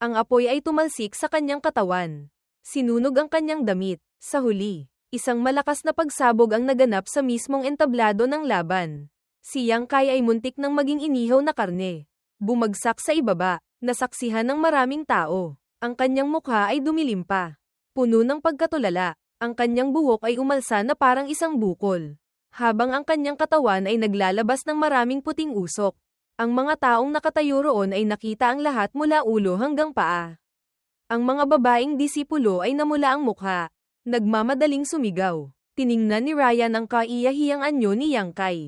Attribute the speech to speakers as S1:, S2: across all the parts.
S1: Ang apoy ay tumalsik sa kanyang katawan. Sinunog ang kanyang damit. Sa huli, isang malakas na pagsabog ang naganap sa mismong entablado ng laban. Si Yang Kai ay muntik nang maging inihaw na karne. Bumagsak sa ibaba, nasaksihan ng maraming tao. Ang kanyang mukha ay dumilim pa. Puno ng pagkatulala, ang kanyang buhok ay umalsa na parang isang bukol. Habang ang kanyang katawan ay naglalabas ng maraming puting usok. Ang mga taong nakatayo roon ay nakita ang lahat mula ulo hanggang paa. Ang mga babaeng disipulo ay namula ang mukha. Nagmamadaling sumigaw. Tiningnan ni Ryan ang kaiyahiyang anyo ni Yang Kai.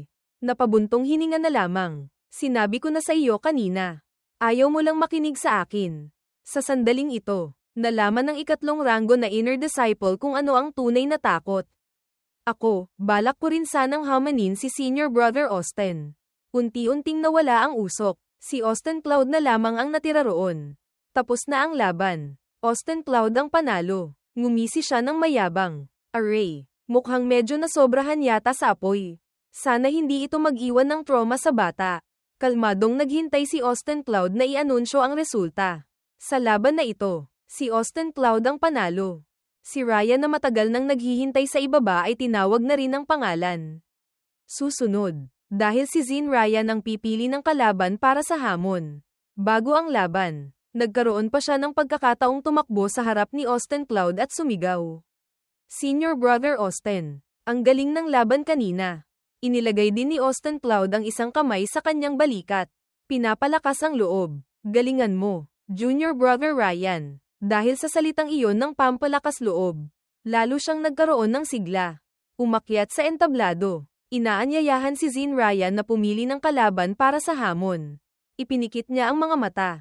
S1: Napabuntong hininga na lamang. Sinabi ko na sa iyo kanina. Ayaw mo lang makinig sa akin. Sa sandaling ito, nalaman ng ikatlong ranggo na inner disciple kung ano ang tunay na takot. Ako, balak ko rin sanang hamanin si Senior Brother Austin. Unti-unting nawala ang usok. Si Austin Cloud na lamang ang natira roon. Tapos na ang laban. Austin Cloud ang panalo. Ngumisi siya ng mayabang. Aray, mukhang medyo nasobrahan yata sa apoy. Sana hindi ito mag-iwan ng trauma sa bata. Kalmadong naghintay si Austin Cloud na i-anunsyo ang resulta. Sa laban na ito, si Austin Cloud ang panalo. Si Ryan na matagal nang naghihintay sa ibaba ay tinawag na rin ang pangalan. Susunod. Dahil si Zin Ryan ang pipili ng kalaban para sa hamon. Bago ang laban, nagkaroon pa siya ng pagkakataong tumakbo sa harap ni Austin Cloud at sumigaw. Senior Brother Austin, ang galing ng laban kanina. Inilagay din ni Austin Cloud ang isang kamay sa kanyang balikat. Pinapalakas ang loob. Galingan mo, Junior Brother Ryan. Dahil sa salitang iyon ng pampalakas loob, lalo siyang nagkaroon ng sigla. Umakyat sa entablado. Inaanyayahan si Zin Ryan na pumili ng kalaban para sa hamon. Ipinikit niya ang mga mata.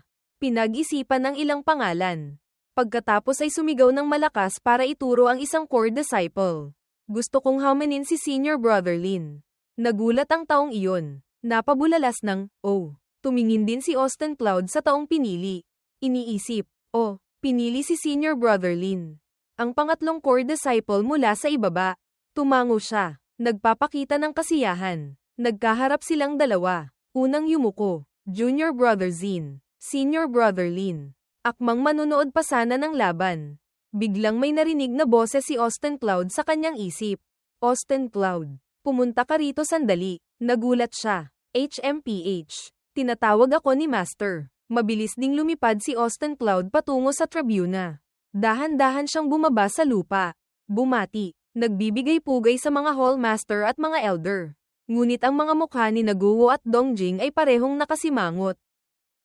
S1: Pinag-isipan ng ilang pangalan. Pagkatapos ay sumigaw ng malakas para ituro ang isang core disciple. Gusto kong hamanin si Senior Brother Lin. Nagulat ang taong iyon. Napabulalas ng, oh. Tumingin din si Austin Cloud sa taong pinili. Iniisip, oh, pinili si Senior Brother Lin. Ang pangatlong core disciple mula sa ibaba. Tumango siya. Nagpapakita ng kasiyahan. Nagkaharap silang dalawa. Unang yumuko, Junior Brother Zin, Senior Brother Lin. Akmang manunood pa sana ng laban. Biglang may narinig na boses si Austin Cloud sa kanyang isip. Austin Cloud, pumunta ka rito sandali. Nagulat siya. HMPH. Tinatawag ako ni Master. Mabilis ding lumipad si Austin Cloud patungo sa tribuna. Dahan-dahan siyang bumaba sa lupa. Bumati. Nagbibigay pugay sa mga hall master at mga elder. Ngunit ang mga mukha ni Naguwo at Dongjing ay parehong nakasimangot.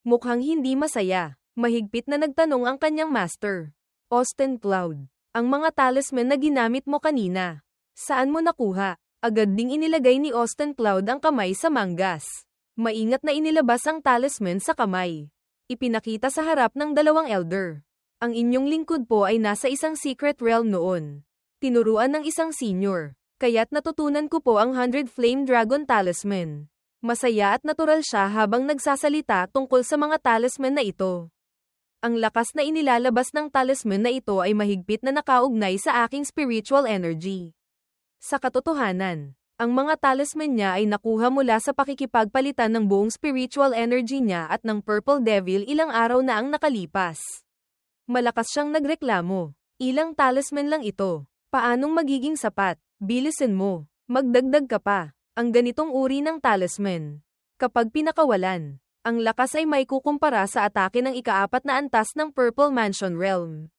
S1: Mukhang hindi masaya. Mahigpit na nagtanong ang kanyang master. Austin Cloud, ang mga talisman na ginamit mo kanina. Saan mo nakuha? Agad ding inilagay ni Austin Cloud ang kamay sa manggas. Maingat na inilabas ang talisman sa kamay. Ipinakita sa harap ng dalawang elder. Ang inyong lingkod po ay nasa isang secret realm noon. Tinuruan ng isang senior, kaya't natutunan ko po ang 100 Flame Dragon Talisman. Masaya at natural siya habang nagsasalita tungkol sa mga talisman na ito. Ang lakas na inilalabas ng talisman na ito ay mahigpit na nakaugnay sa aking spiritual energy. Sa katotohanan, ang mga talisman niya ay nakuha mula sa pakikipagpalitan ng buong spiritual energy niya at ng Purple Devil ilang araw na ang nakalipas. Malakas siyang nagreklamo. Ilang talisman lang ito. Paanong magiging sapat? Bilisin mo. Magdagdag ka pa. Ang ganitong uri ng talisman. Kapag pinakawalan, ang lakas ay may kukumpara sa atake ng ikaapat na antas ng Purple Mansion Realm.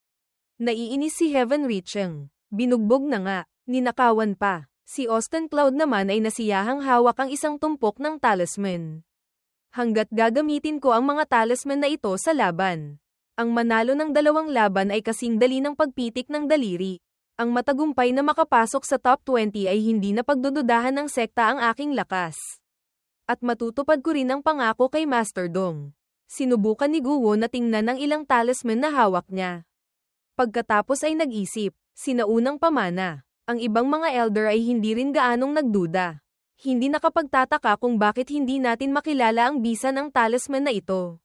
S1: Naiinis si Heaven Reaching. Binugbog na nga. Ninakawan pa. Si Austin Cloud naman ay nasiyahang hawak ang isang tumpok ng talisman. Hanggat gagamitin ko ang mga talisman na ito sa laban. Ang manalo ng dalawang laban ay kasing dali ng pagpitik ng daliri. Ang matagumpay na makapasok sa top 20 ay hindi na pagdududahan ng sekta ang aking lakas. At matutupad ko rin ang pangako kay Master Dong. Sinubukan ni Guo na tingnan ang ilang talisman na hawak niya. Pagkatapos ay nag-isip, sinaunang pamana. Ang ibang mga elder ay hindi rin gaanong nagduda. Hindi nakapagtataka kung bakit hindi natin makilala ang bisa ng talisman na ito.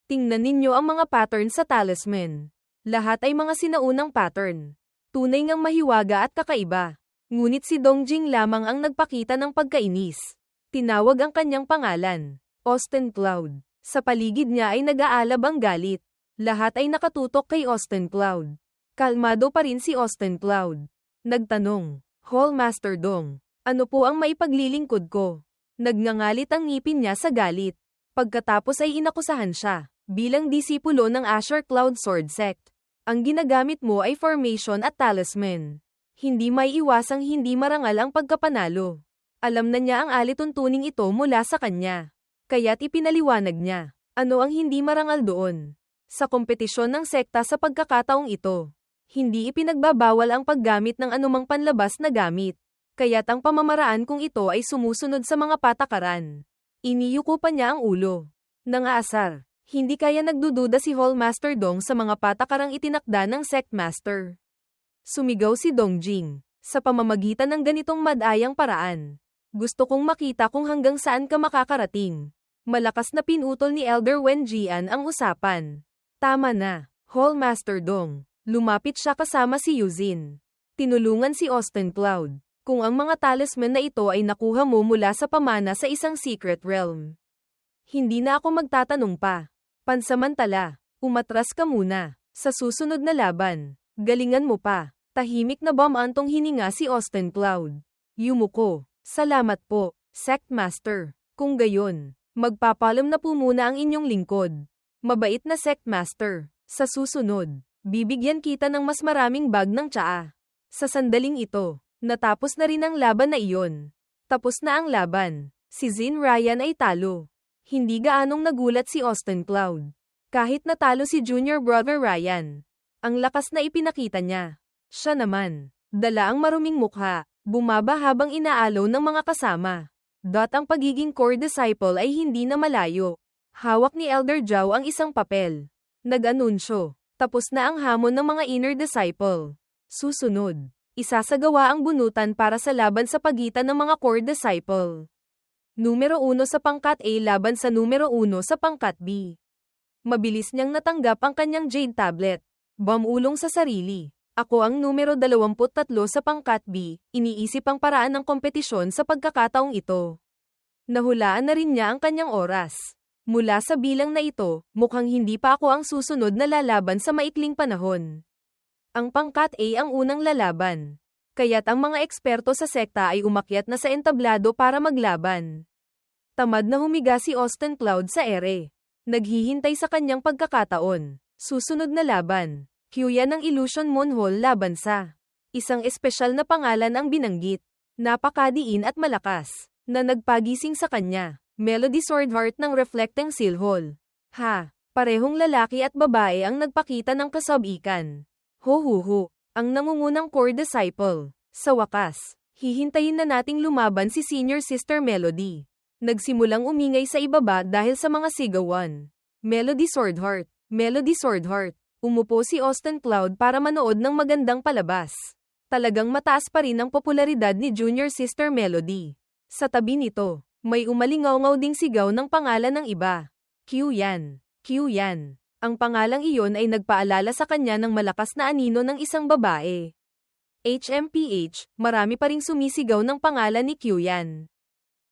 S1: Tingnan ninyo ang mga pattern sa talisman. Lahat ay mga sinaunang pattern. Tunay ngang mahiwaga at kakaiba. Ngunit si Dongjing lamang ang nagpakita ng pagkainis. Tinawag ang kanyang pangalan, Austin Cloud. Sa paligid niya ay nag-aalab ang galit. Lahat ay nakatutok kay Austin Cloud. Kalmado pa rin si Austin Cloud. Nagtanong, Hall Master Dong, ano po ang maipaglilingkod ko? Nagngangalit ang ngipin niya sa galit. Pagkatapos ay inakusahan siya, bilang disipulo ng Asher Cloud Sword Sect. Ang ginagamit mo ay formation at talisman. Hindi may iwasang hindi marangal ang pagkapanalo. Alam na niya ang alituntuning ito mula sa kanya. Kaya't ipinaliwanag niya, ano ang hindi marangal doon. Sa kompetisyon ng sekta sa pagkakataong ito, hindi ipinagbabawal ang paggamit ng anumang panlabas na gamit. Kaya't ang pamamaraan kung ito ay sumusunod sa mga patakaran. Iniyuko pa niya ang ulo. Nangaasar, hindi kaya nagdududa si Hall Master Dong sa mga patakarang itinakda ng Sect Master. Sumigaw si Dongjing, sa pamamagitan ng ganitong madayang paraan. Gusto kong makita kung hanggang saan ka makakarating. Malakas na pinutol ni Elder Wen Jian ang usapan. Tama na, Hall Master Dong. Lumapit siya kasama si Yuzin. Tinulungan si Austin Cloud. Kung ang mga talisman na ito ay nakuha mo mula sa pamana sa isang secret realm. Hindi na ako magtatanong pa. Pansamantala, umatras ka muna. Sa susunod na laban, galingan mo pa. Tahimik na bumantong hininga si Austin Cloud. Yumuko, salamat po, Sect Master. Kung gayon, magpapalam na po muna ang inyong lingkod. Mabait na Sect Master. Sa susunod, bibigyan kita ng mas maraming bag ng tsaa. Sa sandaling ito, natapos na rin ang laban na iyon. Tapos na ang laban. Si Zin Ryan ay talo. Hindi gaanong nagulat si Austin Cloud. Kahit natalo si Junior Brother Ryan. Ang lakas na ipinakita niya. Siya naman, dala ang maruming mukha, bumaba habang inaalaw ng mga kasama. Ang pagiging core disciple ay hindi na malayo. Hawak ni Elder Zhao ang isang papel. Nag-anunsyo, tapos na ang hamon ng mga inner disciple. Susunod, isasagawa ang bunutan para sa laban sa pagitan ng mga core disciple. Numero 1 sa pangkat A laban sa numero 1 sa pangkat B. Mabilis niyang natanggap ang kanyang Jade Tablet. Bumulong sa sarili. Ako ang numero 23 sa pangkat B, iniisip ang paraan ng kompetisyon sa pagkakataong ito. Nahulaan na rin niya ang kanyang oras. Mula sa bilang na ito, mukhang hindi pa ako ang susunod na lalaban sa maikling panahon. Ang pangkat A ang unang lalaban. Kaya't ang mga eksperto sa sekta ay umakyat na sa entablado para maglaban. Tamad na humiga si Austin Cloud sa ere. Naghihintay sa kanyang pagkakataon. Susunod na laban. Kyuyan ng Illusion Moon Hall laban sa isang espesyal na pangalan ang binanggit. Napakadiin at malakas, na nagpagising sa kanya. Melody Swordheart ng Reflecting Seal Hall. Ha, parehong lalaki at babae ang nagpakita ng kasabikan. Ho, ang nangungunang core disciple. Sa wakas, hihintayin na nating lumaban si Senior Sister Melody. Nagsimulang umingay sa ibaba dahil sa mga sigawan. Melody Swordheart, Melody Swordheart. Umupo si Austin Cloud para manood ng magandang palabas. Talagang mataas pa rin ang popularidad ni Junior Sister Melody. Sa tabi nito, may umalingaw-ngaw ding sigaw ng pangalan ng iba. Kyuyan. Ang pangalang iyon ay nagpaalala sa kanya ng malakas na anino ng isang babae. HMPH, marami pa ring sumisigaw ng pangalan ni Kyuyan.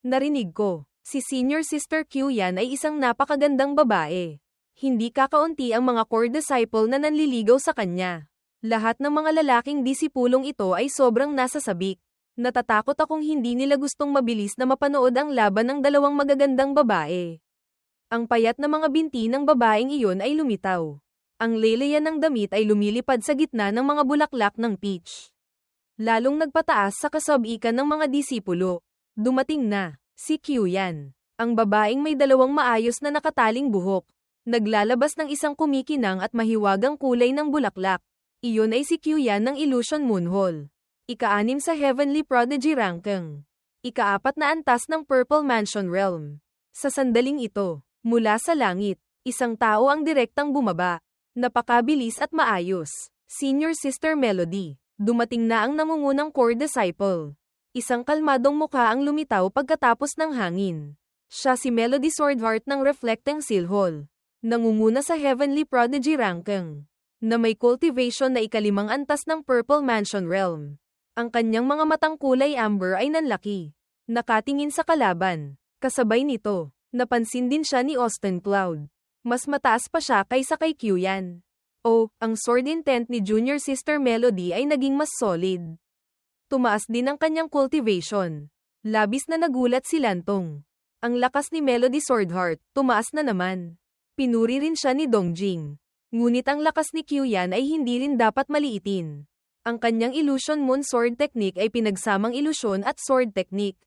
S1: Narinig ko, si Senior Sister Kyuyan ay isang napakagandang babae. Hindi kakaunti ang mga core disciple na nanliligaw sa kanya. Lahat ng mga lalaking disipulong ito ay sobrang nasasabik. Natatakot akong hindi nila gustong mabilis na mapanood ang laban ng dalawang magagandang babae. Ang payat na mga binti ng babaeng iyon ay lumitaw. Ang leleyan ng damit ay lumilipad sa gitna ng mga bulaklak ng peach. Lalong nagpataas sa kasabikan ng mga disipulo. Dumating na, si Kyuyan. Ang babaeng may dalawang maayos na nakataling buhok. Naglalabas ng isang kumikinang at mahiwagang kulay ng bulaklak. Iyon ay si Kyuyan ng Illusion Moon Hall. Ika-6 sa Heavenly Prodigy ranking. Ika-4 na antas ng Purple Mansion Realm. Sa sandaling ito, mula sa langit, isang tao ang direktang bumaba. Napakabilis at maayos. Senior Sister Melody. Dumating na ang nangungunang core disciple. Isang kalmadong mukha ang lumitaw pagkatapos ng hangin. Siya si Melody Swordheart ng Reflecting Seal Hall. Nangunguna sa Heavenly Prodigy ranking, na may cultivation na ika-5 antas ng Purple Mansion Realm. Ang kanyang mga matang kulay amber ay nanlaki. Nakatingin sa kalaban. Kasabay nito, napansin din siya ni Austin Cloud. Mas mataas pa siya kaysa kay Kyuyan. O, ang sword intent ni Junior Sister Melody ay naging mas solid. Tumaas din ang kanyang cultivation. Labis na nagulat si Lantong. Ang lakas ni Melody Swordheart, tumaas na naman. Pinuri rin siya ni Dongjing. Ngunit ang lakas ni Kyuyan ay hindi rin dapat maliitin. Ang kanyang Illusion Moon Sword Technique ay pinagsamang ilusyon at sword technique.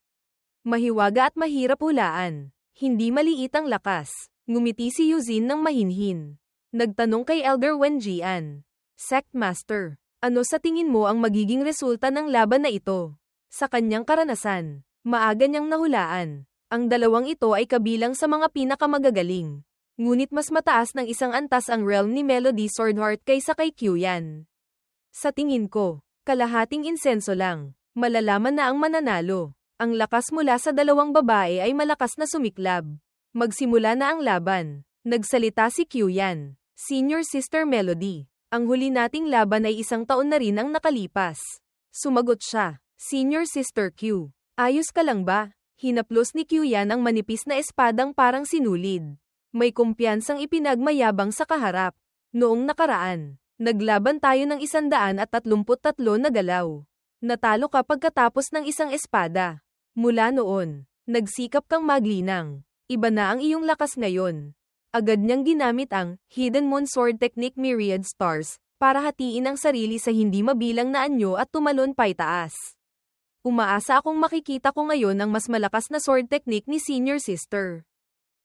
S1: Mahiwaga at mahirap hulaan. Hindi maliit ang lakas. Ngumiti si Yuzin ng mahinhin. Nagtanong kay Elder Wen Jian. Sect Master, ano sa tingin mo ang magiging resulta ng laban na ito? Sa kanyang karanasan, maaga niyang nahulaan. Ang dalawang ito ay kabilang sa mga pinakamagagaling. Ngunit mas mataas ng isang antas ang realm ni Melody Swordheart kaysa kay Kyuyan. Sa tingin ko, kalahating insenso lang. Malalaman na ang mananalo. Ang lakas mula sa dalawang babae ay malakas na sumiklab. Magsimula na ang laban. Nagsalita si Kyuyan. Senior Sister Melody. Ang huli nating laban ay 1 taon na rin ang nakalipas. Sumagot siya. Senior Sister Q. Ayos ka lang ba? Hinaplos ni Kyuyan ang manipis na espadang parang sinulid. May kumpiyansang ipinagmayabang sa kaharap. Noong nakaraan, naglaban tayo ng 133 na galaw. Natalo ka pagkatapos ng isang espada. Mula noon, nagsikap kang maglinang. Iba na ang iyong lakas ngayon. Agad niyang ginamit ang Hidden Moon Sword Technique Myriad Stars para hatiin ang sarili sa hindi mabilang na anyo at tumalon paitaas. Umaasa akong makikita ko ngayon ang mas malakas na sword technique ni Senior Sister.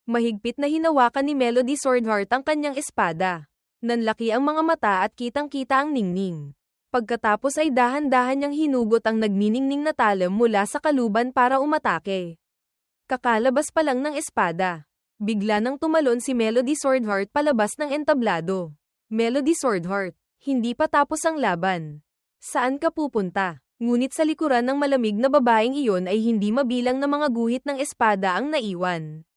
S1: Mahigpit na hinawakan ni Melody Swordheart ang kanyang espada. Nanlaki ang mga mata at kitang-kita ang ningning. Pagkatapos ay dahan-dahan niyang hinugot ang nagniningning na talam mula sa kaluban para umatake. Kakalabas pa lang ng espada. Bigla nang tumalon si Melody Swordheart palabas ng entablado. Melody Swordheart, hindi pa tapos ang laban. Saan ka pupunta? Ngunit sa likuran ng malamig na babaeng iyon ay hindi mabilang na mga guhit ng espada ang naiwan.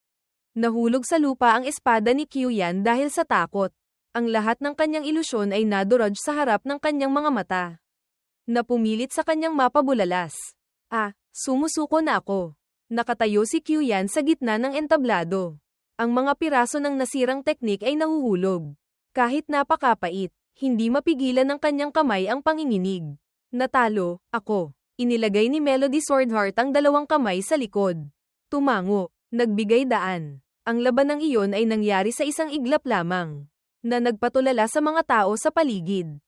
S1: Nahulog sa lupa ang espada ni Kyuyan dahil sa takot. Ang lahat ng kanyang ilusyon ay nadurog sa harap ng kanyang mga mata. Napumilit sa kanyang mapabulalas. Sumusuko na ako. Nakatayo si Kyuyan sa gitna ng entablado. Ang mga piraso ng nasirang teknik ay nahuhulog. Kahit napakapait, hindi mapigilan ng kanyang kamay ang panginginig. Natalo, ako. Inilagay ni Melody Swordheart ang dalawang kamay sa likod. Tumango, nagbigay daan. Ang labanang iyon ay nangyari sa isang iglap lamang. Na nagpatulala sa mga tao sa paligid.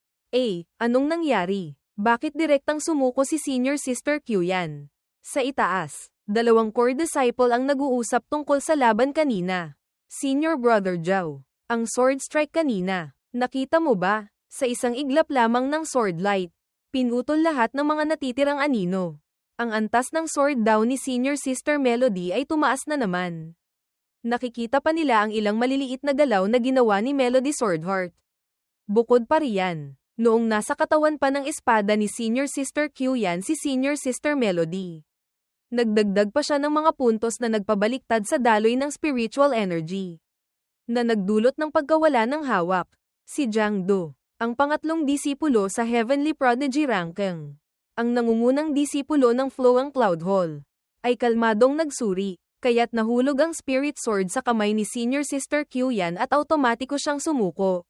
S1: Anong nangyari? Bakit direktang sumuko si Senior Sister Kyuyan? Sa itaas, dalawang core disciple ang nag-uusap tungkol sa laban kanina. Senior Brother Zhao, ang sword strike kanina. Nakita mo ba? Sa isang iglap lamang ng sword light, pinutol lahat ng mga natitirang anino. Ang antas ng sword daw ni Senior Sister Melody ay tumaas na naman. Nakikita pa nila ang ilang maliliit na galaw na ginawa ni Melody Swordheart. Bukod pa riyan, noong nasa katawan pa ng espada ni Senior Sister Kyuyan si Senior Sister Melody. Nagdagdag pa siya ng mga puntos na nagpabaliktad sa daloy ng spiritual energy. Na nagdulot ng pagkawala ng hawak. Si Jiang Do, ang pangatlong disipulo sa Heavenly Prodigy ranking. Ang nangungunang disipulo ng Flowing Cloud Hall. Ay kalmadong nagsuri. Kaya't nahulog ang spirit sword sa kamay ni Senior Sister Kyuyan at automatiko siyang sumuko.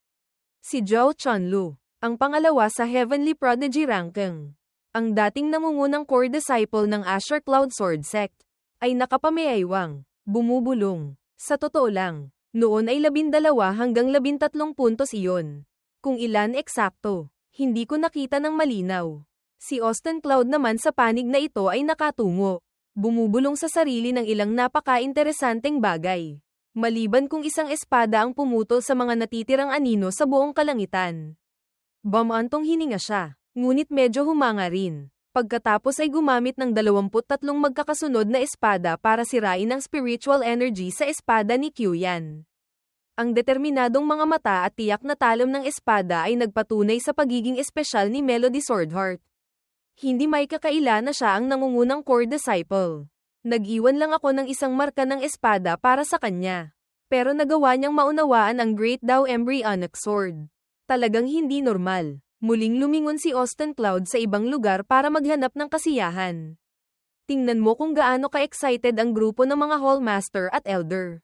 S1: Si Zhao Chunlu, ang pangalawa sa Heavenly Prodigy ranking. Ang dating nangungunang core disciple ng Asher Cloud Sword Sect, ay nakapamayaiwang, bumubulong. Sa totoo lang, noon ay 12 hanggang 13 puntos iyon. Kung ilan eksakto, hindi ko nakita ng malinaw. Si Austin Cloud naman sa panig na ito ay nakatungo. Bumubulong sa sarili ng ilang napaka-interesanteng bagay. Maliban kung isang espada ang pumutol sa mga natitirang anino sa buong kalangitan. Bamantong hininga siya, ngunit medyo humanga rin. Pagkatapos ay gumamit ng 23 magkakasunod na espada para sirain ang spiritual energy sa espada ni Kyuyan. Ang determinadong mga mata at tiyak na talam ng espada ay nagpatunay sa pagiging espesyal ni Melody Swordheart. Hindi may kakaila na siya ang nangungunang core disciple. Nag-iwan lang ako ng isang marka ng espada para sa kanya. Pero nagawa niyang maunawaan ang Great Dao Embryonic Sword. Talagang hindi normal. Muling lumingon si Austin Cloud sa ibang lugar para maghanap ng kasiyahan. Tingnan mo kung gaano ka-excited ang grupo ng mga Hallmaster at Elder.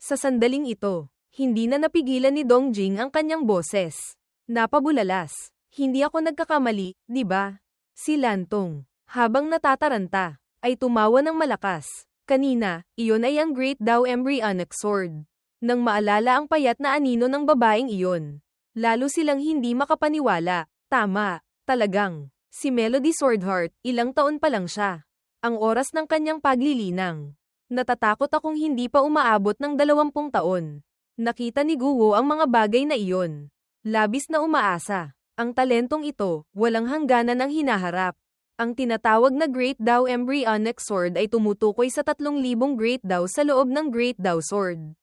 S1: Sa sandaling ito, Hindi na napigilan ni Dongjing ang kanyang boses. Napabulalas. Hindi ako nagkakamali, di ba? Si Lantong, habang natataranta, ay tumawa ng malakas. Kanina, iyon ay ang Great Dao Embryonic Sword. Nang maalala ang payat na anino ng babaeng iyon, lalo silang hindi makapaniwala. Tama, talagang. Si Melody Swordheart, ilang taon pa lang siya. Ang oras ng kanyang paglilinang. Natatakot akong hindi pa umaabot ng 20 taon. Nakita ni Guo ang mga bagay na iyon. Labis na umaasa. Ang talentong ito, walang hangganan ang hinaharap. Ang tinatawag na Great Dao Embryonic Sword ay tumutukoy sa 3,000 Great Dao sa loob ng Great Dao Sword.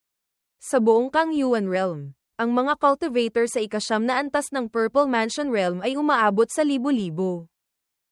S1: Sa buong Kangyuan Realm, ang mga cultivator sa ika-9 na antas ng Purple Mansion Realm ay umaabot sa libo-libo.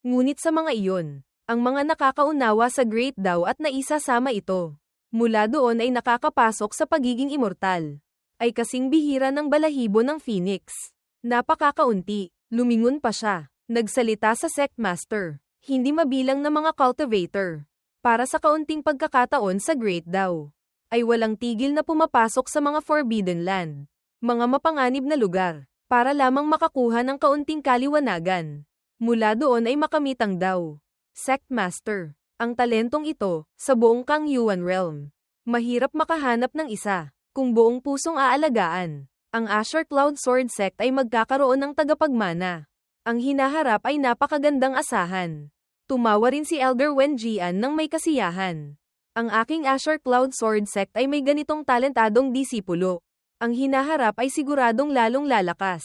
S1: Ngunit sa mga iyon, ang mga nakakaunawa sa Great Dao at naisasama ito, mula doon ay nakakapasok sa pagiging immortal, ay kasing bihira ng balahibo ng Phoenix. Napakakaunti, lumingon pa siya, nagsalita sa Sect Master, hindi mabilang na mga cultivator. Para sa kaunting pagkakataon sa Great Dao, ay walang tigil na pumapasok sa mga Forbidden Land, mga mapanganib na lugar, para lamang makakuha ng kaunting kaliwanagan. Mula doon ay makamit ang Dao. Sect Master, ang talentong ito, sa buong Kangyuan Realm. Mahirap makahanap ng isa, kung buong pusong aalagaan. Ang Azure Cloud Sword Sect ay magkakaroon ng tagapagmana. Ang hinaharap ay napakagandang asahan. Tumawa rin si Elder Wen Jian ng may kasiyahan. Ang aking Azure Cloud Sword Sect ay may ganitong talentadong disipulo. Ang hinaharap ay siguradong lalong lalakas.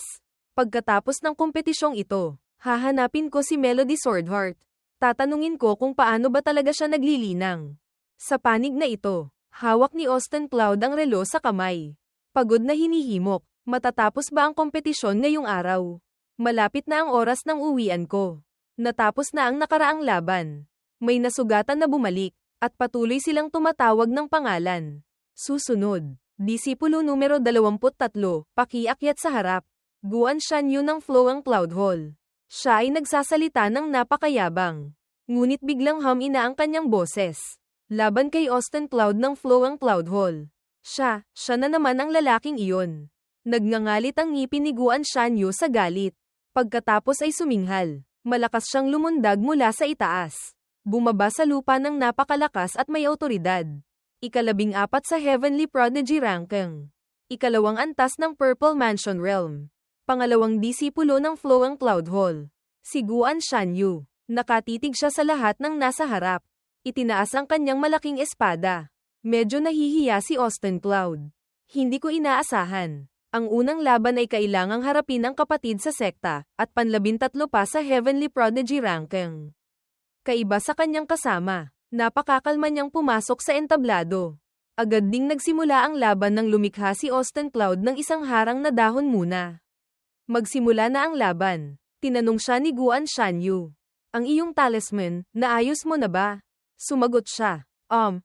S1: Pagkatapos ng kompetisyong ito, hahanapin ko si Melody Swordheart. Tatanungin ko kung paano ba talaga siya naglilinang. Sa panig na ito, hawak ni Austin Cloud ang relo sa kamay. Pagod na hinihimok, matatapos ba ang kompetisyon ngayong araw? Malapit na ang oras ng uwian ko. Natapos na ang nakaraang laban. May nasugatan na bumalik, at patuloy silang tumatawag ng pangalan. Susunod, disipulo numero 23, pakiakyat sa harap. Guan Shanyu ng Flowang Cloud Hall. Siya ay nagsasalita ng napakayabang. Ngunit biglang humina ang kanyang boses. Laban kay Austin Cloud ng Flowang Cloud Hall. Siya na naman ang lalaking iyon. Nagngangalit ang ngipin ni Guan Shanyu sa galit. Pagkatapos ay suminghal. Malakas siyang lumundag mula sa itaas. Bumaba sa lupa ng napakalakas at may awtoridad. Ika-14 sa Heavenly Prodigy ranking. Ikalawang antas ng Purple Mansion Realm. Pangalawang disipulo ng Flowang Cloud Hall. Si Guan Shanyu. Nakatitig siya sa lahat ng nasa harap. Itinaas ang kanyang malaking espada. Medyo nahihiya si Austin Cloud. Hindi ko inaasahan. Ang unang laban ay kailangang harapin ang kapatid sa sekta, at panlabintatlo pa sa Heavenly Prodigy ranking. Kaiba sa kanyang kasama, napakakalma niyang pumasok sa entablado. Agad ding nagsimula ang laban nang lumikha si Austin Cloud ng isang harang na dahon muna. Magsimula na ang laban. Tinanong siya ni Guan Shanyu. Ang iyong talisman, naayos mo na ba? Sumagot siya.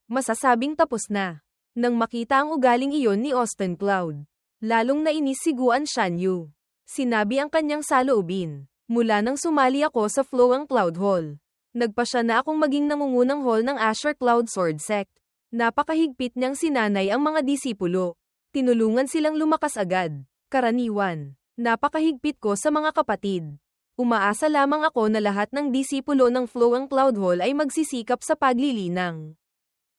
S1: Masasabing tapos na. Nang makita ang ugaling iyon ni Austin Cloud, lalong nainis si Guan Shanyu. Sinabi ang kanyang saloobin. Mula nang sumali ako sa Flowang Cloud Hall, nagpasya na akong maging nangungunang hall ng Azure Cloud Sword Sect. Napakahigpit niyang sinanay ang mga disipulo. Tinulungan silang lumakas agad. Karaniwan. Napakahigpit ko sa mga kapatid. Umaasa lamang ako na lahat ng disipulo ng Flowang Cloud Hall ay magsisikap sa paglilinang.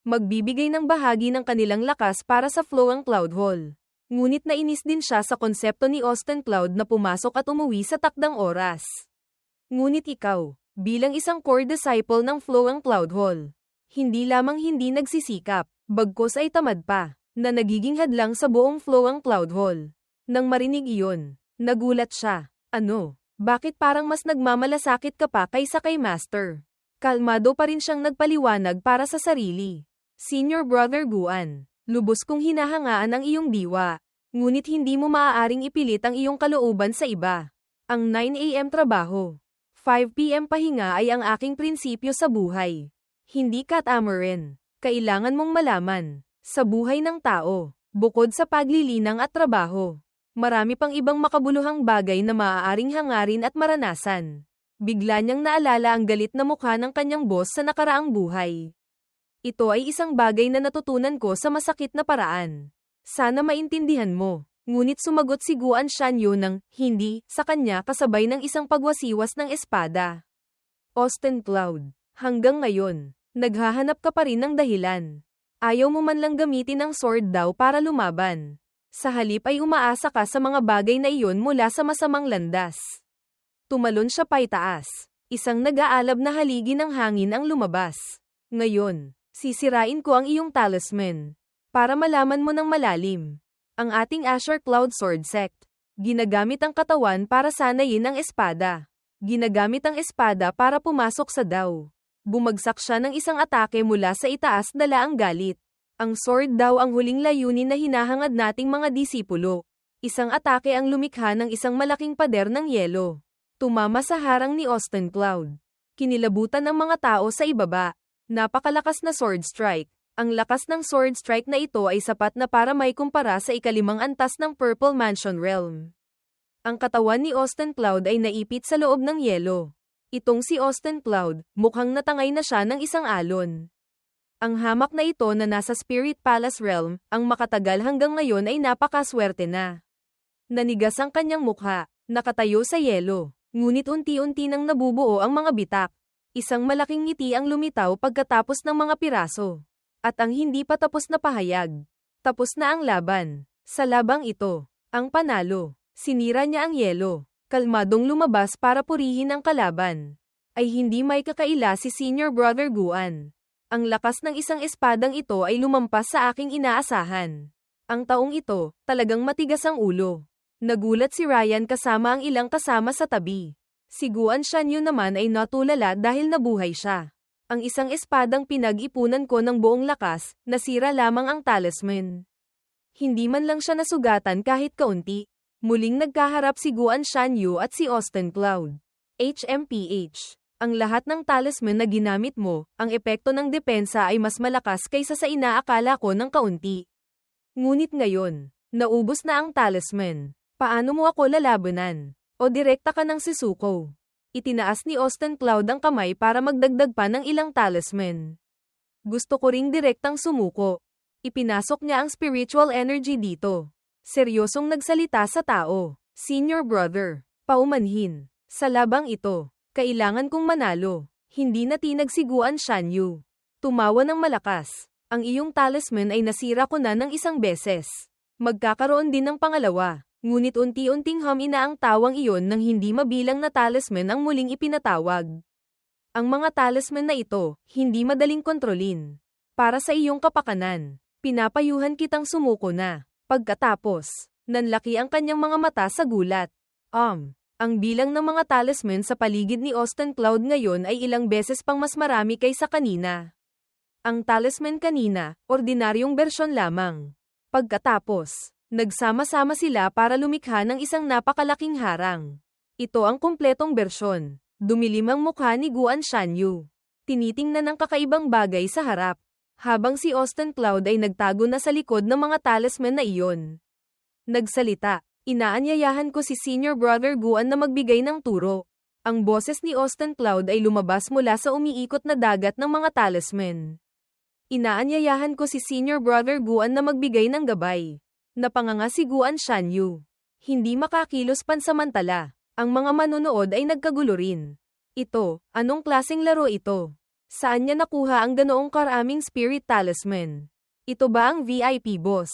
S1: Magbibigay ng bahagi ng kanilang lakas para sa Flowang Cloud Hall. Ngunit nainis din siya sa konsepto ni Austin Cloud na pumasok at umuwi sa takdang oras. Ngunit ikaw, bilang isang core disciple ng Flowang Cloud Hall, hindi lamang hindi nagsisikap, bagkus ay tamad pa, na nagiging hadlang sa buong Flowang Cloud Hall. Nang marinig iyon, nagulat siya. Ano? Bakit parang mas nagmamalasakit ka pa kaysa kay Master? Kalmado pa rin siyang nagpaliwanag para sa sarili. Senior Brother Guan, lubos kong hinahangaan ang iyong diwa. Ngunit hindi mo maaaring ipilit ang iyong kalooban sa iba. Ang 9 AM trabaho, 5 PM pahinga ay ang aking prinsipyo sa buhay. Hindi katamaran. Kailangan mong malaman, sa buhay ng tao, bukod sa paglilinang at trabaho, marami pang ibang makabuluhang bagay na maaaring hangarin at maranasan. Bigla niyang naalala ang galit na mukha ng kanyang boss sa nakaraang buhay. Ito ay isang bagay na natutunan ko sa masakit na paraan. Sana maintindihan mo. Ngunit sumagot si Guan Shanyu ng hindi sa kanya kasabay ng isang pagwasiwas ng espada. Austin Cloud, hanggang ngayon, naghahanap ka pa rin ng dahilan. Ayaw mo man lang gamitin ang sword daw para lumaban. Sa halip ay umaasa ka sa mga bagay na iyon mula sa masamang landas. Tumalon siya paitaas. Isang nag-aalab na haligi ng hangin ang lumabas. Ngayon, sisirain ko ang iyong talisman. Para malaman mo ng malalim. Ang ating Azure Cloud Sword Sect. Ginagamit ang katawan para sanayin ang espada. Ginagamit ang espada para pumasok sa daw. Bumagsak siya ng isang atake mula sa itaas dala ang galit. Ang sword daw ang huling layunin na hinahangad nating mga disipulo. Isang atake ang lumikha ng isang malaking pader ng yelo. Tumama sa harang ni Austin Cloud. Kinilabutan ng mga tao sa ibaba. Napakalakas na sword strike. Ang lakas ng sword strike na ito ay sapat na para may kumpara sa ikalimang antas ng Purple Mansion Realm. Ang katawan ni Austin Cloud ay naipit sa loob ng yelo. Itong si Austin Cloud, mukhang natangay na siya ng isang alon. Ang hamak na ito na nasa Spirit Palace Realm, ang makatagal hanggang ngayon ay napakaswerte na. Nanigas ang kanyang mukha, nakatayo sa yelo, ngunit unti-unti nang nabubuo ang mga bitak. Isang malaking ngiti ang lumitaw pagkatapos ng mga piraso. At ang hindi pa tapos na pahayag. Tapos na ang laban. Sa labang ito, ang panalo. Sinira niya ang yelo. Kalmadong lumabas para purihin ang kalaban. Ay hindi may kakaila si Senior Brother Guan. Ang lakas ng isang espadang ito ay lumampas sa aking inaasahan. Ang taong ito, talagang matigas ang ulo. Nagulat si Ryan kasama ang ilang kasama sa tabi. Si Guan Shanyu naman ay natulala dahil nabuhay siya. Ang isang espadang pinag-ipunan ko ng buong lakas, nasira lamang ang talisman. Hindi man lang siya nasugatan kahit kaunti. Muling nagkaharap si Guan Shanyu at si Austin Cloud. HMPH. Ang lahat ng talisman na ginamit mo, ang epekto ng depensa ay mas malakas kaysa sa inaakala ko ng kaunti. Ngunit ngayon, naubos na ang talisman. Paano mo ako lalabanan? O direkta ka ng Shizuko? Itinaas ni Austin Cloud ang kamay para magdagdag pa ng ilang talisman. Gusto ko ring direktang sumuko. Ipinasok niya ang spiritual energy dito. Seryosong nagsalita sa tao. Senior brother, paumanhin. Sa labang ito, kailangan kong manalo. Hindi natinag si Guan Shanyu. Tumawa ng malakas. Ang iyong talisman ay nasira ko na ng isang beses. Magkakaroon din ng pangalawa. Ngunit unti-unting humina ang tawang iyon nang hindi mabilang na talisman ang muling ipinatawag. Ang mga talisman na ito, hindi madaling kontrolin. Para sa iyong kapakanan, pinapayuhan kitang sumuko na. Pagkatapos, nanlaki ang kanyang mga mata sa gulat. Ang bilang ng mga talisman sa paligid ni Austin Cloud ngayon ay ilang beses pang mas marami kaysa kanina. Ang talisman kanina, ordinaryong bersyon lamang. Pagkatapos, nagsama-sama sila para lumikha ng isang napakalaking harang. Ito ang kumpletong bersyon. Dumilim ang mukha ni Guan Shanyu. Tinitingnan ang kakaibang bagay sa harap. Habang si Austin Cloud ay nagtago na sa likod ng mga talisman na iyon. Nagsalita, inaanyayahan ko si Senior Brother Guan na magbigay ng turo. Ang boses ni Austin Cloud ay lumabas mula sa umiikot na dagat ng mga talisman. Inaanyayahan ko si Senior Brother Guan na magbigay ng gabay. Napanganga si Guan Shanyu. Hindi makakilos pansamantala. Ang mga manonood ay nagkagulo rin. Ito, anong klaseng laro ito? Saan niya nakuha ang ganoong karaming spirit talisman? Ito ba ang VIP boss?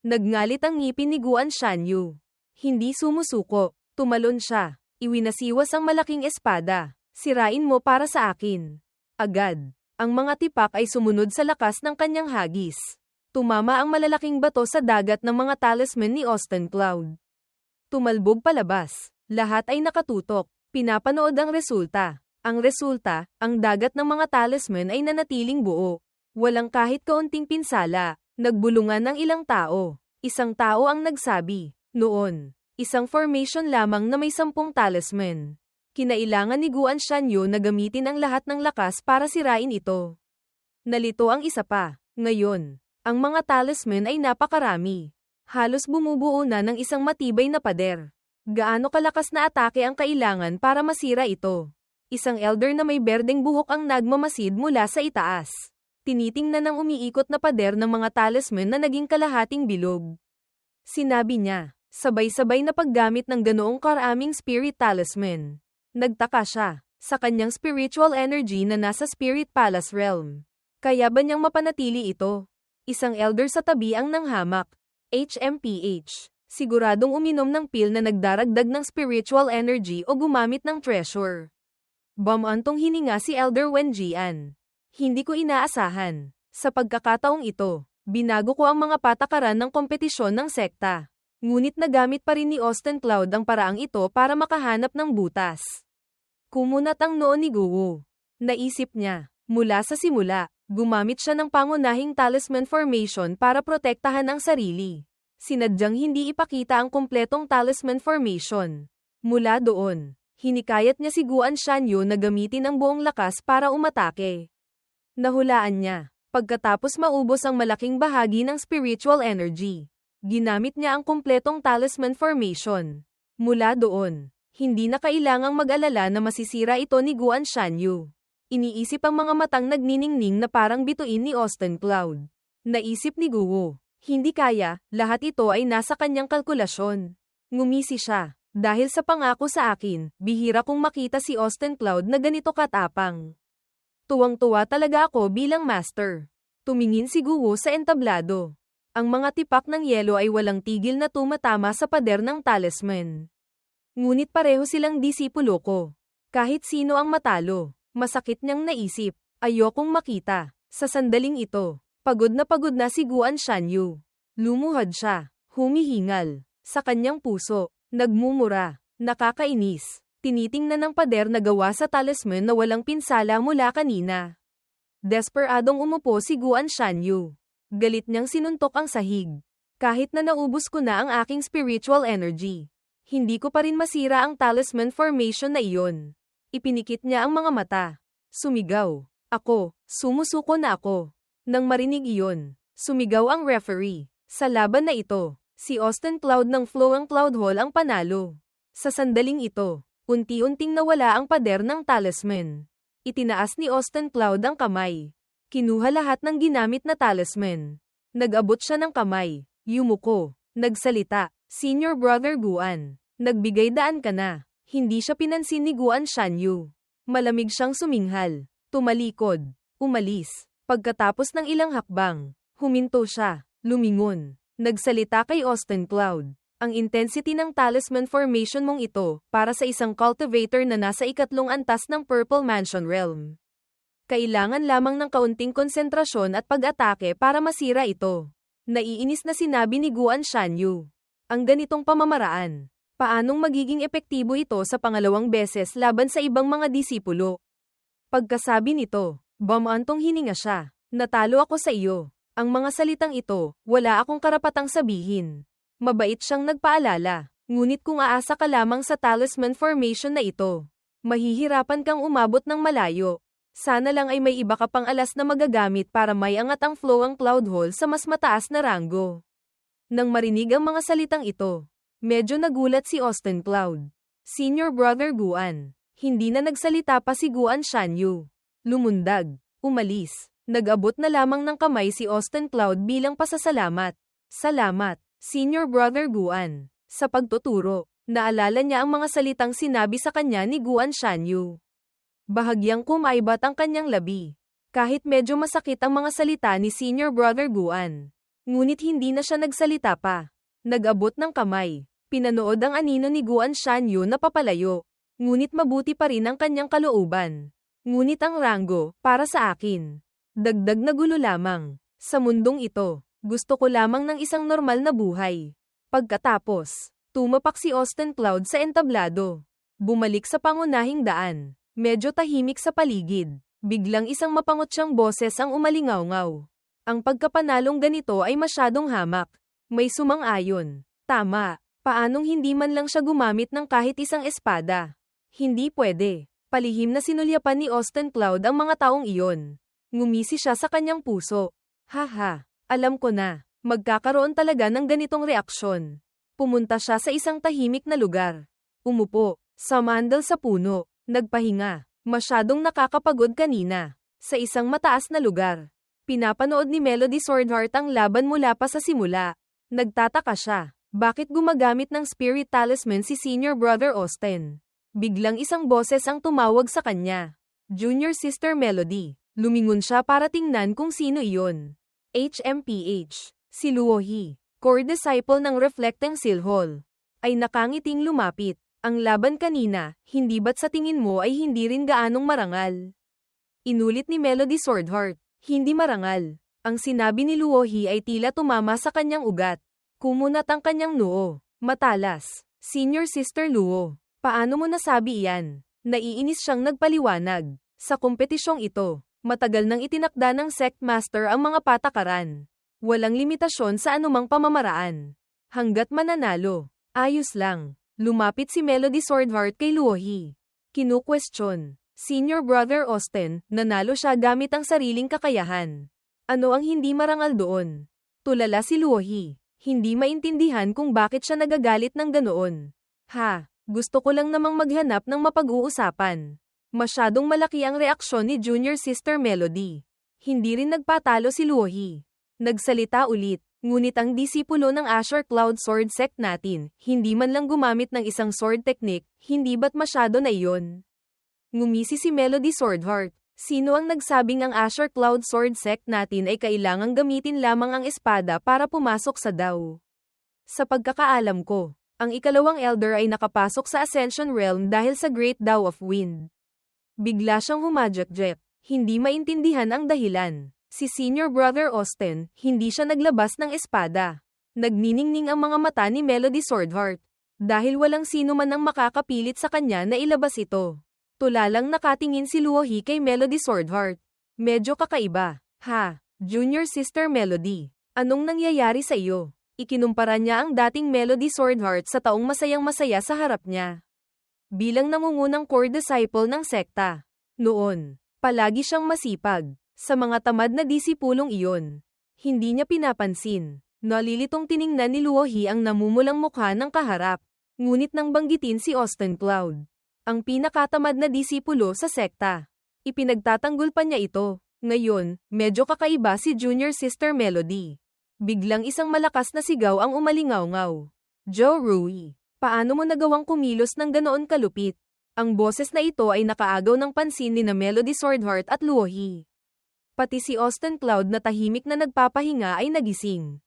S1: Nagngalit ang ngipin ni Guan Shanyu. Hindi sumusuko. Tumalon siya. Iwinasiwas ang malaking espada. Sirain mo para sa akin. Agad. Ang mga tipak ay sumunod sa lakas ng kanyang hagis. Tumama ang malalaking bato sa dagat ng mga talisman ni Austin Cloud. Tumalbog palabas. Lahat ay nakatutok. Pinapanood ang resulta. Ang resulta, ang dagat ng mga talisman ay nanatiling buo. Walang kahit kaunting pinsala. Nagbulungan ng ilang tao. Isang tao ang nagsabi, noon, isang formation lamang na may 10 talisman. Kinailangan ni Guan Shanyu na gamitin ang lahat ng lakas para sirain ito. Nalito ang isa pa. Ngayon, ang mga talisman ay napakarami. Halos bumubuo na ng isang matibay na pader. Gaano kalakas na atake ang kailangan para masira ito? Isang elder na may berdeng buhok ang nagmamasid mula sa itaas. Tinitingnan ng umiikot na pader ng mga talisman na naging kalahating bilog. Sinabi niya, sabay-sabay na paggamit ng ganoong karaming spirit talisman. Nagtaka siya sa kanyang spiritual energy na nasa Spirit Palace realm. Kaya ba niyang mapanatili ito? Isang elder sa tabi ang nanghamak. HMPH. Siguradong uminom ng pill na nagdaragdag ng spiritual energy o gumamit ng treasure. Bumantong hininga si Elder Wenjian. Hindi ko inaasahan. Sa pagkakataong ito, binago ko ang mga patakaran ng kompetisyon ng sekta. Ngunit nagamit pa rin ni Austin Cloud ang paraang ito para makahanap ng butas. Kumunat ang noo ni Guo. Naisip niya, mula sa simula, gumamit siya ng pangunahing talisman formation para protektahan ang sarili. Sinadyang hindi ipakita ang kumpletong talisman formation. Mula doon, hinikayat niya si Guan Shanyu na gamitin ang buong lakas para umatake. Nahulaan niya, pagkatapos maubos ang malaking bahagi ng spiritual energy. Ginamit niya ang kumpletong talisman formation. Mula doon, hindi na kailangang mag-alala na masisira ito ni Guan Shanyu. Iniisip ang mga matang nagniningning na parang bituin ni Austin Cloud. Naisip ni Guo. Hindi kaya, lahat ito ay nasa kanyang kalkulasyon. Ngumisi siya. Dahil sa pangako sa akin, bihira kong makita si Austin Cloud na ganito katapang. Tuwang-tuwa talaga ako bilang master. Tumingin si Guo sa entablado. Ang mga tipak ng yelo ay walang tigil na tumatama sa pader ng talisman. Ngunit pareho silang disipulo ko. Kahit sino ang matalo, masakit niyang naisip, ayokong makita. Sa sandaling ito, pagod na si Guan Shanyu. Lumuhad siya, humihingal. Sa kanyang puso, nagmumura, nakakainis. Tinitingnan ng pader na gawa sa talisman na walang pinsala mula kanina. Desperadong umupo si Guan Shanyu. Galit niyang sinuntok ang sahig. Kahit na naubos ko na ang aking spiritual energy, hindi ko pa rin masira ang talisman formation na iyon. Ipinikit niya ang mga mata. Sumigaw. Ako, sumusuko na ako. Nang marinig iyon, sumigaw ang referee. Sa laban na ito, si Austin Cloud ng Flowing Cloud Hall ang panalo. Sa sandaling ito, unti-unting nawala ang pader ng talisman. Itinaas ni Austin Cloud ang kamay. Kinuha lahat ng ginamit na talisman. Nag-abot siya ng kamay. Yumuko. Nagsalita. Senior Brother Guan. Nagbigay daan ka na. Hindi siya pinansin ni Guan Shanyu. Malamig siyang suminghal. Tumalikod. Umalis. Pagkatapos ng ilang hakbang, huminto siya. Lumingon. Nagsalita kay Austin Cloud. Ang intensity ng talisman formation mong ito, para sa isang cultivator na nasa ikatlong antas ng Purple Mansion Realm. Kailangan lamang ng kaunting konsentrasyon at pag-atake para masira ito. Naiinis na sinabi ni Guan Shanyu. Ang ganitong pamamaraan. Paanong magiging epektibo ito sa pangalawang beses laban sa ibang mga disipulo? Pagkasabi nito, bumantong hininga siya. Natalo ako sa iyo. Ang mga salitang ito, wala akong karapatang sabihin. Mabait siyang nagpaalala. Ngunit kung aasa ka lamang sa talisman formation na ito, mahihirapan kang umabot ng malayo. Sana lang ay may iba ka pang alas na magagamit para may angat ang flow ang Cloud Hall sa mas mataas na ranggo. Nang marinig ang mga salitang ito, medyo nagulat si Austin Cloud. Senior Brother Guan. Hindi na nagsalita pa si Guan Shanyu. Lumundag. Umalis. Nag-abot na lamang ng kamay si Austin Cloud bilang pasasalamat. Salamat, Senior Brother Guan. Sa pagtuturo, naalala niya ang mga salitang sinabi sa kanya ni Guan Shanyu. Bahagyang kumaibat ang kanyang labi. Kahit medyo masakit ang mga salita ni Senior Brother Guan. Ngunit hindi na siya nagsalita pa. Nag-abot ng kamay. Pinanood ang anino ni Guan Shanyu na papalayo. Ngunit mabuti pa rin ang kanyang kalooban. Ngunit ang ranggo, para sa akin. Dagdag na gulo lamang. Sa mundong ito, gusto ko lamang ng isang normal na buhay. Pagkatapos, tumapak si Austin Cloud sa entablado. Bumalik sa pangunahing daan. Medyo tahimik sa paligid. Biglang isang mapangotyang boses ang umalingaw-ngaw. Ang pagkapanalong ganito ay masyadong hamak. May sumang-ayon. Tama. Paanong hindi man lang siya gumamit ng kahit isang espada? Hindi pwede. Palihim na sinulyapan ni Austin Cloud ang mga taong iyon. Ngumisi siya sa kanyang puso. Haha, alam ko na. Magkakaroon talaga ng ganitong reaksyon. Pumunta siya sa isang tahimik na lugar. Umupo, sumandal sa puno, nagpahinga. Masyadong nakakapagod kanina. Sa isang mataas na lugar. Pinapanood ni Melody Swordheart ang laban mula pa sa simula. Nagtataka siya. Bakit gumagamit ng spirit talisman si Senior Brother Austin? Biglang isang boses ang tumawag sa kanya. Junior Sister Melody. Lumingon siya para tingnan kung sino iyon. HMPH. Si Luohi, core disciple ng Reflecting Silhol, ay nakangiting lumapit. Ang laban kanina, hindi ba't sa tingin mo ay hindi rin gaanong marangal? Inulit ni Melody Swordheart. Hindi marangal. Ang sinabi ni Luohi ay tila tumama sa kanyang ugat. Kumunat ang kanyang noo. Matalas. Senior Sister Luo, paano mo nasabi iyan? Naiinis siyang nagpaliwanag. Sa kompetisyong ito, matagal nang itinakda ng Sect Master ang mga patakaran. Walang limitasyon sa anumang pamamaraan. Hanggat mananalo, ayos lang. Lumapit si Melody Swordheart kay Luohi. Kinu-question. Senior Brother Austin, nanalo siya gamit ang sariling kakayahan. Ano ang hindi marangal doon? Tulala si Luohi. Hindi maintindihan kung bakit siya nagagalit ng ganoon. Gusto ko lang namang maghanap ng mapag-uusapan. Masyadong malaki ang reaksyon ni Junior Sister Melody. Hindi rin nagpatalo si Luohi. Nagsalita ulit, ngunit ang disipulo ng Azure Cloud Sword Sect natin, hindi man lang gumamit ng isang sword technique, hindi ba't masyado na iyon? Ngumisi si Melody Swordheart. Sino ang nagsabing ang Azure Cloud Sword Sect natin ay kailangang gamitin lamang ang espada para pumasok sa DAO? Sa pagkakaalam ko, ang ikalawang Elder ay nakapasok sa Ascension Realm dahil sa Great DAO of Wind. Bigla siyang humajakjek. Hindi maintindihan ang dahilan. Si Senior Brother Austin, hindi siya naglabas ng espada. Nagniningning ang mga mata ni Melody Swordheart. Dahil walang sino man ang makakapilit sa kanya na ilabas ito. Tulalang nakatingin si Luohi kay Melody Swordheart. Medyo kakaiba. Junior Sister Melody. Anong nangyayari sa iyo? Ikinumpara niya ang dating Melody Swordheart sa taong masayang-masaya sa harap niya. Bilang nangungunang core disciple ng sekta. Noon, palagi siyang masipag. Sa mga tamad na disipulong iyon. Hindi niya pinapansin. Nalilitong tiningnan ni Luohi ang namumulang mukha ng kaharap. Ngunit nang banggitin si Austin Cloud. Ang pinakatamad na disipulo sa sekta. Ipinagtatanggol pa niya ito. Ngayon, medyo kakaiba si Junior Sister Melody. Biglang isang malakas na sigaw ang umalingaw-ngaw. Joe Rui, paano mo nagawang kumilos ng ganoon kalupit? Ang boses na ito ay nakaagaw ng pansin ni na Melody Swordheart at Luohi. Pati si Austin Cloud na tahimik na nagpapahinga ay nagising.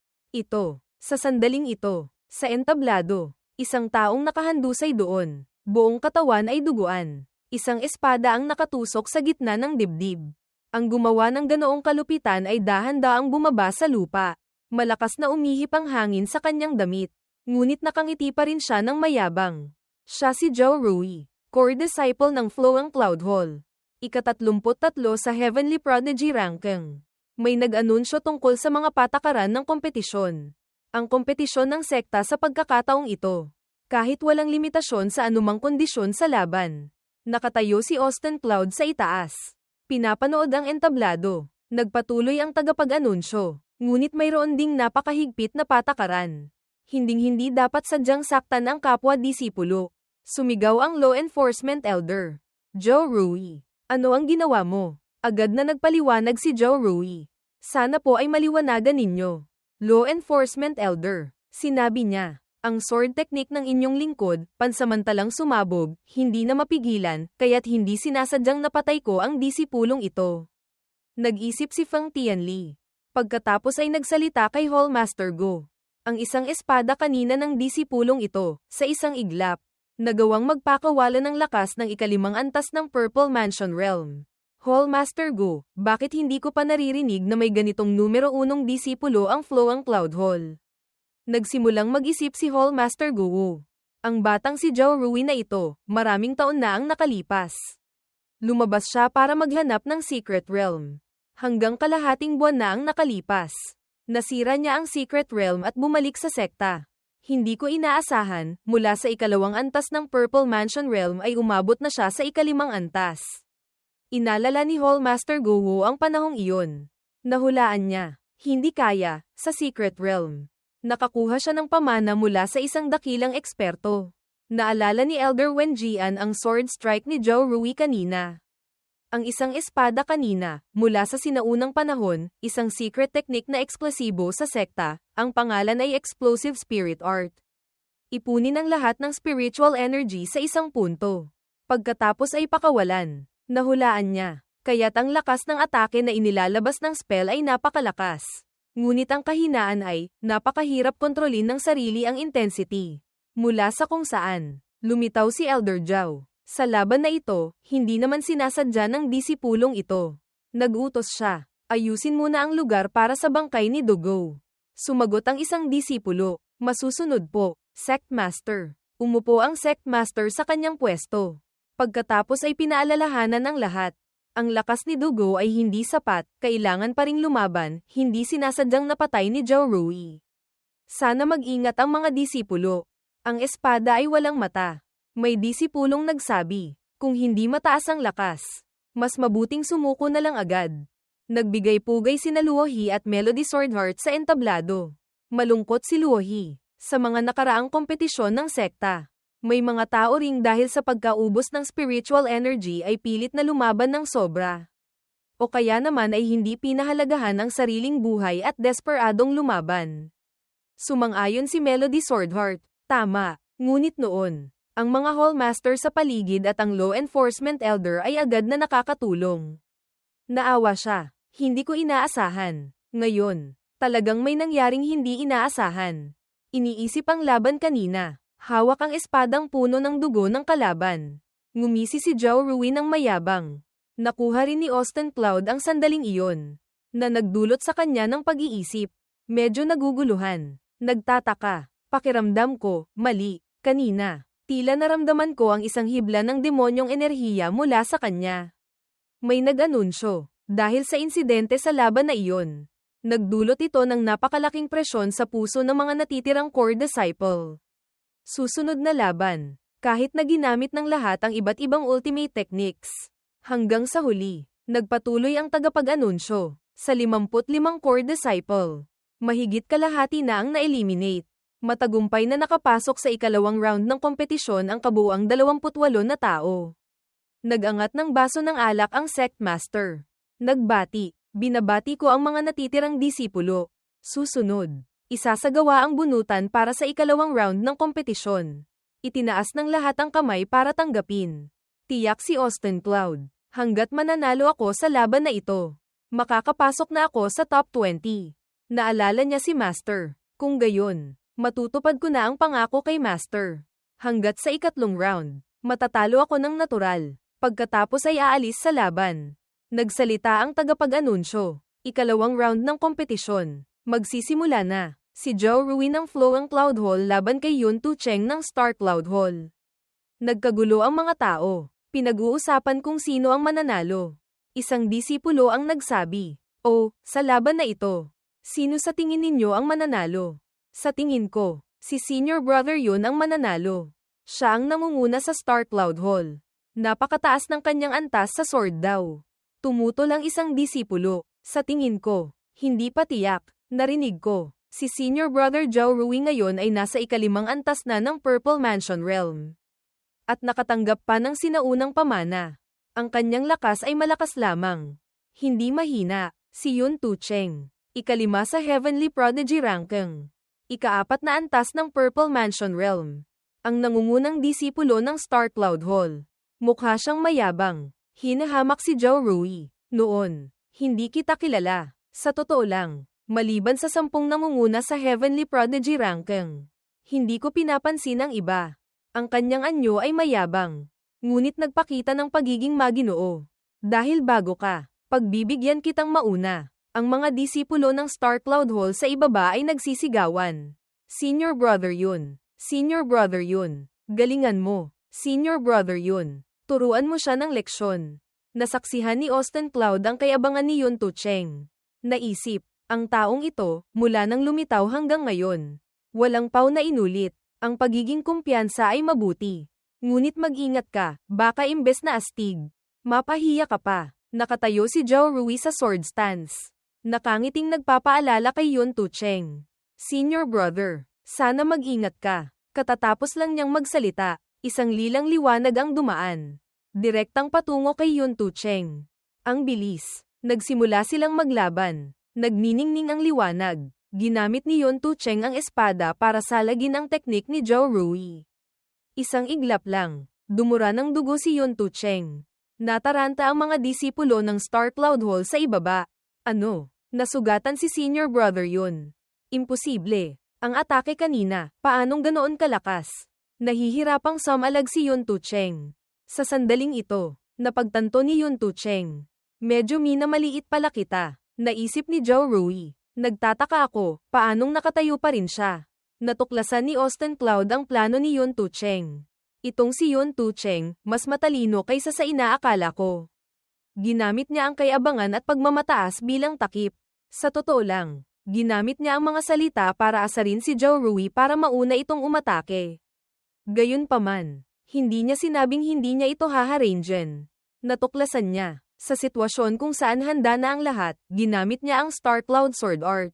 S1: Sa sandaling ito, sa entablado, isang taong nakahandusay doon. Buong katawan ay duguan. Isang espada ang nakatusok sa gitna ng dibdib. Ang gumawa ng ganoong kalupitan ay dahan-daang bumaba sa lupa. Malakas na umihip ang hangin sa kanyang damit. Ngunit nakangiti pa rin siya ng mayabang. Siya si Joe Rui, core disciple ng Flowing Cloud Hall. Ika-33 sa Heavenly Prodigy ranking. May nag-anunsyo tungkol sa mga patakaran ng kompetisyon. Ang kompetisyon ng sekta sa pagkakataong ito. Kahit walang limitasyon sa anumang kondisyon sa laban. Nakatayo si Austin Cloud sa itaas. Pinapanood ang entablado. Nagpatuloy ang tagapag-anunsyo. Ngunit mayroon ding napakahigpit na patakaran. Hinding-hindi dapat sadyang saktan ang kapwa-disipulo. Sumigaw ang Law Enforcement Elder. Joe Rui, ano ang ginawa mo? Agad na nagpaliwanag si Joe Rui. Sana po ay maliwanagan ninyo. Law Enforcement Elder, sinabi niya. Ang sword technique ng inyong lingkod, pansamantalang sumabog, hindi na mapigilan, kaya't hindi sinasadyang napatay ko ang disipulong ito. Nag-isip si Feng Tianli. Pagkatapos ay nagsalita kay Hallmaster Go. Ang isang espada kanina ng disipulong ito, sa isang iglap, nagawang magpakawala ng lakas ng ikalimang antas ng Purple Mansion Realm. Hallmaster Go, bakit hindi ko pa naririnig na may ganitong numero 1 disipulo ang Flowing Cloud Hall? Nagsimulang mag-isip si Hallmaster Go. Ang batang si Joe Rui na ito, maraming taon na ang nakalipas. Lumabas siya para maghanap ng Secret Realm. Hanggang kalahating buwan na ang nakalipas. Nasira niya ang Secret Realm at bumalik sa sekta. Hindi ko inaasahan, mula sa ikalawang antas ng Purple Mansion Realm ay umabot na siya sa ikalimang antas. Inalala ni Hallmaster Go ang panahong iyon. Nahulaan niya, hindi kaya, sa Secret Realm. Nakakuha siya ng pamana mula sa isang dakilang eksperto. Naalala ni Elder Wenjian ang sword strike ni Joe Rui kanina. Ang isang espada kanina, mula sa sinaunang panahon, isang secret technique na eksklusibo sa sekta, ang pangalan ay Explosive Spirit Art. Ipunin ang lahat ng spiritual energy sa isang punto. Pagkatapos ay pakawalan. Nahulaan niya. Kaya't ang lakas ng atake na inilalabas ng spell ay napakalakas. Ngunit ang kahinaan ay, napakahirap kontrolin ng sarili ang intensity. Mula sa kung saan, lumitaw si Elder Zhao. Sa laban na ito, hindi naman sinasadya ng disipulong ito. Nag-utos siya, ayusin muna ang lugar para sa bangkay ni Dogo. Sumagot ang isang disipulo, masusunod po, Sect Master. Umupo ang Sect Master sa kanyang pwesto. Pagkatapos ay pinaalalahanan ng lahat. Ang lakas ni Dogo ay hindi sapat, kailangan pa ring lumaban, hindi sinasadyang napatay ni Zhao Rui. Sana mag-ingat ang mga disipulo. Ang espada ay walang mata. May disipulong nagsabi, kung hindi mataas ang lakas, mas mabuting sumuko na lang agad. Nagbigay-pugay sina Luohi at Melody Swordheart sa entablado. Malungkot si Luohi sa mga nakaraang kompetisyon ng sekta. May mga tao ring dahil sa pagkaubos ng spiritual energy ay pilit na lumaban ng sobra. O kaya naman ay hindi pinahalagahan ang sariling buhay at desperadong lumaban. Sumang-ayon si Melody Swordheart, tama, ngunit noon, ang mga hallmaster sa paligid at ang law enforcement elder ay agad na nakakatulong. Naawa siya, hindi ko inaasahan. Ngayon, talagang may nangyaring hindi inaasahan. Iniisip ang laban kanina. Hawak ang espadang puno ng dugo ng kalaban. Ngumisi si Zhao Rui ng mayabang. Nakuha rin ni Austin Cloud ang sandaling iyon, na nagdulot sa kanya ng pag-iisip. Medyo naguguluhan. Nagtataka. Pakiramdam ko, mali, kanina. Tila naramdaman ko ang isang hibla ng demonyong enerhiya mula sa kanya. May nag-anunsyo, dahil sa insidente sa laban na iyon. Nagdulot ito ng napakalaking presyon sa puso ng mga natitirang core disciple. Susunod na laban, kahit na ginamit ng lahat ang iba't ibang ultimate techniques. Hanggang sa huli, nagpatuloy ang tagapag-anunsyo, sa 55 core disciple. Mahigit kalahati na ang na-eliminate. Matagumpay na nakapasok sa ikalawang round ng kompetisyon ang kabuuang 28 na tao. Nag-angat ng baso ng alak ang Sect Master. Nagbati, binabati ko ang mga natitirang disipulo. Susunod, isasagawa ang bunutan para sa ikalawang round ng kompetisyon. Itinaas ng lahat ang kamay para tanggapin. Tiyak si Austin Cloud, hanggat mananalo ako sa laban na ito, makakapasok na ako sa top 20. Naalala niya si Master, kung gayon, matutupad ko na ang pangako kay Master. Hanggat sa ikatlong round, matatalo ako ng natural. Pagkatapos ay aalis sa laban. Nagsalita ang tagapag-anunsyo. Ikalawang round ng kompetisyon. Magsisimula na. Si Zhao Rui ng Flow ang Cloud Hall laban kay Yun Tu Cheng ng Star Cloud Hall. Nagkagulo ang mga tao. Pinag-uusapan kung sino ang mananalo. Isang disipulo ang nagsabi, "Oh, sa laban na ito, sino sa tingin ninyo ang mananalo?" Sa tingin ko, si Senior Brother Yun ang mananalo. Siya ang nangunguna sa Star Cloud Hall. Napakataas ng kanyang antas sa sword daw. Tumutol ang isang disipulo. Sa tingin ko, hindi pa tiyak. Narinig ko, si Senior Brother Zhao Rui ngayon ay nasa ikalimang antas na ng Purple Mansion Realm. At nakatanggap pa ng sinaunang pamana. Ang kanyang lakas ay malakas lamang. Hindi mahina, si Yun Tu Cheng. Ikalima sa Heavenly Prodigy ranking. Ikaapat na antas ng Purple Mansion Realm. Ang nangungunang disipulo ng Star Cloud Hall. Mukha siyang mayabang. Hinahamak si Zhao Rui. Noon, hindi kita kilala. Sa totoo lang, maliban sa 10 nangunguna sa Heavenly Prodigy ranking, hindi ko pinapansin ang iba. Ang kanyang anyo ay mayabang. Ngunit nagpakita ng pagiging maginoo. Dahil bago ka, pagbibigyan kitang mauna. Ang mga disipulo ng Star Cloud Hall sa ibaba ay nagsisigawan. Senior Brother Yun. Senior Brother Yun. Galingan mo. Senior Brother Yun. Turuan mo siya ng leksyon. Nasaksihan ni Austin Cloud ang kayabangan ni Yun Tu Cheng. Naisip, ang taong ito, mula nang lumitaw hanggang ngayon, walang paw na inulit. Ang pagiging kumpiyansa ay mabuti. Ngunit mag-ingat ka, baka imbes na astig, mapahiya ka pa. Nakatayo si Zhao Rui sa sword stance. Nakangiting nagpapaalala kay Yun Tu Cheng. Senior Brother, sana mag-ingat ka. Katatapos lang niyang magsalita, isang lilang liwanag ang dumaan. direktang patungo kay Yun Tucheng. Ang bilis. Nagsimula silang maglaban. Nagniningning ang liwanag. Ginamit ni Yun Tucheng ang espada para salagin ang teknik ni Zhou Rui. Isang iglap lang. Dumura ng dugo si Yun Tucheng. Nataranta ang mga disipulo ng Star Cloud Hall sa ibaba. Ano? Nasugatan si senior brother Yun. Imposible. Ang atake kanina, paanong ganoon kalakas? Nahihirapang sumalag si Yun Tucheng. Sa sandaling ito, napagtanto ni Yun Tucheng. Medyo minamaliit pala kita. Naisip ni Zhou Rui. Nagtataka ako, paanong nakatayo pa rin siya? Natuklasan ni Austin Cloud ang plano ni Yun Tucheng. Itong si Yun Tucheng, mas matalino kaysa sa inaakala ko. Ginamit niya ang kayabangan at pagmamataas bilang takip. Sa totoo lang, ginamit niya ang mga salita para asarin si Zhou Rui para mauna itong umatake. Gayunpaman, hindi niya sinabing hindi niya ito haharangen. Natuklasan niya. Sa sitwasyon kung saan handa na ang lahat, ginamit niya ang Star Cloud Sword Art.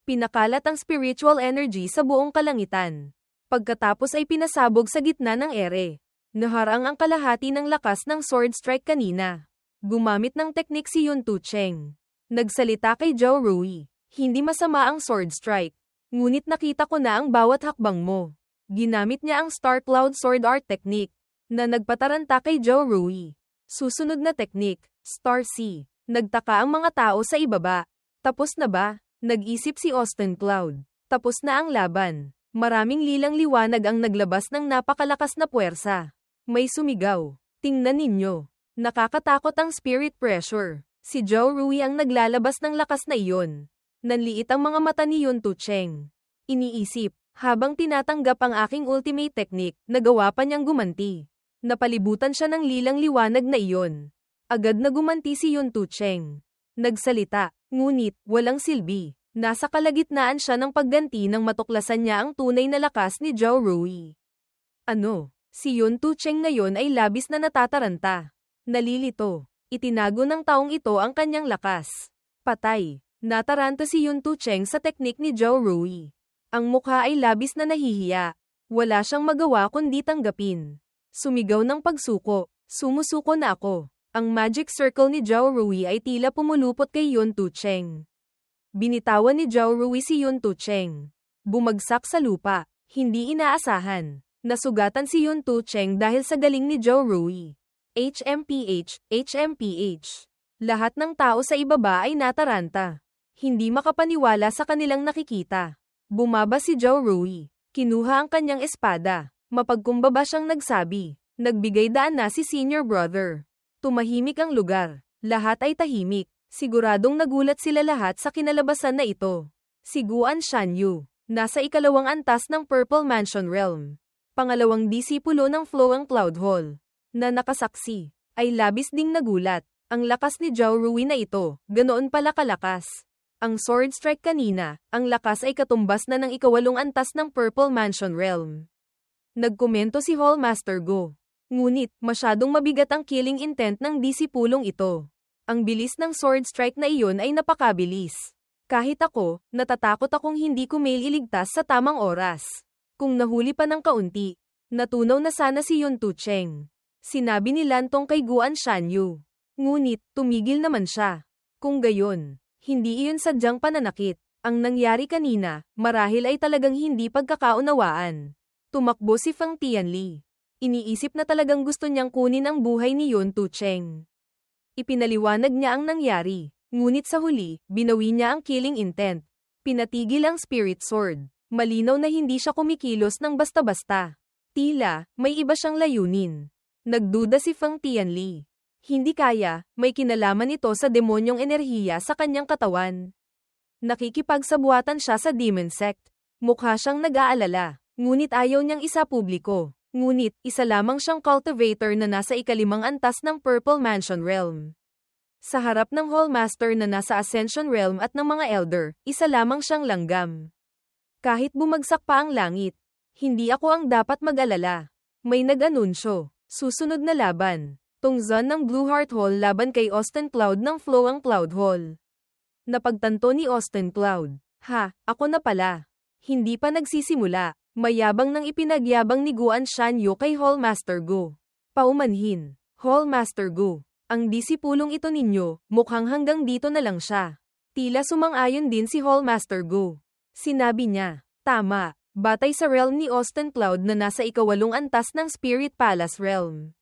S1: Pinakalat ang spiritual energy sa buong kalangitan. Pagkatapos ay pinasabog sa gitna ng ere. Naharang ang kalahati ng lakas ng sword strike kanina. Gumamit ng teknik si Yun Tucheng. Nagsalita kay Zhou Rui. Hindi masama ang sword strike. Ngunit nakita ko na ang bawat hakbang mo. Ginamit niya ang Star Cloud Sword Art technique na nagpataranta kay Zhou Rui. Susunod na teknik, Star C. Nagtaka ang mga tao sa ibaba. Tapos na ba? Nag-isip si Austin Cloud. Tapos na ang laban. Maraming lilang liwanag ang naglabas ng napakalakas na puwersa. May sumigaw. Tingnan ninyo. Nakakatakot ang spirit pressure. Si Zhou Rui ang naglalabas ng lakas na iyon. Nanliit ang mga mata ni Yun Tucheng. Iniisip, habang tinatanggap ang aking ultimate technique, nagawa pa niyang gumanti. Napalibutan siya ng lilang liwanag na iyon. Agad na gumanti si Yun Tucheng. Nagsalita, ngunit, walang silbi. Nasa kalagitnaan siya ng pagganti nang matuklasan niya ang tunay na lakas ni Zhou Rui. Ano? Si Yun Tucheng ngayon ay labis na natataranta. Nalilito. Itinago ng taong ito ang kanyang lakas. Patay. Nataranta si Yun Tucheng sa teknik ni Zhou Rui. Ang mukha ay labis na nahihiya. Wala siyang magawa kundi tanggapin. Sumigaw ng pagsuko. Sumusuko na ako. Ang magic circle ni Zhou Rui ay tila pumulupot kay Yun Tucheng. Binitawan ni Zhou Rui si Yun Tucheng. Bumagsak sa lupa. Hindi inaasahan. Nasugatan si Yun Tucheng dahil sa galing ni Zhou Rui. HMPH, HMPH. Lahat ng tao sa ibaba ay nataranta. Hindi makapaniwala sa kanilang nakikita. Bumaba si Zhou Rui. Kinuha ang kanyang espada. Mapagkumbaba siyang nagsabi. Nagbigay daan na si senior brother. Tumahimik ang lugar. Lahat ay tahimik. Siguradong nagulat sila lahat sa kinalabasan na ito. Si Guan Shanyu. Nasa ikalawang antas ng Purple Mansion Realm. Pangalawang disipulo ng Flowing Cloud Hall. Na nakasaksi. Ay labis ding nagulat. Ang lakas ni Zhou Rui na ito. Ganoon pala kalakas. Ang sword strike kanina. Ang lakas ay katumbas na ng ikawalong antas ng Purple Mansion Realm. Nagkomento si Hallmaster Go. Ngunit, masyadong mabigat ang killing intent ng disipulong ito. Ang bilis ng sword strike na iyon ay napakabilis. Kahit ako, natatakot akong hindi ko mailigtas sa tamang oras. Kung nahuli pa ng kaunti, natunaw na sana si Yun Tucheng. Sinabi ni Lantong kay Guan Shanyu. Ngunit, tumigil naman siya. Kung gayon, hindi iyon sadyang pananakit. Ang nangyari kanina, marahil ay talagang hindi pagkakaunawaan. Tumakbo si Feng Tianli. Iniisip na talagang gusto niyang kunin ang buhay ni Yun Tucheng. Ipinaliwanag niya ang nangyari. Ngunit sa huli, binawi niya ang killing intent. Pinatigil ang spirit sword. Malinaw na hindi siya kumikilos ng basta-basta. Tila, may iba siyang layunin. Nagduda si Feng Tianli. Hindi kaya, may kinalaman ito sa demonyong enerhiya sa kanyang katawan. Nakikipagsabuatan siya sa demon sect. Mukha siyang nag-aalala. Ngunit ayaw niyang isa publiko. Ngunit, isa lamang siyang cultivator na nasa ikalimang antas ng Purple Mansion Realm. Sa harap ng Hallmaster na nasa Ascension Realm at ng mga Elder, isa lamang siyang langgam. Kahit bumagsak pa ang langit, hindi ako ang dapat mag-alala. May nag-anunsyo. Susunod na laban. Tungzon ng Blue Heart Hall laban kay Austin Cloud ng Flowing Cloud Hall. Napagtanto ni Austin Cloud. Ha, ako na pala. Hindi pa nagsisimula. Mayabang nang ipinagyabang ni Guan Shanyu kay Hallmaster Go. Paumanhin. Hall Master Gu. Ang disipulong ito ninyo, mukhang hanggang dito na lang siya. Tila sumang-ayon din si Hall Master Gu. Sinabi niya, tama, batay sa realm ni Austin Cloud na nasa ikawalong antas ng Spirit Palace Realm.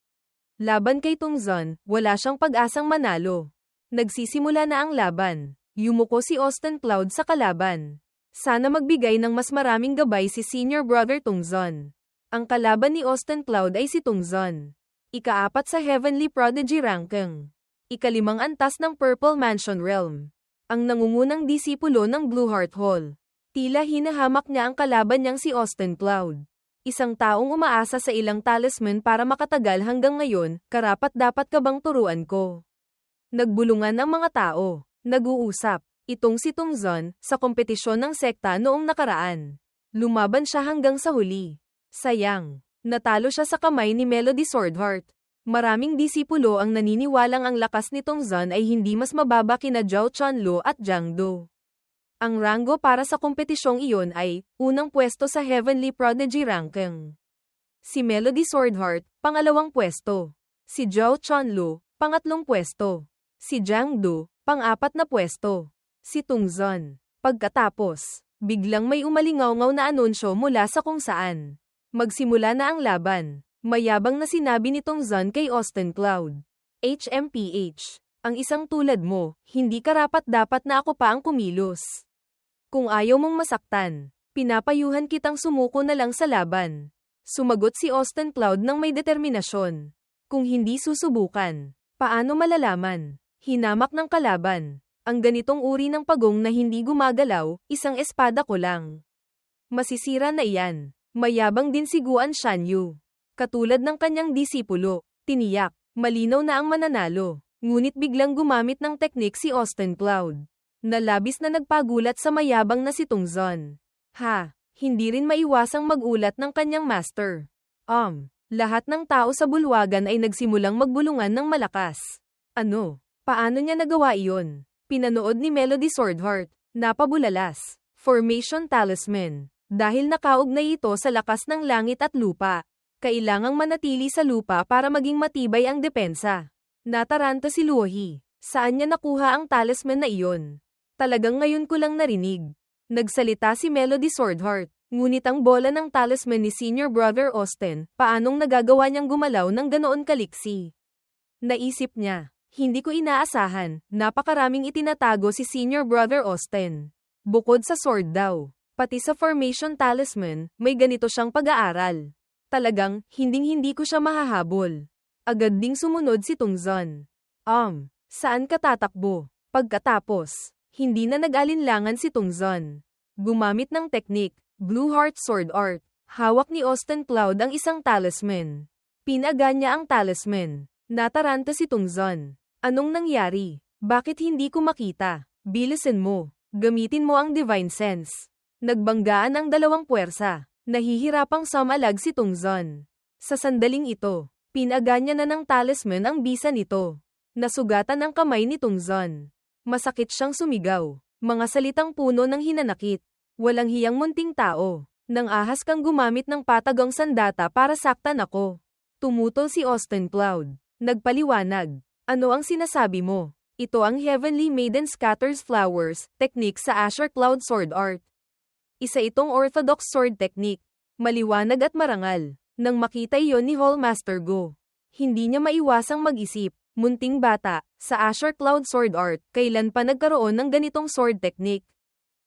S1: Laban kay Tungzon, wala siyang pag-asang manalo. Nagsisimula na ang laban. Yumuko si Austin Cloud sa kalaban. Sana magbigay ng mas maraming gabay si Senior Brother Tungzon. Ang kalaban ni Austin Cloud ay si Tungzon. Ika-4 sa Heavenly Prodigy ranking. Ika-5 antas ng Purple Mansion Realm. Ang nangungunang disipulo ng Blue Heart Hall. Tila hinahamak niya ang kalaban niyang si Austin Cloud. Isang taong umaasa sa ilang talisman para makatagal hanggang ngayon, karapat-dapat ka bang turuan ko? Nagbulungan ang mga tao. Nag-uusap. Itong si Tungzon, sa kompetisyon ng sekta noong nakaraan. Lumaban siya hanggang sa huli. Sayang. Natalo siya sa kamay ni Melody Swordheart. Maraming disipulo ang naniniwalang ang lakas ni Tungzon ay hindi mas mababa kina Zhao Chunlo at Jiang Du. Ang ranggo para sa kompetisyong iyon ay, unang pwesto sa Heavenly Prodigy ranking. Si Melody Swordheart, pangalawang pwesto. Si Zhao Chunlo, pangatlong pwesto. Si Jiang Du, pang-4 na pwesto. Si Tungzon. Pagkatapos, biglang may umalingaw-ngaw na anunsyo mula sa kung saan. Magsimula na ang laban. Mayabang na sinabi ni Tungzon kay Austin Cloud. HMPH. Ang isang tulad mo, hindi karapat-dapat na ako pa ang kumilos. Kung ayaw mong masaktan, pinapayuhan kitang sumuko na lang sa laban. Sumagot si Austin Cloud ng may determinasyon. Kung hindi susubukan, paano malalaman? Hinamak ng kalaban. Ang ganitong uri ng pagong na hindi gumagalaw, isang espada ko lang. Masisira na iyan. Mayabang din si Guan Shanyu. Katulad ng kanyang disipulo, tiniyak, malinaw na ang mananalo. Ngunit biglang gumamit ng teknik si Austin Cloud. Nalabis na nagpagulat sa mayabang na si Tungzon. Hindi rin maiwasang magulat ng kanyang master. Lahat ng tao sa bulwagan ay nagsimulang magbulungan ng malakas. Ano? Paano niya nagawa iyon? Pinanood ni Melody Swordheart. Napabulalas. Formation Talisman. Dahil nakaugnay ito sa lakas ng langit at lupa, kailangang manatili sa lupa para maging matibay ang depensa. Nataranta si Luohi. Saan niya nakuha ang talisman na iyon? Talagang ngayon ko lang narinig. Nagsalita si Melody Swordheart. Ngunit ang bola ng talisman ni Senior Brother Austin, paanong nagagawa niyang gumalaw ng ganoon kaliksi? Naisip niya. Hindi ko inaasahan, napakaraming itinatago si Senior Brother Austin. Bukod sa sword daw. Pati sa Formation Talisman, may ganito siyang pag-aaral. Talagang, hinding-hindi ko siya mahahabol. Agad ding sumunod si Tungzon. Saan ka tatakbo? Pagkatapos, hindi na nag-alinlangan si Tungzon. Gumamit ng teknik, Blue Heart Sword Art. Hawak ni Austin Cloud ang isang talisman. Pinaga niya ang talisman. Nataranta si Tungzon. Anong nangyari? Bakit hindi ko makita? Bilisan mo. Gamitin mo ang Divine Sense. Nagbanggaan ang dalawang puwersa. Nahihirapang sumalag si Tungzon. Sa sandaling ito, pinaga niya na ng talisman ang bisa nito. Nasugatan ang kamay ni Tungzon. Masakit siyang sumigaw. Mga salitang puno ng hinanakit. Walang hiyang munting tao. Nang ahas kang gumamit ng patagang sandata para saktan ako. Tumutol si Austin Cloud. Nagpaliwanag. Ano ang sinasabi mo? Ito ang Heavenly Maiden Scatters Flowers, technique sa Asher Cloud Sword Art. Isa itong orthodox sword technique. Maliwanag at marangal. Nang makita iyon ni Hall Master Gu, hindi niya maiwasang mag-isip, munting bata, sa Asher Cloud Sword Art, kailan pa nagkaroon ng ganitong sword technique?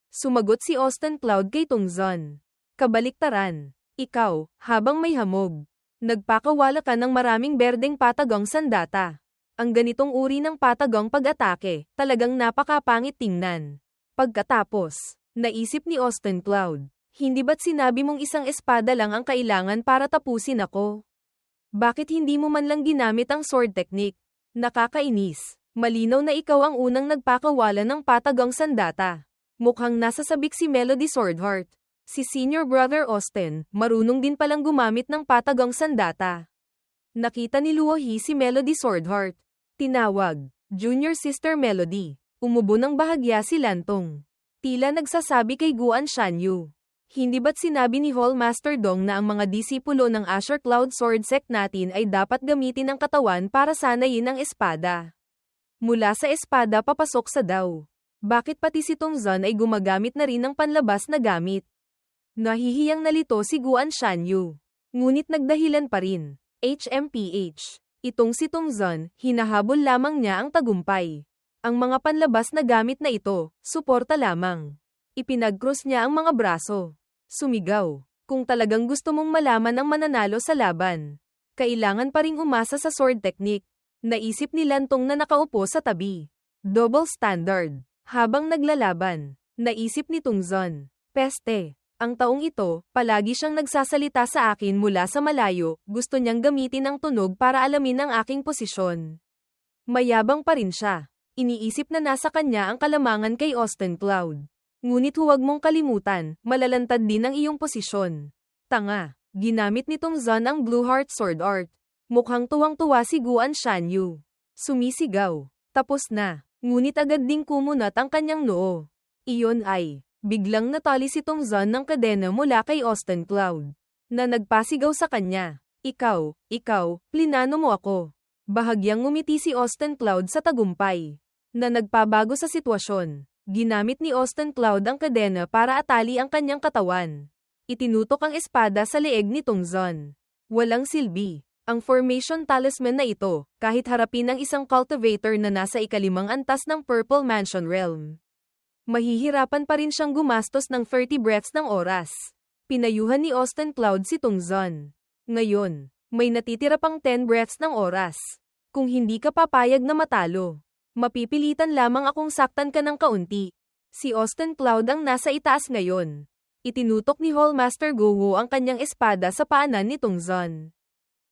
S1: Sumagot si Austin Cloud kay Tungzon. Kabaliktaran. Ikaw, habang may hamog. Nagpakawala ka ng maraming berdeng patagang sandata. Ang ganitong uri ng patagang pag-atake, talagang napakapangit tingnan. Pagkatapos, naisip ni Austin Cloud, hindi ba't sinabi mong isang espada lang ang kailangan para tapusin ako? Bakit hindi mo man lang ginamit ang sword technique? Nakakainis. Malinaw na ikaw ang unang nagpakawala ng patagang sandata. Mukhang nasasabik si Melody Swordheart. Si Senior Brother Austin, marunong din palang gumamit ng patagang sandata. Nakita ni Luohi si Melody Swordheart. Tinawag, Junior Sister Melody. Umubo ng bahagya si Lantong. Tila nagsasabi kay Guan Shanyu. Hindi ba't sinabi ni Hall Master Dong na ang mga disipulo ng Azure Cloud Sword Sect natin ay dapat gamitin ang katawan para sanayin ang espada? Mula sa espada papasok sa daw. Bakit pati si Tong Zun ay gumagamit na rin ng panlabas na gamit? Nahihiyang nalito si Guan Shanyu. Ngunit nagdahilan pa rin. HMPH. Itong si Tong Zun, hinahabol lamang niya ang tagumpay. Ang mga panlabas na gamit na ito, suporta lamang. Ipinag-cross niya ang mga braso. Sumigaw. Kung talagang gusto mong malaman ang mananalo sa laban, kailangan pa ring umasa sa sword technique. Naisip ni Lantong na nakaupo sa tabi. Double standard. Habang naglalaban, naisip ni Tong Zun. Peste. Ang taong ito, palagi siyang nagsasalita sa akin mula sa malayo, gusto niyang gamitin ang tunog para alamin ang aking posisyon. Mayabang pa rin siya. Iniisip na nasa kanya ang kalamangan kay Austin Cloud. Ngunit huwag mong kalimutan, malalantad din ang iyong posisyon. Tanga. Ginamit ni Tong Zun ang Blue Heart Sword Art. Mukhang tuwang-tuwa si Guan Shanyu. Sumisigaw. Tapos na. Ngunit agad ding kumunat ang kanyang noo. Iyon ay, biglang natali si Tong Zun ng kadena mula kay Austin Cloud. Na nagpasigaw sa kanya. Ikaw, plinano mo ako. Bahagyang ngumiti si Austin Cloud sa tagumpay. Na nagpabago sa sitwasyon. Ginamit ni Austin Cloud ang kadena para atali ang kanyang katawan. Itinutok ang espada sa leeg ni Tong Zun. Walang silbi. Ang formation talisman na ito, kahit harapin ng isang cultivator na nasa ikalimang antas ng Purple Mansion Realm. Mahihirapan pa rin siyang gumastos ng 30 breaths ng oras. Pinayuhan ni Austin Cloud si Tong Zun. Ngayon, may natitira pang 10 breaths ng oras. Kung hindi ka papayag na matalo, mapipilitan lamang akong saktan ka ng kaunti. Si Austin Cloud ang nasa itaas ngayon. Itinutok ni Hall Master Guo ang kanyang espada sa paanan ni Tong Zun.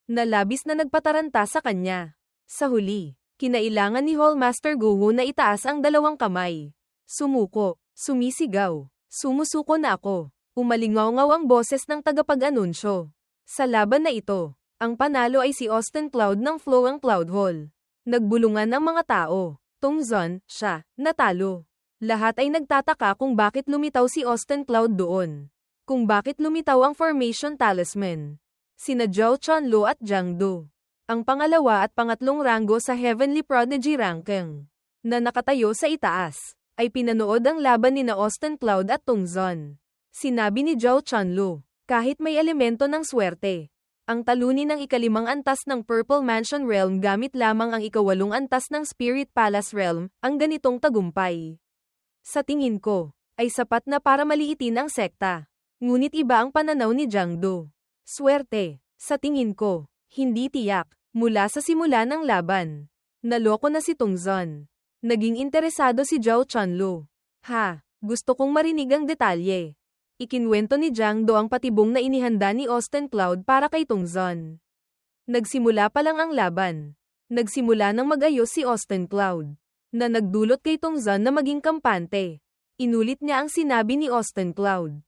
S1: Nalabis na nagpataranta sa kanya. Sa huli, kinailangan ni Hall Master Guo na itaas ang dalawang kamay. Sumuko, sumisigaw, sumusuko na ako. Umalingaw-ngaw ang boses ng tagapag-anunsyo. Sa laban na ito, ang panalo ay si Austin Cloud ng Floang Cloud Hall. Nagbulungan ang mga tao. Tong Zun, siya, natalo. Lahat ay nagtataka kung bakit lumitaw si Austin Cloud doon. Kung bakit lumitaw ang Formation Talisman. Sina Zhao Chunlo at Jiang Du. Ang pangalawa at pangatlong ranggo sa Heavenly Prodigy ranking. Na nakatayo sa itaas, ay pinanood ang laban ni na Austin Cloud at Tong Zun. Sinabi ni Zhao Chunlo, kahit may elemento ng swerte, ang talunin ng ikalimang antas ng Purple Mansion Realm gamit lamang ang ikawalong antas ng Spirit Palace Realm, ang ganitong tagumpay. Sa tingin ko, ay sapat na para maliitin ang sekta. Ngunit iba ang pananaw ni Jiang Du. Swerte, sa tingin ko, hindi tiyak, mula sa simula ng laban. Naloko na si Tong Zun. Naging interesado si Zhao Chunlo. Gusto kong marinig ang detalye. Ikinwento ni Jiang Du ang patibong na inihanda ni Austin Cloud para kay Tong Zun. Nagsimula pa lang ang laban. Nagsimula nang mag-ayos si Austin Cloud. Na nagdulot kay Tong Zun na maging kampante. Inulit niya ang sinabi ni Austin Cloud.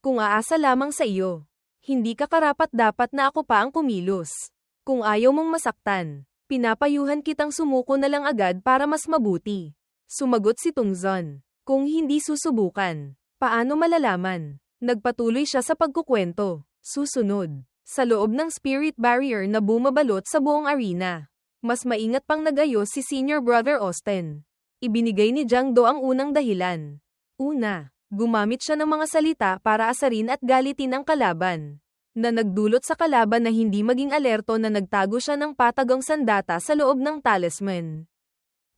S1: Kung aasa lamang sa iyo. Hindi ka karapat-dapat na ako pa ang kumilos. Kung ayaw mong masaktan, pinapayuhan kitang sumuko na lang agad para mas mabuti. Sumagot si Tong Zun. Kung hindi susubukan, paano malalaman? Nagpatuloy siya sa pagkukwento. Susunod, sa loob ng spirit barrier na bumabalot sa buong arena. Mas maingat pang nagayos si Senior Brother Austin. Ibinigay ni Jiang Du ang unang dahilan. Una, gumamit siya ng mga salita para asarin at galitin ang kalaban. Na nagdulot sa kalaban na hindi maging alerto na nagtago siya ng patagong sandata sa loob ng talisman.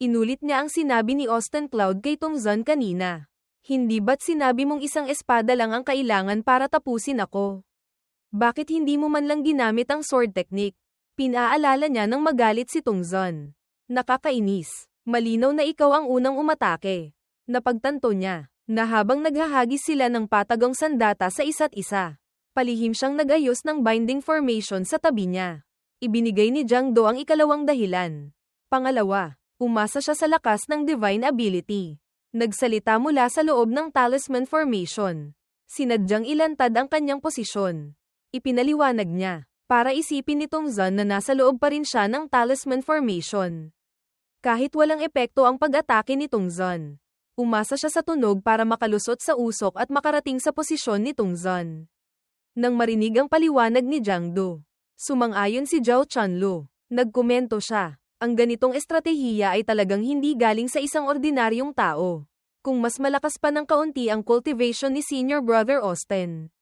S1: Inulit niya ang sinabi ni Austin Cloud kay Tong Zun kanina. Hindi ba't sinabi mong isang espada lang ang kailangan para tapusin ako? Bakit hindi mo man lang ginamit ang sword technique? Pinaalala niya nang magalit si Tong Zun. Nakakainis. Malinaw na ikaw ang unang umatake. Napagtanto niya na habang naghahagis sila ng patagong sandata sa isa't isa, palihim siyang nagayos ng binding formation sa tabi niya. Ibinigay ni Jiang Du ang ikalawang dahilan. Pangalawa, umasa siya sa lakas ng divine ability. Nagsalita mula sa loob ng talisman formation. Sinadyang ilantad ang kanyang posisyon. Ipinaliwanag niya, para isipin ni Tong Zun na nasa loob pa rin siya ng talisman formation. Kahit walang epekto ang pag-atake ni Tong Zun. Umasa siya sa tunog para makalusot sa usok at makarating sa posisyon ni Tungzan. Nang marinig ang paliwanag ni Jiang Du, sumang-ayon si Zhao Chunlu. Nagkomento siya, ang ganitong estratehiya ay talagang hindi galing sa isang ordinaryong tao. Kung mas malakas pa ng kaunti ang cultivation ni Senior Brother Austin.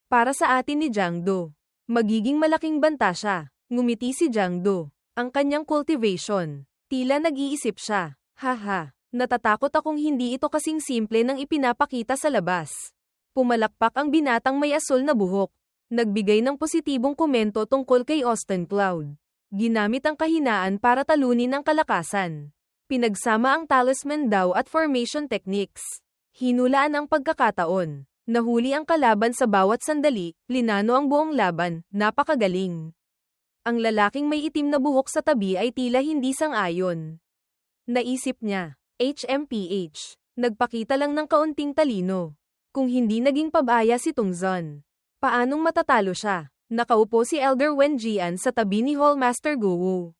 S1: Para sa atin ni Jiang Du, magiging malaking banta siya. Ngumiti si Jiang Du. Ang kanyang cultivation. Tila nag-iisip siya. Haha. Natatakot akong hindi ito kasing simple ng ipinapakita sa labas. Pumalakpak ang binatang may asul na buhok. Nagbigay ng positibong komento tungkol kay Austin Cloud. Ginamit ang kahinaan para talunin ang kalakasan. Pinagsama ang talisman daw at formation techniques. Hinulaan ang pagkakataon. Nahuli ang kalaban sa bawat sandali, linano ang buong laban, napakagaling. Ang lalaking may itim na buhok sa tabi ay tila hindi sang-ayon. Naisip niya. HMPH. Nagpakita lang ng kaunting talino. Kung hindi naging pabaya si Tungzan, paanong matatalo siya? Nakaupo si Elder Wen Jian sa tabi ni Hallmaster Guwu.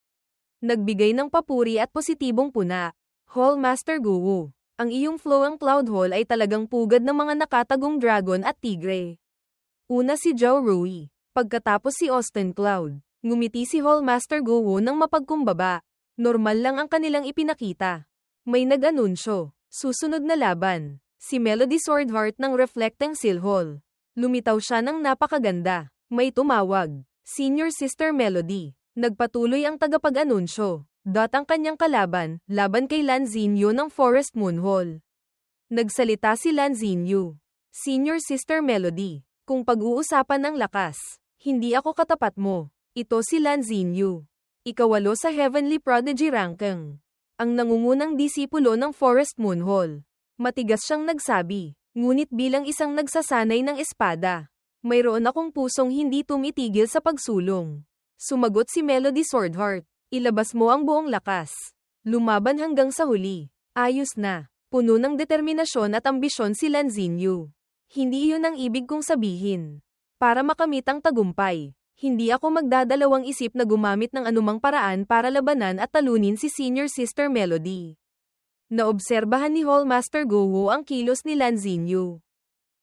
S1: Nagbigay ng papuri at positibong puna. Hallmaster Guwu, ang iyong flow ang Cloud Hall ay talagang pugad ng mga nakatagong dragon at tigre. Una si Zhao Rui. Pagkatapos si Austin Cloud. Ngumiti si Hallmaster Guwu ng mapagkumbaba. Normal lang ang kanilang ipinakita. May nag-anunsyo. Susunod na laban. Si Melody Swordheart ng Reflecting Seal Hall. Lumitaw siya ng napakaganda. May tumawag. Senior Sister Melody. Nagpatuloy ang tagapag-anunsyo. Ang kanyang kalaban, laban kay Lan Xinyu ng Forest Moon Hall. Nagsalita si Lan Xinyu. Senior Sister Melody. Kung pag-uusapan ng lakas, hindi ako katapat mo. Ito si Lan Xinyu. Ikawalo sa Heavenly Prodigy ranking. Ang nangungunang disipulo ng Forest Moon Hall. Matigas siyang nagsabi, ngunit bilang isang nagsasanay ng espada, mayroon akong pusong hindi tumitigil sa pagsulong. Sumagot si Melody Swordheart, ilabas mo ang buong lakas. Lumaban hanggang sa huli. Ayos na. Puno ng determinasyon at ambisyon si Lan Xinyu. Hindi iyon ang ibig kong sabihin. Para makamit ang tagumpay, hindi ako magdadalawang isip na gumamit ng anumang paraan para labanan at talunin si Senior Sister Melody. Naobserbahan ni Hallmaster Guwu ang kilos ni Lan Xinyu.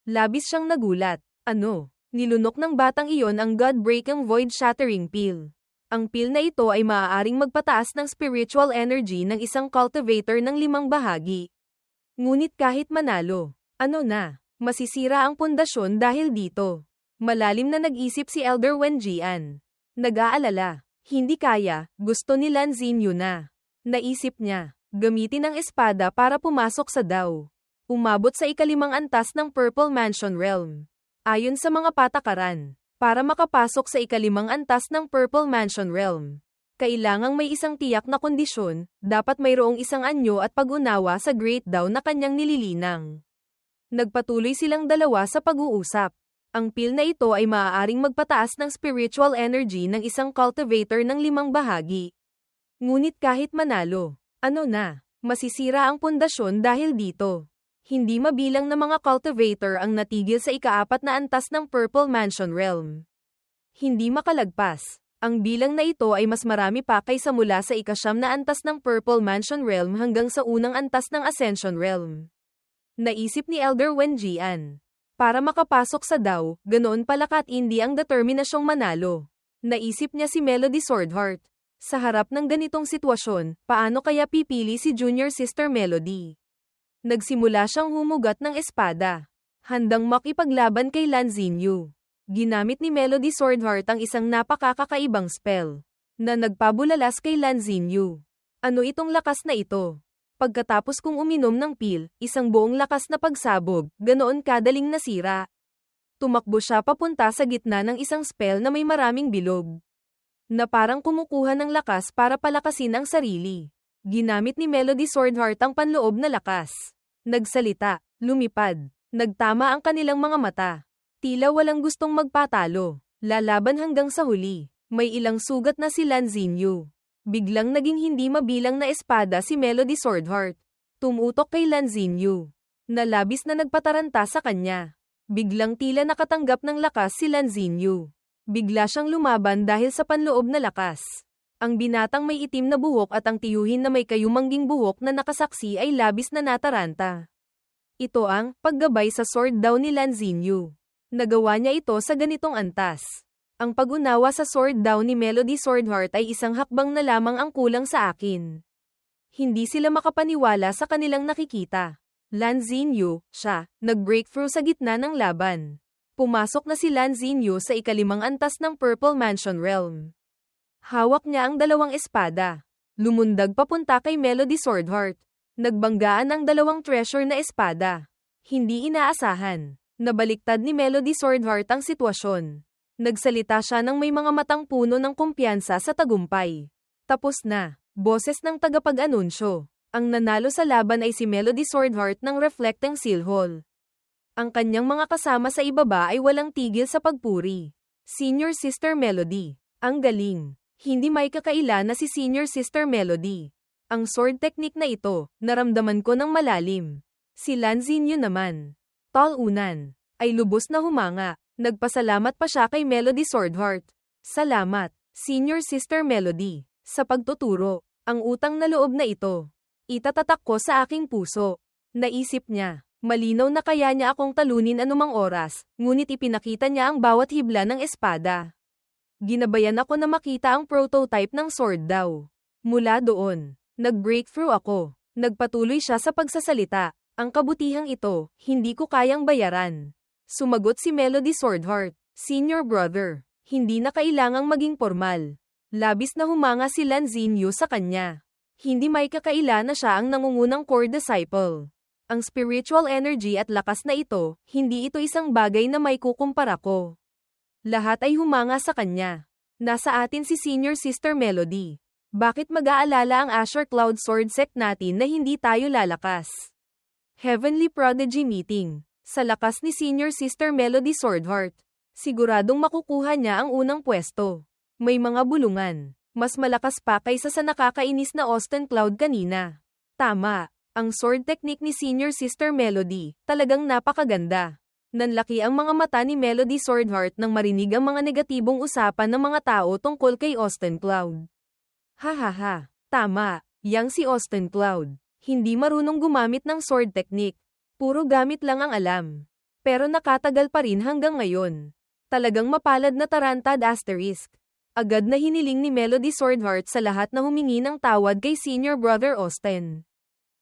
S1: Labis siyang nagulat. Ano? Nilunok ng batang iyon ang God-breaking void-shattering pill. Ang pill na ito ay maaaring magpataas ng spiritual energy ng isang cultivator ng 5 bahagi. Ngunit kahit manalo, ano na, masisira ang pundasyon dahil dito. Malalim na nag-isip si Elder Wen Jian. Nag-aalala. Hindi kaya, gusto ni Lan Xinyu na. Naisip niya, gamitin ang espada para pumasok sa Dao. Umabot sa ika-5 antas ng Purple Mansion Realm. Ayon sa mga patakaran, para makapasok sa ika-5 antas ng Purple Mansion Realm, kailangang may isang tiyak na kondisyon, dapat mayroong isang anyo at pag-unawa sa Great Dao na kanyang nililinang. Nagpatuloy silang dalawa sa pag-uusap. Ang pill na ito ay maaaring magpataas ng spiritual energy ng isang cultivator ng 5 bahagi. Ngunit kahit manalo, ano na, masisira ang pundasyon dahil dito. Hindi mabilang na mga cultivator ang natigil sa ika-4 na antas ng Purple Mansion Realm. Hindi makalagpas. Ang bilang na ito ay mas marami pa kaysa mula sa ika-9 na antas ng Purple Mansion Realm hanggang sa unang antas ng Ascension Realm. Naisip ni Elder Wen Jian. Para makapasok sa Dao, ganoon palakat hindi ang determinasyong manalo. Naisip niya si Melody Swordheart. Sa harap ng ganitong sitwasyon, paano kaya pipili si Junior Sister Melody? Nagsimula siyang humugat ng espada. Handang makipaglaban kay Lan Xinyu. Ginamit ni Melody Swordheart ang isang napakakakaibang spell na nagpabulalas kay Lan Xinyu. Ano itong lakas na ito? Pagkatapos kong uminom ng pill, isang buong lakas na pagsabog, ganoon kadaling nasira. Tumakbo siya papunta sa gitna ng isang spell na may maraming bilog. Na parang kumukuha ng lakas para palakasin ang sarili. Ginamit ni Melody Swordheart ang panloob na lakas. Nagsalita, lumipad, nagtama ang kanilang mga mata. Tila walang gustong magpatalo. Lalaban hanggang sa huli. May ilang sugat na si Lan Xinyu. Biglang naging hindi mabilang na espada si Melody Swordheart. Tumutok kay Lan Xinyu. Nalabis na nagpataranta sa kanya. Biglang tila nakatanggap ng lakas si Lan Xinyu. Bigla siyang lumaban dahil sa panloob na lakas. Ang binatang may itim na buhok at ang tiyuhin na may kayumangging buhok na nakasaksi ay labis na nataranta. Ito ang paggabay sa sword daw ni Lan Xinyu. Nagawa niya ito sa ganitong antas. Ang pag-unawa sa sword daw ni Melody Swordheart ay isang hakbang na lamang ang kulang sa akin. Hindi sila makapaniwala sa kanilang nakikita. Lan Xinyu, siya, nag-breakthrough sa gitna ng laban. Pumasok na si Lan Xinyu sa ikalimang antas ng Purple Mansion Realm. Hawak niya ang dalawang espada. Lumundag papunta kay Melody Swordheart. Nagbanggaan ang dalawang treasure na espada. Hindi inaasahan. Nabaliktad ni Melody Swordheart ang sitwasyon. Nagsalita siya ng may mga matang puno ng kumpiyansa sa tagumpay. Tapos na. Boses ng tagapag-anunsyo. Ang nanalo sa laban ay si Melody Swordheart ng Reflecting Seal Hall. Ang kanyang mga kasama sa ibaba ay walang tigil sa pagpuri. Senior Sister Melody. Ang galing. Hindi may kakaila na si Senior Sister Melody. Ang sword technique na ito, naramdaman ko ng malalim. Si Lan Xinyu naman, talunan, ay lubos na humanga. Nagpasalamat pa siya kay Melody Swordheart. Salamat, Senior Sister Melody, sa pagtuturo. Ang utang na loob na ito, itatatak ko sa aking puso. Naisip niya, malinaw na kaya niya akong talunin anumang oras, ngunit ipinakita niya ang bawat hibla ng espada. Ginabayan ako na makita ang prototype ng sword daw. Mula doon, nag-breakthrough ako. Nagpatuloy siya sa pagsasalita. Ang kabutihang ito, hindi ko kayang bayaran. Sumagot si Melody Swordheart. Senior brother, hindi na kailangang maging formal. Labis na humanga si Lan Xinyu sa kanya. Hindi may kakaila na siya ang nangungunang core disciple. Ang spiritual energy at lakas na ito, hindi ito isang bagay na may kukumpara ko. Lahat ay humanga sa kanya. Nasa atin si Senior Sister Melody. Bakit mag-aalala ang Azure Cloud Sword Sect natin na hindi tayo lalakas? Heavenly Prodigy Meeting. Sa lakas ni Senior Sister Melody Swordheart, siguradong makukuha niya ang unang pwesto. May mga bulungan. Mas malakas pa kaysa sa nakakainis na Austin Cloud kanina. Tama. Ang sword technique ni Senior Sister Melody, talagang napakaganda. Nanlaki ang mga mata ni Melody Swordheart nang marinig ang mga negatibong usapan ng mga tao tungkol kay Austin Cloud. Hahaha, tama, yang si Austin Cloud. Hindi marunong gumamit ng sword technique. Puro gamit lang ang alam. Pero nakatagal pa rin hanggang ngayon. Talagang mapalad na tarantad asterisk. Agad na hiniling ni Melody Swordheart sa lahat na humingi ng tawad kay Senior Brother Austin.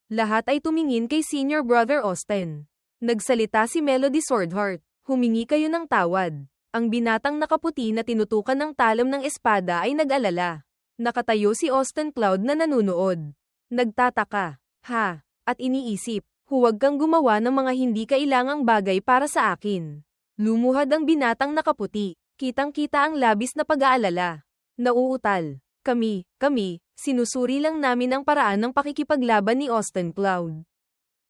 S1: Lahat ay tumingin kay Senior Brother Austin. Nagsalita si Melody Swordheart. Humingi kayo ng tawad. Ang binatang nakaputi na tinutukan ng talam ng espada ay nag-alala. Nakatayo si Austin Cloud na nanunood. Nagtataka, at iniisip, huwag kang gumawa ng mga hindi kailangang bagay para sa akin. Lumuhad ang binatang nakaputi, kitang-kita ang labis na pag-aalala. Nauutal, kami, sinusuri lang namin ang paraan ng pakikipaglaban ni Austin Cloud.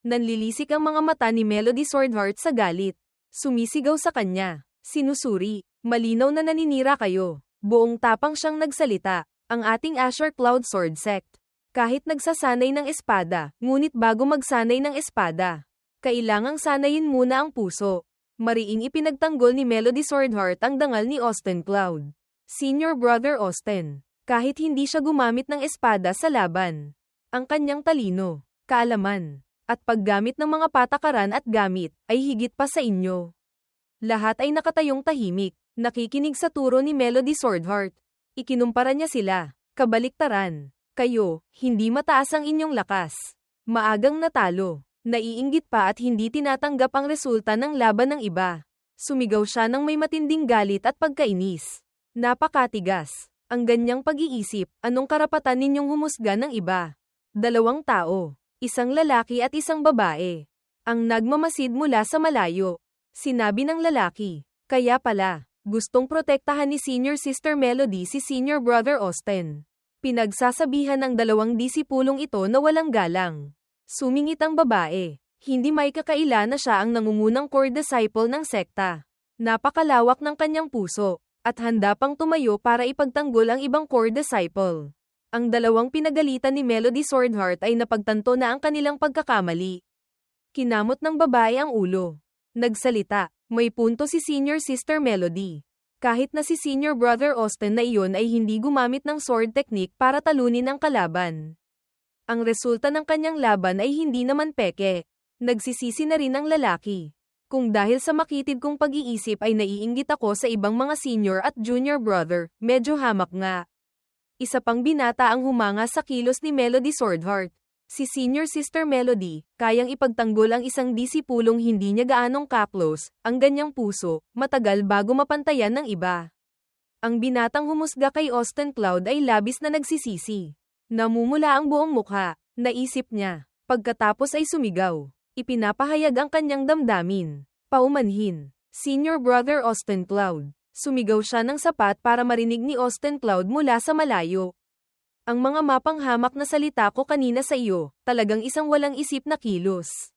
S1: Nanlilisik ang mga mata ni Melody Swordheart sa galit. Sumisigaw sa kanya, sinusuri, malinaw na naninira kayo. Buong tapang siyang nagsalita. Ang ating Azure Cloud Sword Sect. Kahit nagsasanay ng espada, ngunit bago magsanay ng espada, kailangang sanayin muna ang puso. Mariing ipinagtanggol ni Melody Swordheart ang dangal ni Austin Cloud. Senior Brother Austin. Kahit hindi siya gumamit ng espada sa laban. Ang kanyang talino, kaalaman, at paggamit ng mga patakaran at gamit, ay higit pa sa inyo. Lahat ay nakatayong tahimik, nakikinig sa turo ni Melody Swordheart. Ikinumpara niya sila. Kabaliktaran. Kayo, hindi mataas ang inyong lakas. Maagang natalo. Naiinggit pa at hindi tinatanggap ang resulta ng laban ng iba. Sumigaw siya ng may matinding galit at pagkainis. Napakatigas. Ang ganyang pag-iisip, anong karapatan ninyong humusga ng iba? Dalawang tao. Isang lalaki at isang babae. Ang nagmamasid mula sa malayo. Sinabi ng lalaki. Kaya pala. Gustong protektahan ni Senior Sister Melody si Senior Brother Austin. Pinagsasabihan ng dalawang disipulong ito na walang galang. Sumingit ang babae. Hindi may kakaila na siya ang nangungunang core disciple ng sekta. Napakalawak ng kanyang puso, at handa pang tumayo para ipagtanggol ang ibang core disciple. Ang dalawang pinagalitan ni Melody Swordheart ay napagtanto na ang kanilang pagkakamali. Kinamot ng babae ang ulo. Nagsalita. May punto si Senior Sister Melody. Kahit na si Senior Brother Austin na iyon ay hindi gumamit ng sword technique para talunin ang kalaban. Ang resulta ng kanyang laban ay hindi naman peke. Nagsisisi na rin ang lalaki. Kung dahil sa makitid kong pag-iisip ay naiinggit ako sa ibang mga senior at junior brother, medyo hamak nga. Isa pang binata ang humanga sa kilos ni Melody Swordheart. Si Senior Sister Melody, kayang ipagtanggol ang isang disipulong hindi niya gaanong ka-close, ang ganyang puso, matagal bago mapantayan ng iba. Ang binatang humusga kay Austin Cloud ay labis na nagsisisi. Namumula ang buong mukha, naisip niya. Pagkatapos ay sumigaw. Ipinapahayag ang kanyang damdamin. Paumanhin. Senior Brother Austin Cloud. Sumigaw siya ng sapat para marinig ni Austin Cloud mula sa malayo. Ang mga mapanghamak na salita ko kanina sa iyo, talagang isang walang isip na kilos.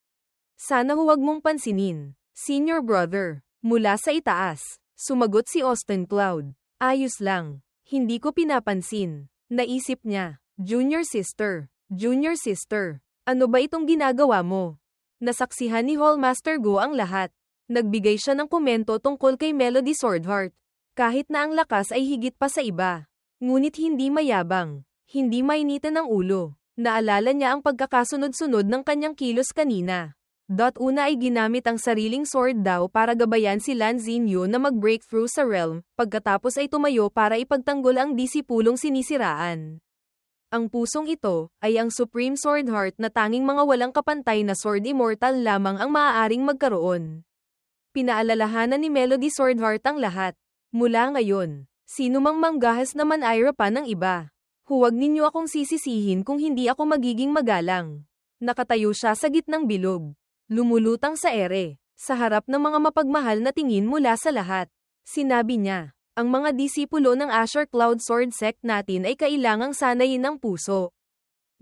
S1: Sana huwag mong pansinin. Senior Brother. Mula sa itaas. Sumagot si Austin Cloud. Ayos lang. Hindi ko pinapansin. Naisip niya. Junior Sister. Junior Sister. Ano ba itong ginagawa mo? Nasaksihan ni Hallmaster Go ang lahat. Nagbigay siya ng komento tungkol kay Melody Swordheart. Kahit na ang lakas ay higit pa sa iba. Ngunit hindi mayabang. Hindi mainitan ng ulo. Naalala niya ang pagkakasunod-sunod ng kanyang kilos kanina. Una ay ginamit ang sariling sword daw para gabayan si Lan Xinyu na mag-breakthrough sa realm, pagkatapos ay tumayo para ipagtanggol ang disipulong sinisiraan. Ang pusong ito, ay ang Supreme Swordheart na tanging mga walang kapantay na sword immortal lamang ang maaaring magkaroon. Pinaalalahanan ni Melody Swordheart ang lahat. Mula ngayon, sino mang manggahas na manayra pa ng iba. Huwag ninyo akong sisisihin kung hindi ako magiging magalang. Nakatayo siya sa gitnang bilog. Lumulutang sa ere, sa harap ng mga mapagmahal na tingin mula sa lahat. Sinabi niya. Ang mga disipulo ng Asher Cloud Sword Sect natin ay kailangang sanayin ng puso.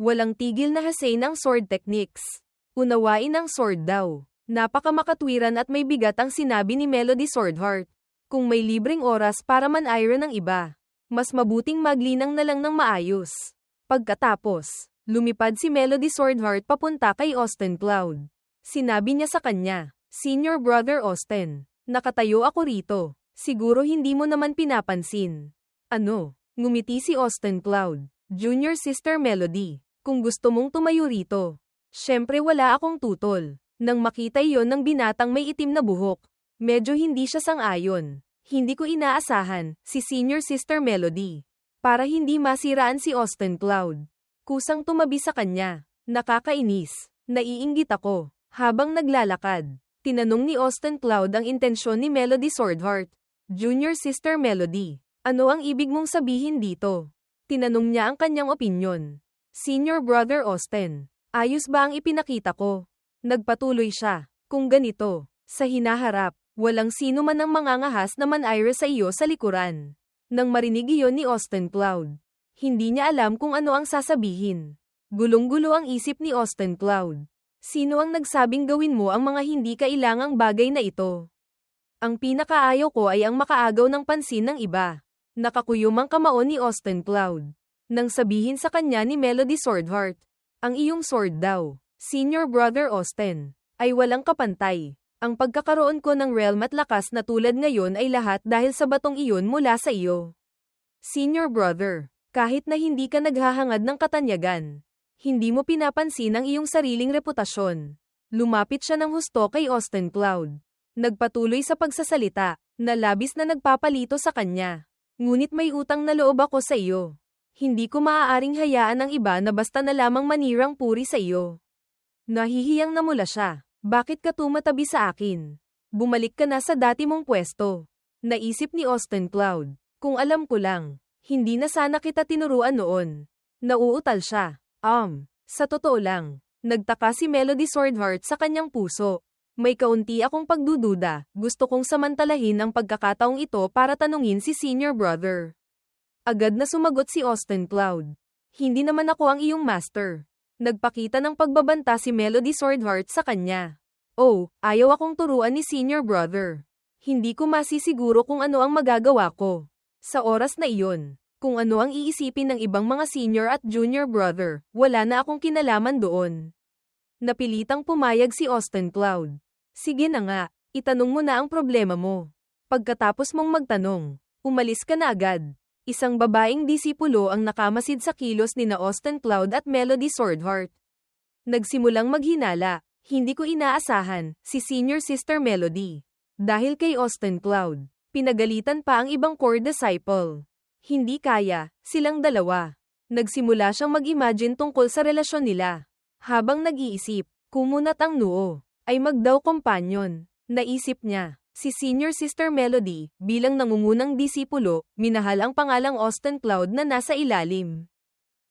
S1: Walang tigil na hasay ng sword techniques. Unawain ang sword daw. Napakamakatwiran at may bigat ang sinabi ni Melody Swordheart. Kung may libreng oras para manayra ng iba, mas mabuting maglinang na lang ng maayos. Pagkatapos, lumipad si Melody Swordheart papunta kay Austin Cloud. Sinabi niya sa kanya, Senior Brother Austin, nakatayo ako rito. Siguro hindi mo naman pinapansin. Ano? Ngumiti si Austin Cloud. Junior Sister Melody. Kung gusto mong tumayo rito. Syempre wala akong tutol. Nang makita iyon ng binatang may itim na buhok. Medyo hindi siya sang-ayon. Hindi ko inaasahan, si Senior Sister Melody. Para hindi masiraan si Austin Cloud. Kusang tumabi sa kanya. Nakakainis. Naiinggit ako. Habang naglalakad. Tinanong ni Austin Cloud ang intensyon ni Melody Swordheart. Junior Sister Melody, ano ang ibig mong sabihin dito? Tinanong niya ang kanyang opinyon. Senior Brother Austin, ayos ba ang ipinakita ko? Nagpatuloy siya. Kung ganito, sa hinaharap, walang sino man ang mangangahas na manayra sa iyo sa likuran. Nang marinig iyon ni Austin Cloud, hindi niya alam kung ano ang sasabihin. Gulong-gulo ang isip ni Austin Cloud. Sino ang nagsabing gawin mo ang mga hindi kailangang bagay na ito? Ang pinakaayaw ko ay ang makaagaw ng pansin ng iba. Nakakuyom ang kamao ni Austin Cloud. Nang sabihin sa kanya ni Melody Swordheart, ang iyong sword daw, Senior Brother Austin, ay walang kapantay. Ang pagkakaroon ko ng realm at lakas na tulad ngayon ay lahat dahil sa batong iyon mula sa iyo. Senior Brother, kahit na hindi ka naghahangad ng katanyagan, hindi mo pinapansin ang iyong sariling reputasyon. Lumapit siya ng husto kay Austin Cloud. Nagpatuloy sa pagsasalita, na labis na nagpapalito sa kanya. Ngunit may utang na loob ako sa iyo. Hindi ko maaaring hayaan ang iba na basta na lamang manirang puri sa iyo. Nahihiyang namula siya. Bakit ka tumatabi sa akin? Bumalik ka na sa dati mong pwesto. Naisip ni Austin Cloud. Kung alam ko lang, hindi na sana kita tinuruan noon. Nauutal siya. Sa totoo lang, nagtaka si Melody Swordheart sa kanyang puso. May kaunti akong pagdududa, gusto kong samantalahin ang pagkakataong ito para tanungin si Senior Brother. Agad na sumagot si Austin Cloud. Hindi naman ako ang iyong master. Nagpakita ng pagbabanta si Melody Swordheart sa kanya. Oh, ayaw akong turuan ni Senior Brother. Hindi ko masisiguro kung ano ang magagawa ko. Sa oras na iyon, kung ano ang iisipin ng ibang mga senior at junior brother, wala na akong kinalaman doon. Napilitang pumayag si Austin Cloud. Sige na nga, itanong mo na ang problema mo. Pagkatapos mong magtanong, umalis ka na agad. Isang babaeng disipulo ang nakamasid sa kilos ni na Austin Cloud at Melody Swordheart. Nagsimulang maghinala, hindi ko inaasahan, si Senior Sister Melody. Dahil kay Austin Cloud, pinagalitan pa ang ibang core disciple. Hindi kaya, silang dalawa. Nagsimula siyang mag-imagine tungkol sa relasyon nila. Habang nag-iisip, kumunat ang noo, ay magdaw kompanyon. Naisip niya, si Senior Sister Melody, bilang nangungunang disipulo, minahal ang pangalang Austin Cloud na nasa ilalim.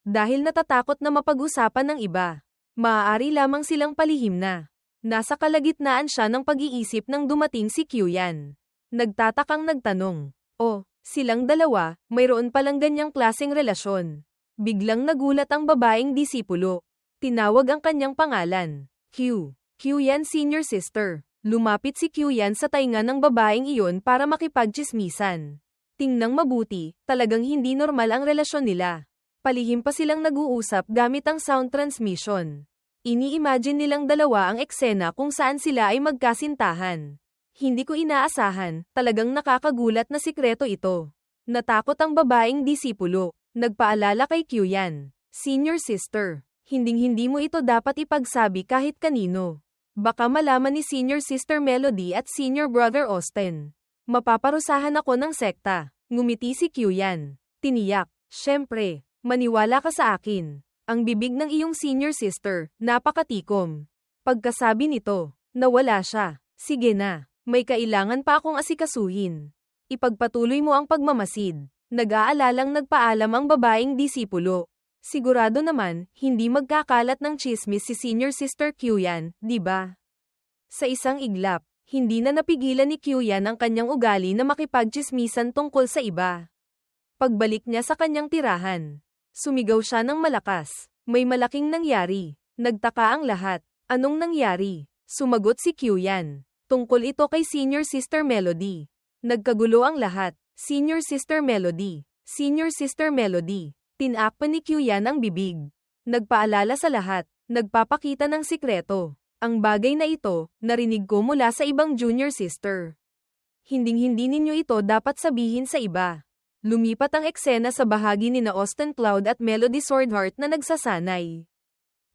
S1: Dahil natatakot na mapag-usapan ng iba, maaari lamang silang palihim na. Nasa kalagitnaan siya ng pag-iisip nang dumating si Kyuyan. Nagtatakang nagtanong, "Oh, silang dalawa, mayroon palang ganyang klaseng relasyon." Biglang nagulat ang babaeng disipulo. Tinawag ang kanyang pangalan. Kyuyan Senior Sister. Lumapit si Kyuyan sa tainga ng babaeng iyon para makipagtsismisan. Tingnang mabuti, talagang hindi normal ang relasyon nila. Palihim pa silang nag-uusap gamit ang sound transmission. Ini-imagine nilang dalawa ang eksena kung saan sila ay magkasintahan. Hindi ko inaasahan, talagang nakakagulat na sikreto ito. Natakot ang babaeng disipulo. Nagpaalala kay Kyuyan, "Senior Sister, hinding-hindi mo ito dapat ipagsabi kahit kanino. Baka malaman ni Senior Sister Melody at Senior Brother Austin. Mapaparusahan ako ng sekta." Ngumiti si Kyuyan. Tiniyak, "Syempre, maniwala ka sa akin. Ang bibig ng iyong Senior Sister, napakatikom." Pagkasabi nito, nawala siya. "Sige na, may kailangan pa akong asikasuhin. Ipagpatuloy mo ang pagmamasid." Nag-aalalang nagpaalam ang babaeng disipulo. Sigurado naman, hindi magkakalat ng chismis si Senior Sister Kyuyan, di ba? Sa isang iglap, hindi na napigilan ni Kyuyan ang kanyang ugali na makipagchismisan tungkol sa iba. Pagbalik niya sa kanyang tirahan, sumigaw siya ng malakas. May malaking nangyari. Nagtaka ang lahat. Anong nangyari? Sumagot si Kyuyan. Tungkol ito kay Senior Sister Melody. Nagkagulo ang lahat. Senior Sister Melody. Senior Sister Melody. Tinakpan ni Kyuyan ang bibig. Nagpaalala sa lahat. Nagpapakita ng sikreto. Ang bagay na ito, narinig ko mula sa ibang junior sister. Hinding-hindi ninyo ito dapat sabihin sa iba. Lumipat ang eksena sa bahagi ni na Austin Cloud at Melody Swordheart na nagsasanay.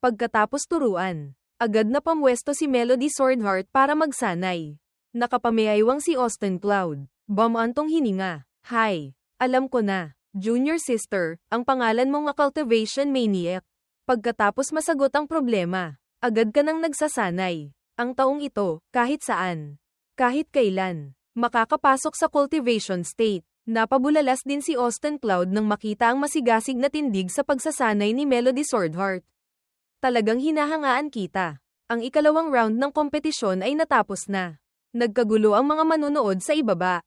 S1: Pagkatapos turuan, agad na pamwesto si Melody Swordheart para magsanay. Nakapameaywang si Austin Cloud. Bumantong hininga. "Hi, alam ko na, Junior Sister, ang pangalan mo nga Cultivation Maniac." Pagkatapos masagot ang problema, agad ka nang nagsasanay. Ang taong ito, kahit saan, kahit kailan, makakapasok sa cultivation state. Napabulalas din si Austin Cloud nang makita ang masigasig na tindig sa pagsasanay ni Melody Swordheart. Talagang hinahangaan kita. Ang ikalawang round ng kompetisyon ay natapos na. Nagkagulo ang mga manonood sa ibaba.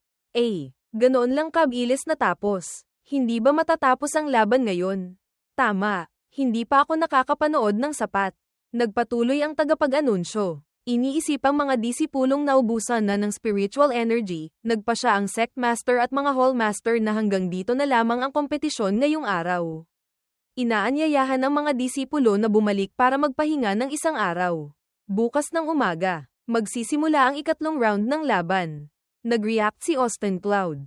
S1: Ganoon lang kabilis natapos. Hindi ba matatapos ang laban ngayon? Tama, hindi pa ako nakakapanood ng sapat. Nagpatuloy ang tagapag-anunsyo. Iniisipang mga disipulong naubusan na ng spiritual energy, nagpa siya ang sect master at mga hall master na hanggang dito na lamang ang kompetisyon ngayong araw. Inaanyayahan ang mga disipulo na bumalik para magpahinga ng isang araw. Bukas ng umaga, magsisimula ang ikatlong round ng laban. Nag-react si Austin Cloud.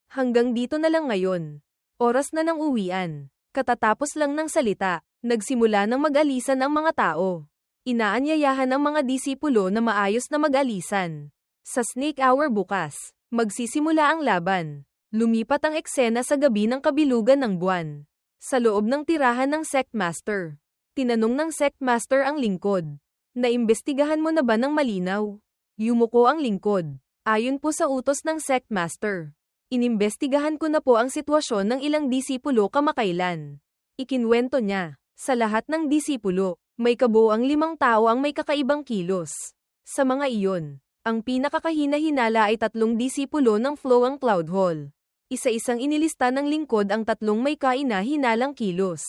S1: Hanggang dito na lang ngayon. Oras na ng uwian. Katatapos lang ng salita, nagsimula ng mag-alisan ang mga tao. Inaanyayahan ang mga disipulo na maayos na mag-alisan. Sa Snake Hour bukas, magsisimula ang laban. Lumipat ang eksena sa gabi ng kabilugan ng buwan. Sa loob ng tirahan ng Sect Master. Tinanong ng Sect Master ang lingkod. "Naimbestigahan mo na ba ng malinaw?" Yumuko ang lingkod. Ayon po sa utos ng Sect Master. Inimbestigahan ko na po ang sitwasyon ng ilang disipulo kamakailan. Ikinwento niya. Sa lahat ng disipulo, may kabuuang 5 tao ang may kakaibang kilos. Sa mga iyon, ang pinakakahina-hinala ay 3 disipulo ng Flow ang Cloud Hall. Isa-isang inilista ng lingkod ang 3 may kahina-hinalang kilos.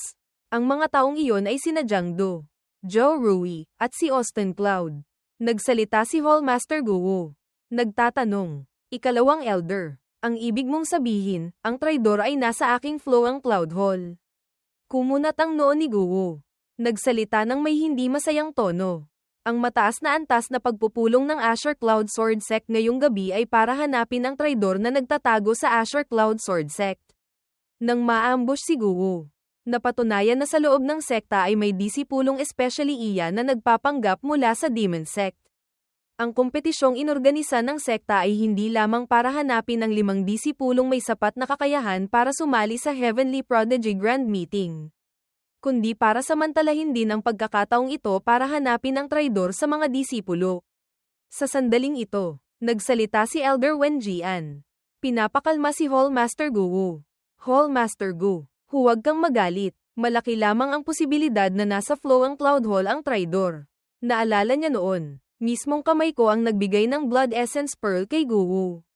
S1: Ang mga taong iyon ay sina Jang Do, Joe Rui, at si Austin Cloud. Nagsalita si Hall Master Guo. Nagtatanong, "Ikalawang elder, ang ibig mong sabihin, ang traidor ay nasa aking Flow ang Cloud Hall?" Kumunat ang noo ni Guo. Nagsalita ng may hindi masayang tono. Ang mataas na antas na pagpupulong ng Azure Cloud Sword Sect ngayong gabi ay para hanapin ang traidor na nagtatago sa Azure Cloud Sword Sect. Nang maambush si Guwu, napatunayan na sa loob ng sekta ay may disipulong especially iya na nagpapanggap mula sa Demon Sect. Ang kompetisyong inorganisa ng sekta ay hindi lamang para hanapin ang 5 disipulong may sapat na kakayahan para sumali sa Heavenly Prodigy Grand Meeting, kundi para samantalahin din ang pagkakataong ito para hanapin ang traidor sa mga disipulo. Sa sandaling ito, nagsalita si Elder Wen Jian. Pinapakalma si Hallmaster Guwu. Hallmaster Gu, huwag kang magalit. Malaki lamang ang posibilidad na nasa flow ang Cloud Hall ang traidor. Naalala niya noon, mismong kamay ko ang nagbigay ng Blood Essence Pearl kay Guwu.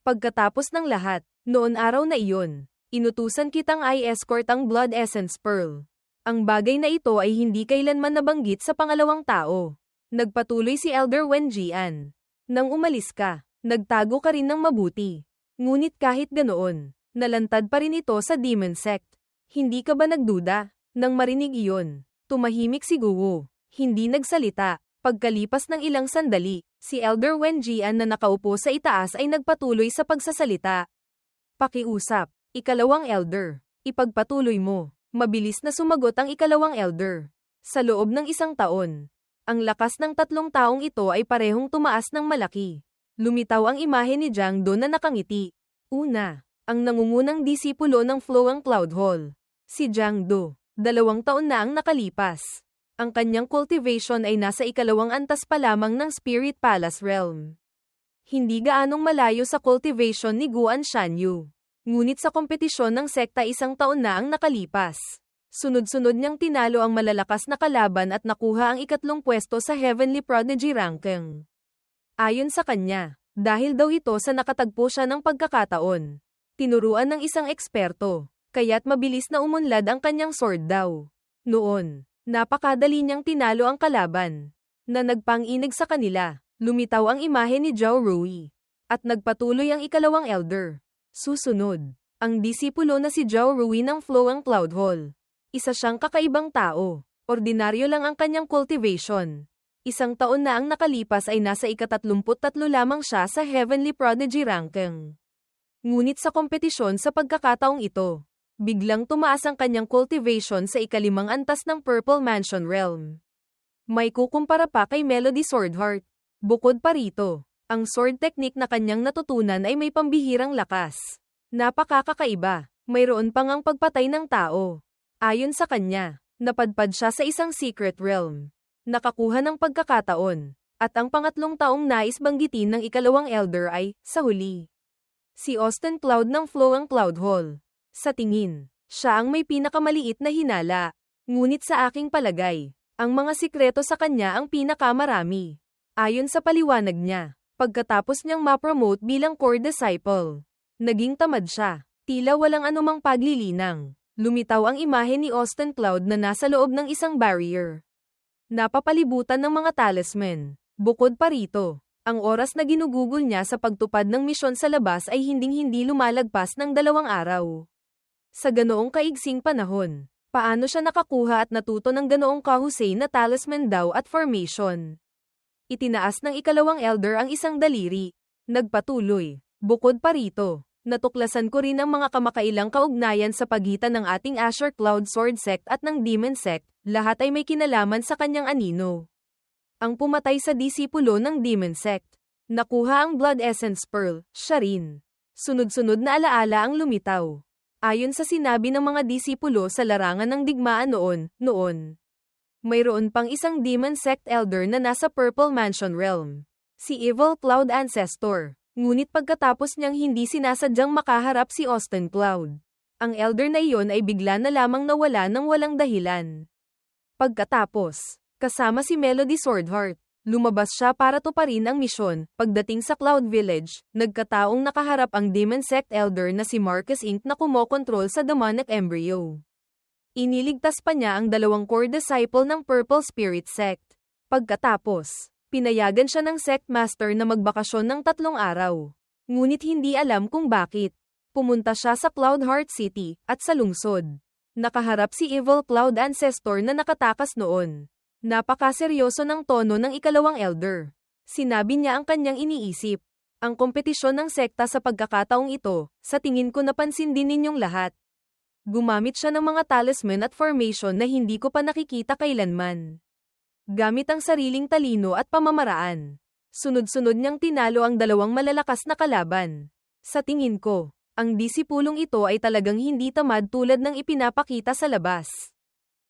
S1: Pagkatapos ng lahat, noon araw na iyon, inutusan kitang i-escort ang Blood Essence Pearl. Ang bagay na ito ay hindi kailanman nabanggit sa pangalawang tao. Nagpatuloy si Elder Wen Jian. Nang umalis ka, nagtago ka rin ng mabuti. Ngunit kahit ganoon, nalantad pa rin ito sa Demon Sect. Hindi ka ba nagduda? Nang marinig iyon, tumahimik si Guwu. Hindi nagsalita. Pagkalipas ng ilang sandali, si Elder Wen Jian na nakaupo sa itaas ay nagpatuloy sa pagsasalita. Pakiusap, ikalawang Elder. Ipagpatuloy mo. Mabilis na sumagot ang ikalawang Elder. Sa loob ng 1 taon, ang lakas ng 3 taong ito ay parehong tumaas ng malaki. Lumitaw ang imahe ni Jiang Do na nakangiti. Una, ang nangungunang disipulo ng flow ang Cloud Hall. Si Jiang Do, 2 taon na ang nakalipas. Ang kanyang cultivation ay nasa ikalawang antas pa lamang ng Spirit Palace Realm. Hindi gaanong malayo sa cultivation ni Guan Shanyu. Ngunit sa kompetisyon ng sekta 1 taon na ang nakalipas. Sunod-sunod niyang tinalo ang malalakas na kalaban at nakuha ang 3 pwesto sa Heavenly Prodigy ranking. Ayon sa kanya, dahil daw ito sa nakatagpo siya ng pagkakataon. Tinuruan ng isang eksperto, kaya't mabilis na umunlad ang kanyang sword daw. Noon, napakadali niyang tinalo ang kalaban. Na nagpang-inig sa kanila, lumitaw ang imahe ni Zhao Rui. At nagpatuloy ang ikalawang Elder. Susunod, ang disipulo na si Zhao Rui ng flow ang Cloud Hall. Isa siyang kakaibang tao. Ordinaryo lang ang kanyang cultivation. 1 taon na ang nakalipas ay nasa ika-33 lamang siya sa Heavenly Prodigy ranking. Ngunit sa kompetisyon sa pagkakataong ito, biglang tumaas ang kanyang cultivation sa ika-5 antas ng Purple Mansion Realm. May kukumpara pa kay Melody Swordheart. Bukod pa rito, ang sword technique na kanyang natutunan ay may pambihirang lakas. Napakakaiba, mayroon pang ang pagpatay ng tao. Ayon sa kanya, napadpad siya sa isang secret realm. Nakakuha ng pagkakataon, at ang 3 taong nais banggitin ng ikalawang Elder ay, sa huli, si Austin Cloud ng flow ang Cloud Hall. Sa tingin, siya ang may pinakamaliit na hinala. Ngunit sa aking palagay, ang mga sikreto sa kanya ang pinakamarami. Ayon sa paliwanag niya, pagkatapos niyang ma-promote bilang core disciple, naging tamad siya, tila walang anumang paglilinang. Lumitaw ang imahe ni Austin Cloud na nasa loob ng isang barrier. Napapalibutan ng mga talisman. Bukod pa rito, ang oras na ginugugol niya sa pagtupad ng misyon sa labas ay hinding-hindi lumalagpas ng 2 araw. Sa ganoong kaigsing panahon, paano siya nakakuha at natuto ng ganoong kahusay na talisman daw at formation? Itinaas ng ikalawang Elder ang isang daliri. Nagpatuloy. Bukod pa rito, natuklasan ko rin ang mga kamakailang kaugnayan sa pagitan ng ating Azure Cloud Sword Sect at ng Demon Sect, lahat ay may kinalaman sa kanyang anino. Ang pumatay sa disipulo ng Demon Sect. Nakuha ang Blood Essence Pearl, siya rin. Sunod-sunod na alaala ang lumitaw. Ayon sa sinabi ng mga disipulo sa larangan ng digmaan noon. Mayroon pang isang Demon Sect Elder na nasa Purple Mansion Realm. Si Evil Cloud Ancestor. Ngunit pagkatapos niyang hindi sinasadyang makaharap si Austin Cloud, ang Elder na iyon ay bigla na lamang nawala ng walang dahilan. Pagkatapos, kasama si Melody Swordheart, lumabas siya para tuparin ang misyon. Pagdating sa Cloud Village, nagkataong nakaharap ang Demon Sect Elder na si Marcus Inc. na kumokontrol sa demonic embryo. Iniligtas pa niya ang 2 core disciple ng Purple Spirit Sect. Pagkatapos, pinayagan siya ng Sect Master na magbakasyon ng 3 araw. Ngunit hindi alam kung bakit. Pumunta siya sa Cloud Heart City, at sa lungsod. Nakaharap si Evil Cloud Ancestor na nakatakas noon. Napakaseryoso ng tono ng ikalawang elder. Sinabi niya ang kanyang iniisip. Ang kompetisyon ng sekta sa pagkakataong ito, sa tingin ko napansin din ninyong lahat. Gumamit siya ng mga talisman at formation na hindi ko pa nakikita kailanman. Gamit ang sariling talino at pamamaraan. Sunod-sunod niyang tinalo ang dalawang malalakas na kalaban. Sa tingin ko, ang disipulong ito ay talagang hindi tamad tulad ng ipinapakita sa labas.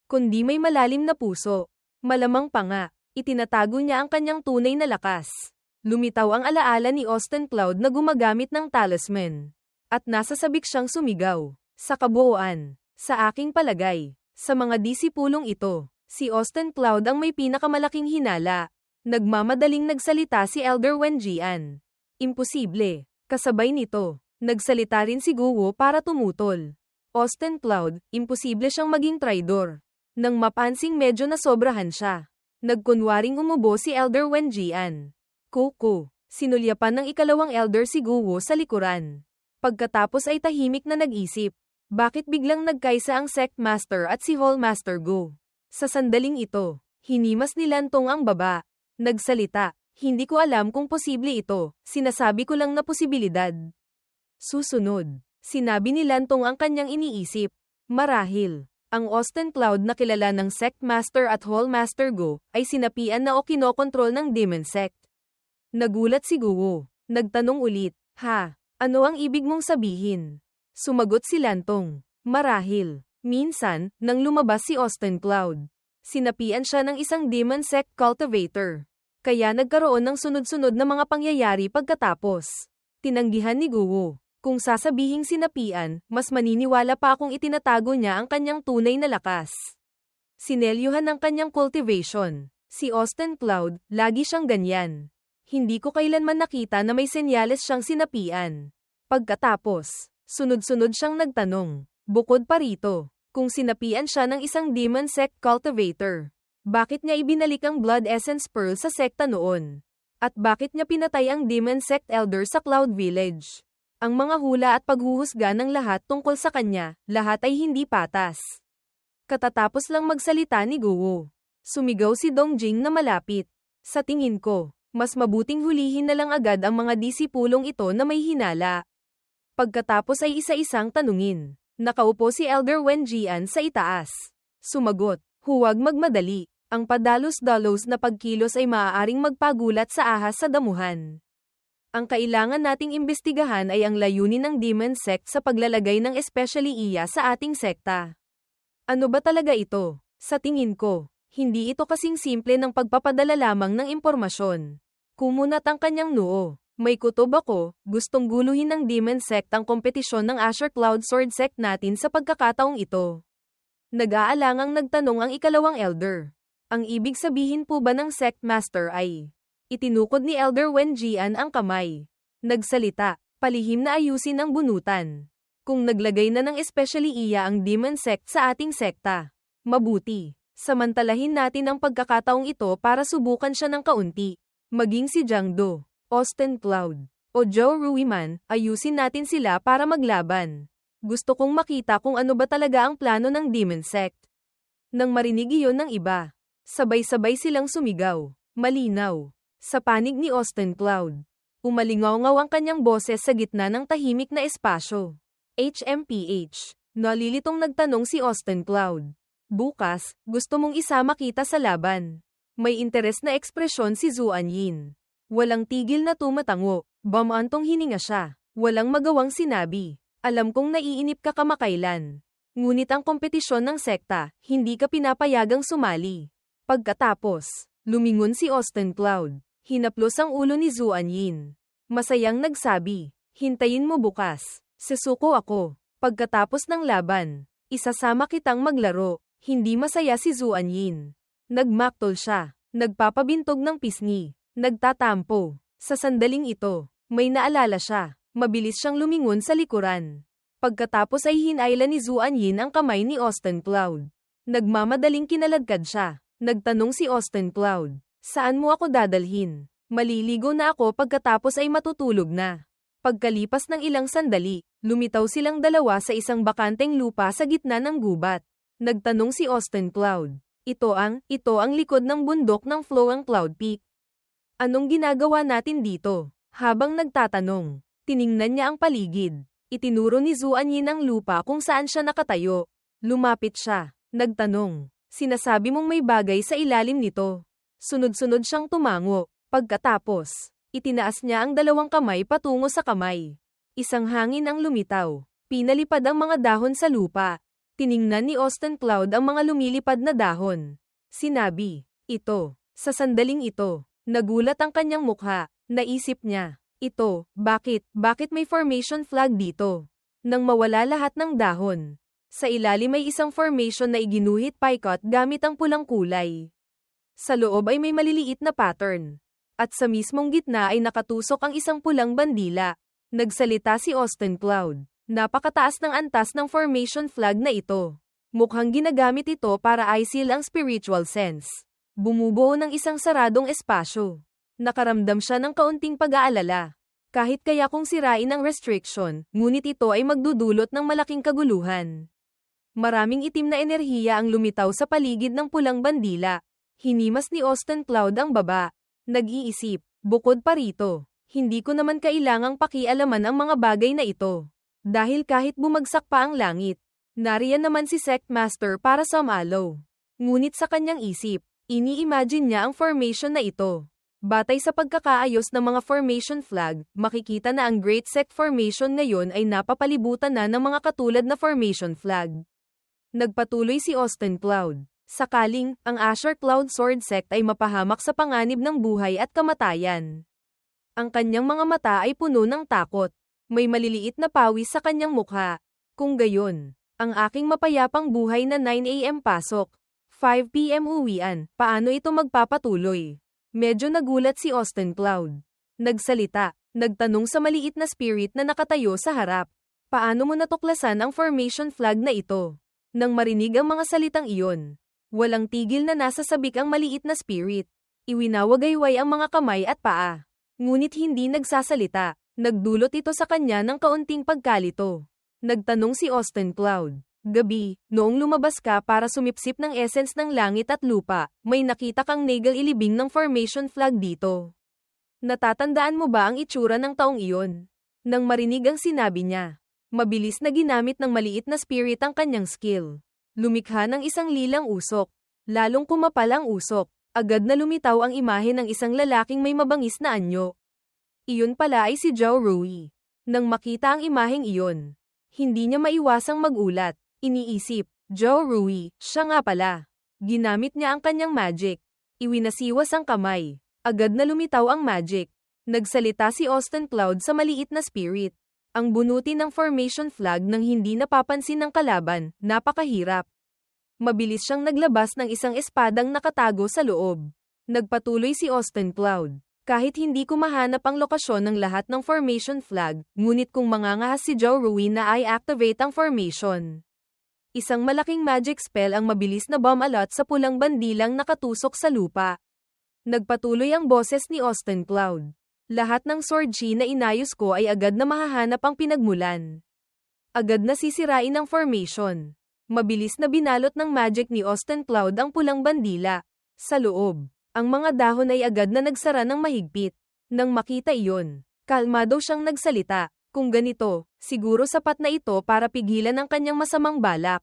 S1: Kundi may malalim na puso. Malamang pa nga, itinatago niya ang kanyang tunay na lakas. Lumitaw ang alaala ni Austin Cloud na gumagamit ng talisman. At nasasabik siyang sumigaw. Sa kabuuan, sa aking palagay, sa mga disipulong ito, si Austin Cloud ang may pinakamalaking hinala. Nagmamadaling nagsalita si Elder Wen Jian. Imposible. Kasabay nito, nagsalita rin si Guo para tumutol. Austin Cloud, imposible siyang maging traidor. Nang mapansing medyo nasobrahan siya, nagkunwaring umubo si Elder Wen Jian. Kuku, sinulyapan ng ikalawang elder si Guo sa likuran. Pagkatapos ay tahimik na nag-isip. Bakit biglang nagkaisa ang Sect Master at si Hall Master Go? Sa sandaling ito, hinimas ni Lantong ang baba. Nagsalita, hindi ko alam kung posible ito, sinasabi ko lang na posibilidad. Susunod, sinabi ni Lantong ang kanyang iniisip. Marahil, ang Austin Cloud na kilala ng Sect Master at Hall Master Go ay sinapian na o kinokontrol ng Demon Sect. Nagulat si Guo. Nagtanong ulit, ha, ano ang ibig mong sabihin? Sumagot si Lantong. Marahil, minsan, nang lumabas si Austin Cloud, sinapian siya ng isang Demon Sect cultivator. Kaya nagkaroon ng sunod-sunod na mga pangyayari pagkatapos. Tinanggihan ni Guo. Kung sasabihing sinapian, mas maniniwala pa akong itinatago niya ang kanyang tunay na lakas. Sinelyuhan ng kanyang cultivation. Si Austin Cloud, lagi siyang ganyan. Hindi ko kailanman nakita na may senyales siyang sinapian. Pagkatapos, sunod-sunod siyang nagtanong. Bukod pa rito, kung sinapian siya ng isang Demon Sect cultivator, bakit niya ibinalik ang Blood Essence Pearl sa sekta noon? At bakit niya pinatay ang Demon Sect Elder sa Cloud Village? Ang mga hula at paghuhusga ng lahat tungkol sa kanya, lahat ay hindi patas. Katatapos lang magsalita ni Guo, sumigaw si Dongjing na malapit. Sa tingin ko, mas mabuting hulihin na lang agad ang mga disipulong ito na may hinala. Pagkatapos ay isa-isang tanungin. Nakaupo si Elder Wen Jian sa itaas. Sumagot, huwag magmadali. Ang padalos-dalos na pagkilos ay maaaring magpagulat sa ahas sa damuhan. Ang kailangan nating imbestigahan ay ang layunin ng Demon Sect sa paglalagay ng especially iya sa ating sekta. Ano ba talaga ito? Sa tingin ko, hindi ito kasing simple ng pagpapadala lamang ng impormasyon. Kumunat ang kanyang noo. May kutob ako, gustong guluhin ng Demon Sect ang kompetisyon ng Asher Cloud Sword Sect natin sa pagkakataong ito. Nag-aalangang nagtanong ang ikalawang elder. Ang ibig sabihin po ba ng Sect Master ay? Itinukod ni Elder Wen Jian ang kamay. Nagsalita, palihim na ayusin ang bunutan. Kung naglagay na ng especially iya ang Demon Sect sa ating sekta, mabuti. Samantalahin natin ang pagkakataong ito para subukan siya ng kaunti. Maging si Jiang Do, Austin Cloud, o Zhou Ruiman, ayusin natin sila para maglaban. Gusto kong makita kung ano ba talaga ang plano ng Demon Sect. Nang marinig iyon ng iba, sabay-sabay silang sumigaw. Malinaw. Sa panig ni Austin Cloud, umalingaw-ngaw ang kanyang boses sa gitna ng tahimik na espasyo. HMPH. Nalilitong nagtanong si Austin Cloud. Bukas, gusto mong isama kita sa laban. May interes na ekspresyon si Zuan Yin. Walang tigil na tumatango, bamantong hininga siya. Walang magawang sinabi. Alam kong naiinip ka kamakailan. Ngunit ang kompetisyon ng sekta, hindi ka pinapayagang sumali. Pagkatapos, lumingon si Austin Cloud. Hinaplos ang ulo ni Zuan Yin. Masayang nagsabi, hintayin mo bukas. Sesuko ako. Pagkatapos ng laban, isasama kitang maglaro. Hindi masaya si Zuan Yin. Nagmaktol siya. Nagpapabintog ng pisngi. Nagtatampo. Sa sandaling ito, may naalala siya. Mabilis siyang lumingon sa likuran. Pagkatapos ay hinayla ni Zuan Yin ang kamay ni Austin Cloud. Nagmamadaling kinaladkad siya. Nagtanong si Austin Cloud, saan mo ako dadalhin? Maliligo na ako pagkatapos ay matutulog na. Pagkalipas ng ilang sandali, lumitaw silang dalawa sa isang bakanteng lupa sa gitna ng gubat. Nagtanong si Austin Cloud, Ito ang likod ng bundok ng Floang Cloud Peak. Anong ginagawa natin dito? Habang nagtatanong, tiningnan niya ang paligid. Itinuro ni Zuanyin ang lupa kung saan siya nakatayo. Lumapit siya. Nagtanong, sinasabi mong may bagay sa ilalim nito. Sunod-sunod siyang tumango. Pagkatapos, itinaas niya ang dalawang kamay patungo sa kamay. Isang hangin ang lumitaw. Pinalipad ang mga dahon sa lupa. Tiningnan ni Austin Cloud ang mga lumilipad na dahon. Sinabi, ito. Sa sandaling ito, nagulat ang kanyang mukha. Naisip niya, bakit may formation flag dito? Nang mawala lahat ng dahon. Sa ilalim may isang formation na iginuhit paikot gamit ang pulang kulay. Sa loob ay may maliliit na pattern. At sa mismong gitna ay nakatusok ang isang pulang bandila. Nagsalita si Austin Cloud. Napakataas ng antas ng formation flag na ito. Mukhang ginagamit ito para i-seal ang spiritual sense. Bumubuo ng isang saradong espasyo. Nakaramdam siya ng kaunting pag-aalala. Kahit kaya kung sirain ang restriction, ngunit ito ay magdudulot ng malaking kaguluhan. Maraming itim na enerhiya ang lumitaw sa paligid ng pulang bandila. Hinimas ni Austin Cloud ang baba. Nag-iisip, bukod pa rito, hindi ko naman kailangang pakialaman ang mga bagay na ito. Dahil kahit bumagsak pa ang langit, nariyan naman si Sect Master para sumalo. Ngunit sa kanyang isip, ini-imagine niya ang formation na ito. Batay sa pagkakaayos ng mga formation flag, makikita na ang Great Sect Formation ngayon ay napapalibutan na ng mga katulad na formation flag. Nagpatuloy si Austin Cloud. Sakaling, ang Asher Cloud Sword Sect ay mapahamak sa panganib ng buhay at kamatayan. Ang kanyang mga mata ay puno ng takot. May maliliit na pawis sa kanyang mukha. Kung gayon, ang aking mapayapang buhay na 9 AM pasok, 5 PM uwian, paano ito magpapatuloy? Medyo nagulat si Austin Cloud. Nagsalita, nagtanong sa maliit na spirit na nakatayo sa harap. Paano mo natuklasan ang formation flag na ito? Nang marinig ang mga salitang iyon, walang tigil na nasa sabik ang maliit na spirit. Iwinawagayway ang mga kamay at paa. Ngunit hindi nagsasalita. Nagdulot ito sa kanya ng kaunting pagkalito. Nagtanong si Austin Cloud. Gabi, noong lumabas ka para sumipsip ng essence ng langit at lupa, may nakita kang nagal ilibing ng formation flag dito. Natatandaan mo ba ang itsura ng taong iyon? Nang marinig ang sinabi niya, mabilis na ginamit ng maliit na spirit ang kanyang skill. Lumikha ng isang lilang usok. Lalong kumapal ang usok. Agad na lumitaw ang imahe ng isang lalaking may mabangis na anyo. Iyon pala ay si Zhao Rui. Nang makita ang imaheng iyon, hindi niya maiwasang magulat. Iniisip, Zhao Rui, siya nga pala. Ginamit niya ang kanyang magic. Iwinasiwas ang kamay. Agad na lumitaw ang magic. Nagsalita si Austin Cloud sa maliit na spirit. Ang bunuti ng formation flag nang hindi napapansin ng kalaban, napakahirap. Mabilis siyang naglabas ng isang espadang nakatago sa loob. Nagpatuloy si Austin Cloud. Kahit hindi ko mahanap ang lokasyon ng lahat ng formation flag, ngunit kung mangangahas si Zhao Rui na i-activate ang formation. Isang malaking magic spell ang mabilis na bomb alert sa pulang bandilang nakatusok sa lupa. Nagpatuloy ang boses ni Austin Cloud. Lahat ng sword chi na inayos ko ay agad na mahahanap ang pinagmulan. Agad na sisirain ang formation. Mabilis na binalot ng magic ni Austin Cloud ang pulang bandila. Sa loob, ang mga dahon ay agad na nagsara ng mahigpit. Nang makita iyon, kalmado siyang nagsalita. Kung ganito, siguro sapat na ito para pigilan ang kanyang masamang balak.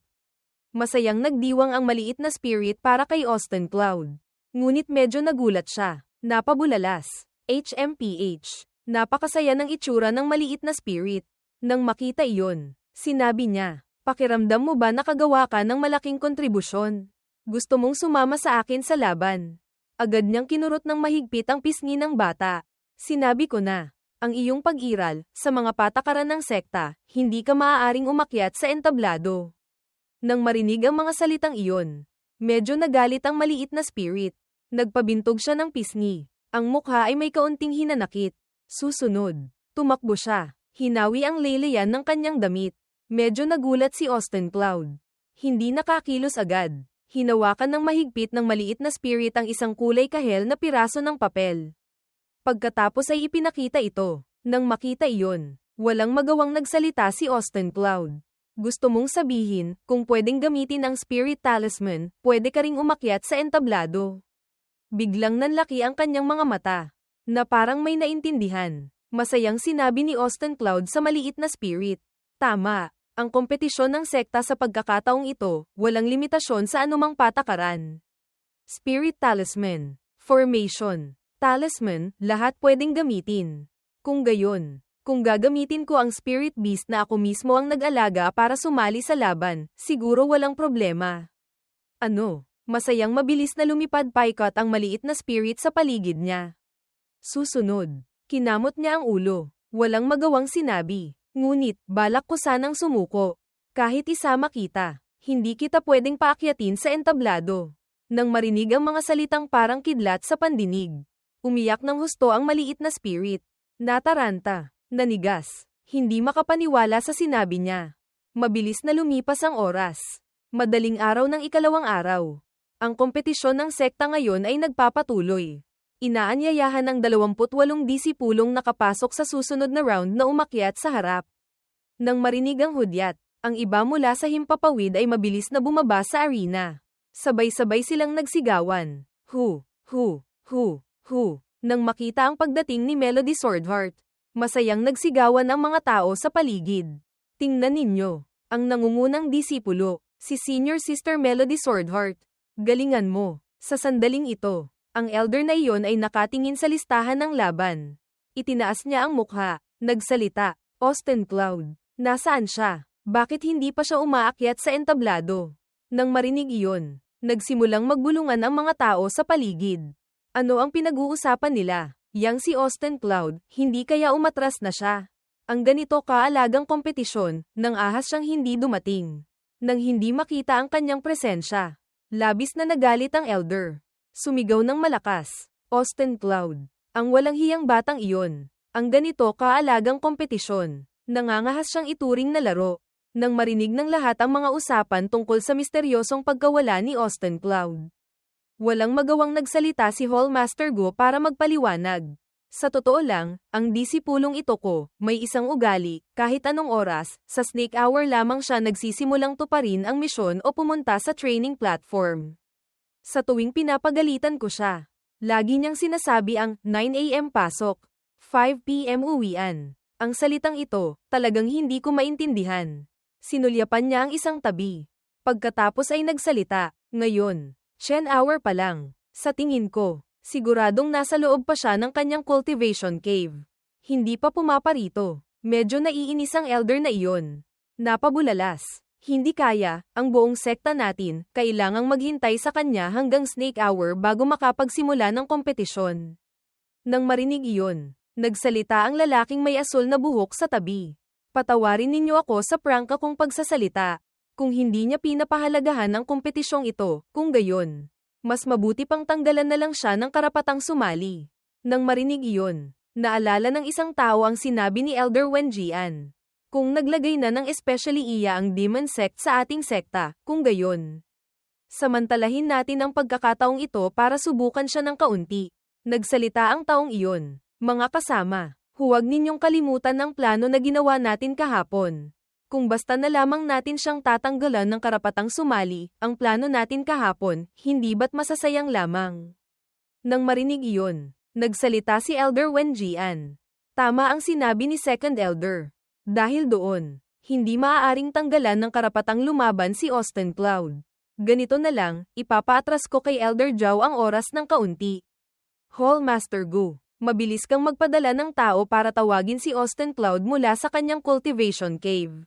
S1: Masayang nagdiwang ang maliit na spirit para kay Austin Cloud. Ngunit medyo nagulat siya. Napabulalas. HMPH. Napakasaya ng itsura ng maliit na spirit. Nang makita iyon, sinabi niya, pakiramdam mo ba nakagawa ka ng malaking kontribusyon? Gusto mong sumama sa akin sa laban? Agad niyang kinurot ng mahigpit ang pisngi ng bata. Sinabi ko na, ang iyong pag-iral, sa mga patakaran ng sekta, hindi ka maaaring umakyat sa entablado. Nang marinig ang mga salitang iyon, medyo nagalit ang maliit na spirit. Nagpabintog siya ng pisngi. Ang mukha ay may kaunting hinanakit. Susunod, tumakbo siya. Hinawi ang laylayan ng kanyang damit. Medyo nagulat si Austin Cloud. Hindi nakakilos agad. Hinawakan ng mahigpit ng maliit na spirit ang isang kulay kahel na piraso ng papel. Pagkatapos ay ipinakita ito. Nang makita iyon, walang magawang nagsalita si Austin Cloud. Gusto mong sabihin, kung pwedeng gamitin ang Spirit Talisman, pwede ka ring umakyat sa entablado. Biglang nanlaki ang kanyang mga mata, na parang may naintindihan. Masayang sinabi ni Austin Cloud sa maliit na spirit. Tama, ang kompetisyon ng sekta sa pagkakataong ito, walang limitasyon sa anumang patakaran. Spirit Talisman, Formation, Talisman, lahat pwedeng gamitin. Kung gayon, kung gagamitin ko ang Spirit Beast na ako mismo ang nag-alaga para sumali sa laban, siguro walang problema. Ano? Masayang mabilis na lumipad paikot ang maliit na spirit sa paligid niya. Susunod, kinamot niya ang ulo. Walang magawang sinabi. Ngunit, balak ko sanang sumuko. Kahit isama kita, hindi kita pwedeng paakyatin sa entablado. Nang marinig ang mga salitang parang kidlat sa pandinig, umiyak ng husto ang maliit na spirit. Nataranta, nanigas, hindi makapaniwala sa sinabi niya. Mabilis na lumipas ang oras. Madaling araw ng ikalawang araw. Ang kompetisyon ng sekta ngayon ay nagpapatuloy. Inaanyayahan ng 28 disipulong nakapasok sa susunod na round na umakyat sa harap. Nang marinig ang hudyat, ang iba mula sa himpapawid ay mabilis na bumaba sa arena. Sabay-sabay silang nagsigawan. Hu, hu, hu, hu. Nang makita ang pagdating ni Melody Swordheart, masayang nagsigawan ang mga tao sa paligid. Tingnan ninyo, ang nangungunang disipulo, si Senior Sister Melody Swordheart. Galingan mo. Sa sandaling ito, ang elder na iyon ay nakatingin sa listahan ng laban. Itinaas niya ang mukha. Nagsalita, Austin Cloud. Nasaan siya? Bakit hindi pa siya umaakyat sa entablado? Nang marinig iyon, nagsimulang magbulungan ang mga tao sa paligid. Ano ang pinag-uusapan nila? Yang si Austin Cloud, hindi kaya umatras na siya? Ang ganito kaalagang kompetisyon, nang ahas siyang hindi dumating. Nang hindi makita ang kanyang presensya. Labis na nagalit ang elder. Sumigaw ng malakas. Austin Cloud. Ang walang hiyang batang iyon. Ang ganito kaalagang kompetisyon. Nangangahas siyang ituring na laro. Nang marinig ng lahat ang mga usapan tungkol sa misteryosong pagkawala ni Austin Cloud. Walang magawang nagsalita si Hallmaster Go para magpaliwanag. Sa totoo lang, ang disipulong ito ko, may isang ugali, kahit anong oras, sa Snake Hour lamang siya nagsisimulang tuparin ang misyon o pumunta sa training platform. Sa tuwing pinapagalitan ko siya, lagi niyang sinasabi ang 9 AM pasok, 5 PM uwian. Ang salitang ito, talagang hindi ko maintindihan. Sinulyapan niya ang isang tabi. Pagkatapos ay nagsalita, ngayon, 10 hour pa lang, sa tingin ko. Siguradong nasa loob pa siya ng kanyang cultivation cave. Hindi pa pumaparito. Medyo naiinis ang elder na iyon. Napabulalas. Hindi kaya, ang buong sekta natin, kailangang maghintay sa kanya hanggang Snake Hour bago makapagsimula ng kompetisyon. Nang marinig iyon, nagsalita ang lalaking may asul na buhok sa tabi. Patawarin ninyo ako sa prangka kong pagsasalita. Kung hindi niya pinapahalagahan ang kompetisyong ito, kung gayon. Mas mabuti pang tanggalan na lang siya ng karapatang sumali. Nang marinig iyon, naalala ng isang tao ang sinabi ni Elder Wenjian. Kung naglagay na ng especially iya ang demon sect sa ating sekta, kung gayon. Samantalahin natin ang pagkakataong ito para subukan siya ng kaunti. Nagsalita ang taong iyon. Mga kasama, huwag ninyong kalimutan ang plano na ginawa natin kahapon. Kung basta na lamang natin siyang tatanggalan ng karapatang sumali, ang plano natin kahapon, hindi ba't masasayang lamang? Nang marinig iyon, nagsalita si Elder Wenjian. Tama ang sinabi ni Second Elder. Dahil doon, hindi maaaring tanggalan ng karapatang lumaban si Austin Cloud. Ganito na lang, ipapaatras ko kay Elder Zhao ang oras ng kaunti. Hallmaster Go, mabilis kang magpadala ng tao para tawagin si Austin Cloud mula sa kanyang cultivation cave.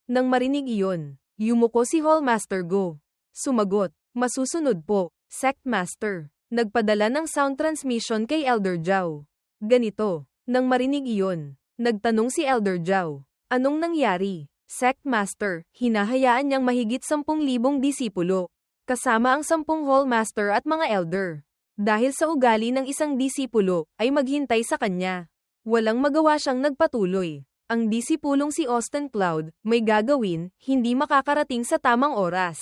S1: Nang marinig iyon, yumuko si Hallmaster Go. Sumagot, masusunod po, Sect Master. Nagpadala ng sound transmission kay Elder Zhao. Ganito, nang marinig iyon, nagtanong si Elder Zhao. Anong nangyari? Sect Master, hinahayaan niyang mahigit 10,000 disipulo. Kasama ang 10 Hallmaster at mga Elder. Dahil sa ugali ng isang disipulo, ay maghintay sa kanya. Walang magawa siyang nagpatuloy. Ang disipulong si Austin Cloud, may gagawin, hindi makakarating sa tamang oras.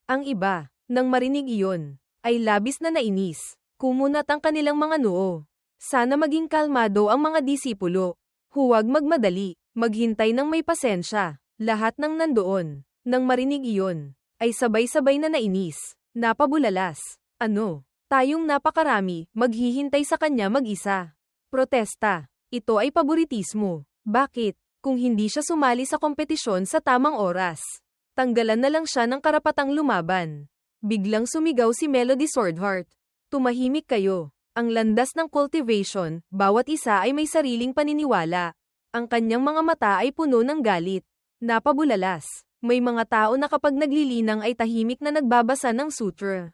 S1: Ang iba, nang marinig iyon, ay labis na nainis. Kumunat ang kanilang mga noo. Sana maging kalmado ang mga disipulo. Huwag magmadali, maghintay ng may pasensya. Lahat ng nandoon, nang marinig iyon, ay sabay-sabay na nainis, napabulalas. Ano? Tayong napakarami, maghihintay sa kanya mag-isa. Protesta. Ito ay paboritismo. Bakit? Kung hindi siya sumali sa kompetisyon sa tamang oras, tanggalan na lang siya ng karapatang lumaban. Biglang sumigaw si Melody Swordheart. Tumahimik kayo. Ang landas ng cultivation, bawat isa ay may sariling paniniwala. Ang kanyang mga mata ay puno ng galit. Napabulalas. May mga tao na kapag naglilinang ay tahimik na nagbabasa ng sutra.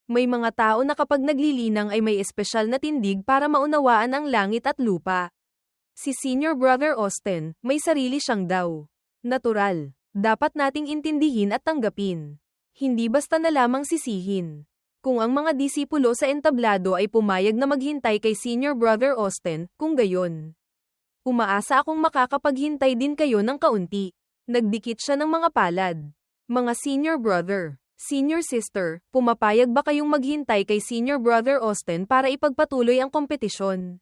S1: May mga tao na kapag naglilinang ay may espesyal na tindig para maunawaan ang langit at lupa. Si Senior Brother Austin, may sarili siyang daw. Natural. Dapat nating intindihin at tanggapin. Hindi basta na lamang sisihin. Kung ang mga disipulo sa entablado ay pumayag na maghintay kay Senior Brother Austin, kung gayon, umaasa akong makakapaghintay din kayo ng kaunti. Nagdikit siya ng mga palad. Mga Senior Brother, Senior Sister, pumapayag ba kayong maghintay kay Senior Brother Austin para ipagpatuloy ang kompetisyon?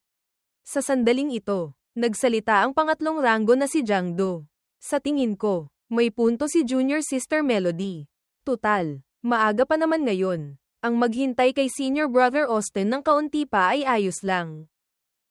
S1: Sa sandaling ito, nagsalita ang pangatlong ranggo na si Jiang Do. Sa tingin ko, may punto si Junior Sister Melody. Tutal, maaga pa naman ngayon. Ang maghintay kay Senior Brother Austin ng kaunti pa ay ayos lang.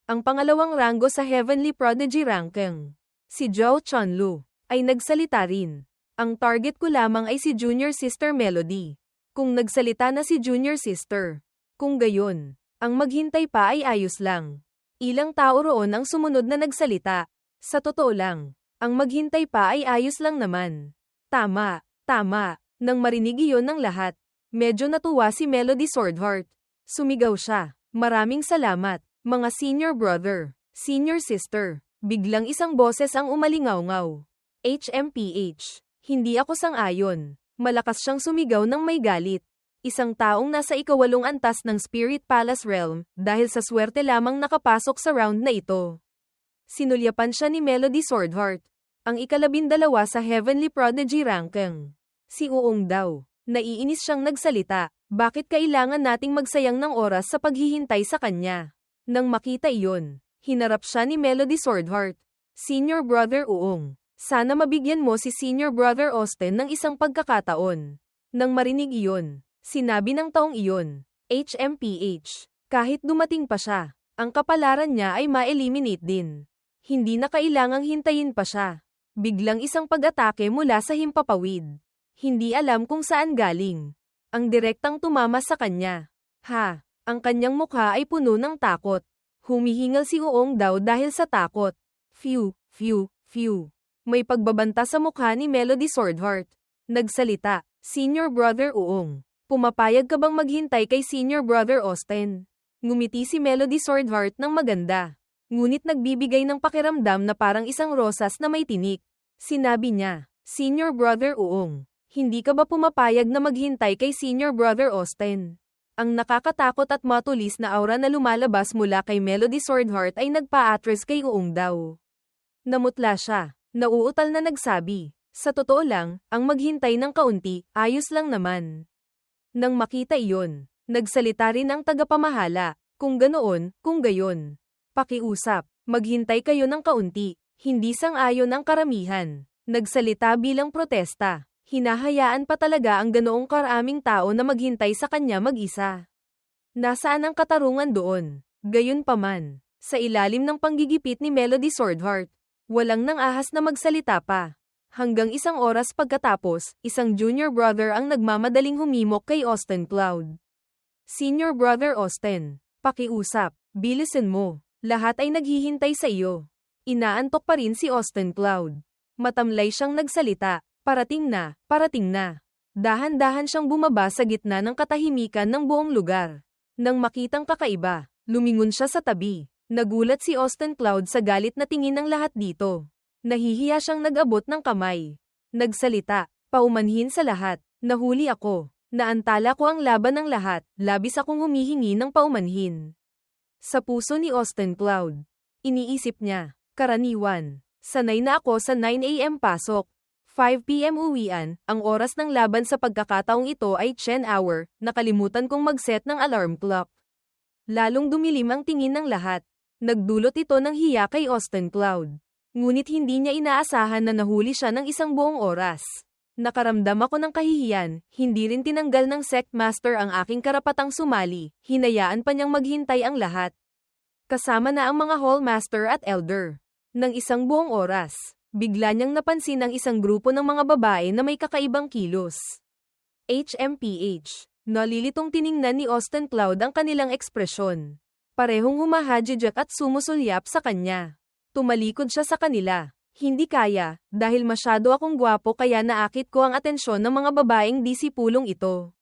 S1: Ang pangalawang ranggo sa Heavenly Prodigy ranking, si Zhao Chunlu, ay nagsalita rin. Ang target ko lamang ay si Junior Sister Melody. Kung nagsalita na si Junior Sister, kung gayon, ang maghintay pa ay ayos lang. Ilang tao roon ang sumunod na nagsalita. Sa totoo lang, ang maghintay pa ay ayos lang naman. Tama, tama. Nang marinig iyon ng lahat, medyo natuwa si Melody Swordheart. Sumigaw siya, maraming salamat, mga Senior Brother, Senior Sister. Biglang isang boses ang umalingaw-ngaw. HMPH. Hindi ako sang-ayon. Malakas siyang sumigaw ng may galit. Isang taong nasa ikawalong antas ng Spirit Palace Realm, dahil sa swerte lamang nakapasok sa round na ito. Sinulyapan siya ni Melody Swordheart. Ang ikalabindalawa sa Heavenly Prodigy ranking. Si Uong daw. Naiinis siyang nagsalita. Bakit kailangan nating magsayang ng oras sa paghihintay sa kanya? Nang makita iyon, hinarap siya ni Melody Swordheart. Senior Brother Uong. Sana mabigyan mo si Senior Brother Austin ng isang pagkakataon. Nang marinig iyon, sinabi ng taong iyon, HMPH, kahit dumating pa siya, ang kapalaran niya ay ma-eliminate din. Hindi na kailangang hintayin pa siya. Biglang isang pag-atake mula sa himpapawid. Hindi alam kung saan galing. Ang direktang tumama sa kanya. Ang kanyang mukha ay puno ng takot. Humihingal si Uong daw dahil sa takot. Phew. May pagbabanta sa mukha ni Melody Swordheart. Nagsalita, Senior Brother Uong. Pumapayag ka bang maghintay kay Senior Brother Austin? Ngumiti si Melody Swordheart ng maganda. Ngunit nagbibigay ng pakiramdam na parang isang rosas na may tinik. Sinabi niya, Senior Brother Uong, hindi ka ba pumapayag na maghintay kay Senior Brother Austin? Ang nakakatakot at matulis na aura na lumalabas mula kay Melody Swordheart ay nagpa-atras kay Uong daw. Namutla siya. Nauutal na nagsabi, sa totoo lang, ang maghintay ng kaunti, ayos lang naman. Nang makita iyon, nagsalita rin ang tagapamahala, kung ganoon, kung gayon. Pakiusap, maghintay kayo ng kaunti, hindi sang-ayon ang karamihan. Nagsalita bilang protesta, hinahayaan pa talaga ang ganoong karaming tao na maghintay sa kanya mag-isa. Nasaan ang katarungan doon? Gayunpaman, sa ilalim ng panggigipit ni Melody Swordheart, walang nang ahas na magsalita pa. Hanggang isang oras pagkatapos, isang junior brother ang nagmamadaling humimok kay Austin Cloud. Senior Brother Austin, pakiusap, bilisan mo. Lahat ay naghihintay sa iyo. Inaantok pa rin si Austin Cloud. Matamlay siyang nagsalita, parating na. Dahan-dahan siyang bumaba sa gitna ng katahimikan ng buong lugar. Nang makitang kakaiba, lumingon siya sa tabi. Nagulat si Austin Cloud sa galit na tingin ng lahat dito. Nahihiya siyang nag-abot ng kamay. Nagsalita, paumanhin sa lahat, nahuli ako. Naantala ko ang laban ng lahat, labis akong humihingi ng paumanhin. Sa puso ni Austin Cloud, iniisip niya, karaniwan, sanay na ako sa 9 AM pasok, 5 PM uwian, ang oras ng laban sa pagkakataong ito ay 10 hour, nakalimutan kong mag-set ng alarm clock. Lalong dumilim ang tingin ng lahat. Nagdulot ito ng hiya kay Austin Cloud. Ngunit hindi niya inaasahan na nahuli siya ng isang buong oras. Nakaramdam ako ng kahihiyan, hindi rin tinanggal ng sect master ang aking karapatang sumali, hinayaan pa niyang maghintay ang lahat. Kasama na ang mga hall master at elder. Nang isang buong oras, bigla niyang napansin ang isang grupo ng mga babae na may kakaibang kilos. HMPH. Nalilitong tiningnan ni Austin Cloud ang kanilang ekspresyon. Parehong humahadjijak at sumusulyap sa kanya. Tumalikod siya sa kanila. Hindi kaya, dahil masyado akong gwapo kaya naakit ko ang atensyon ng mga babaeng disipulong ito.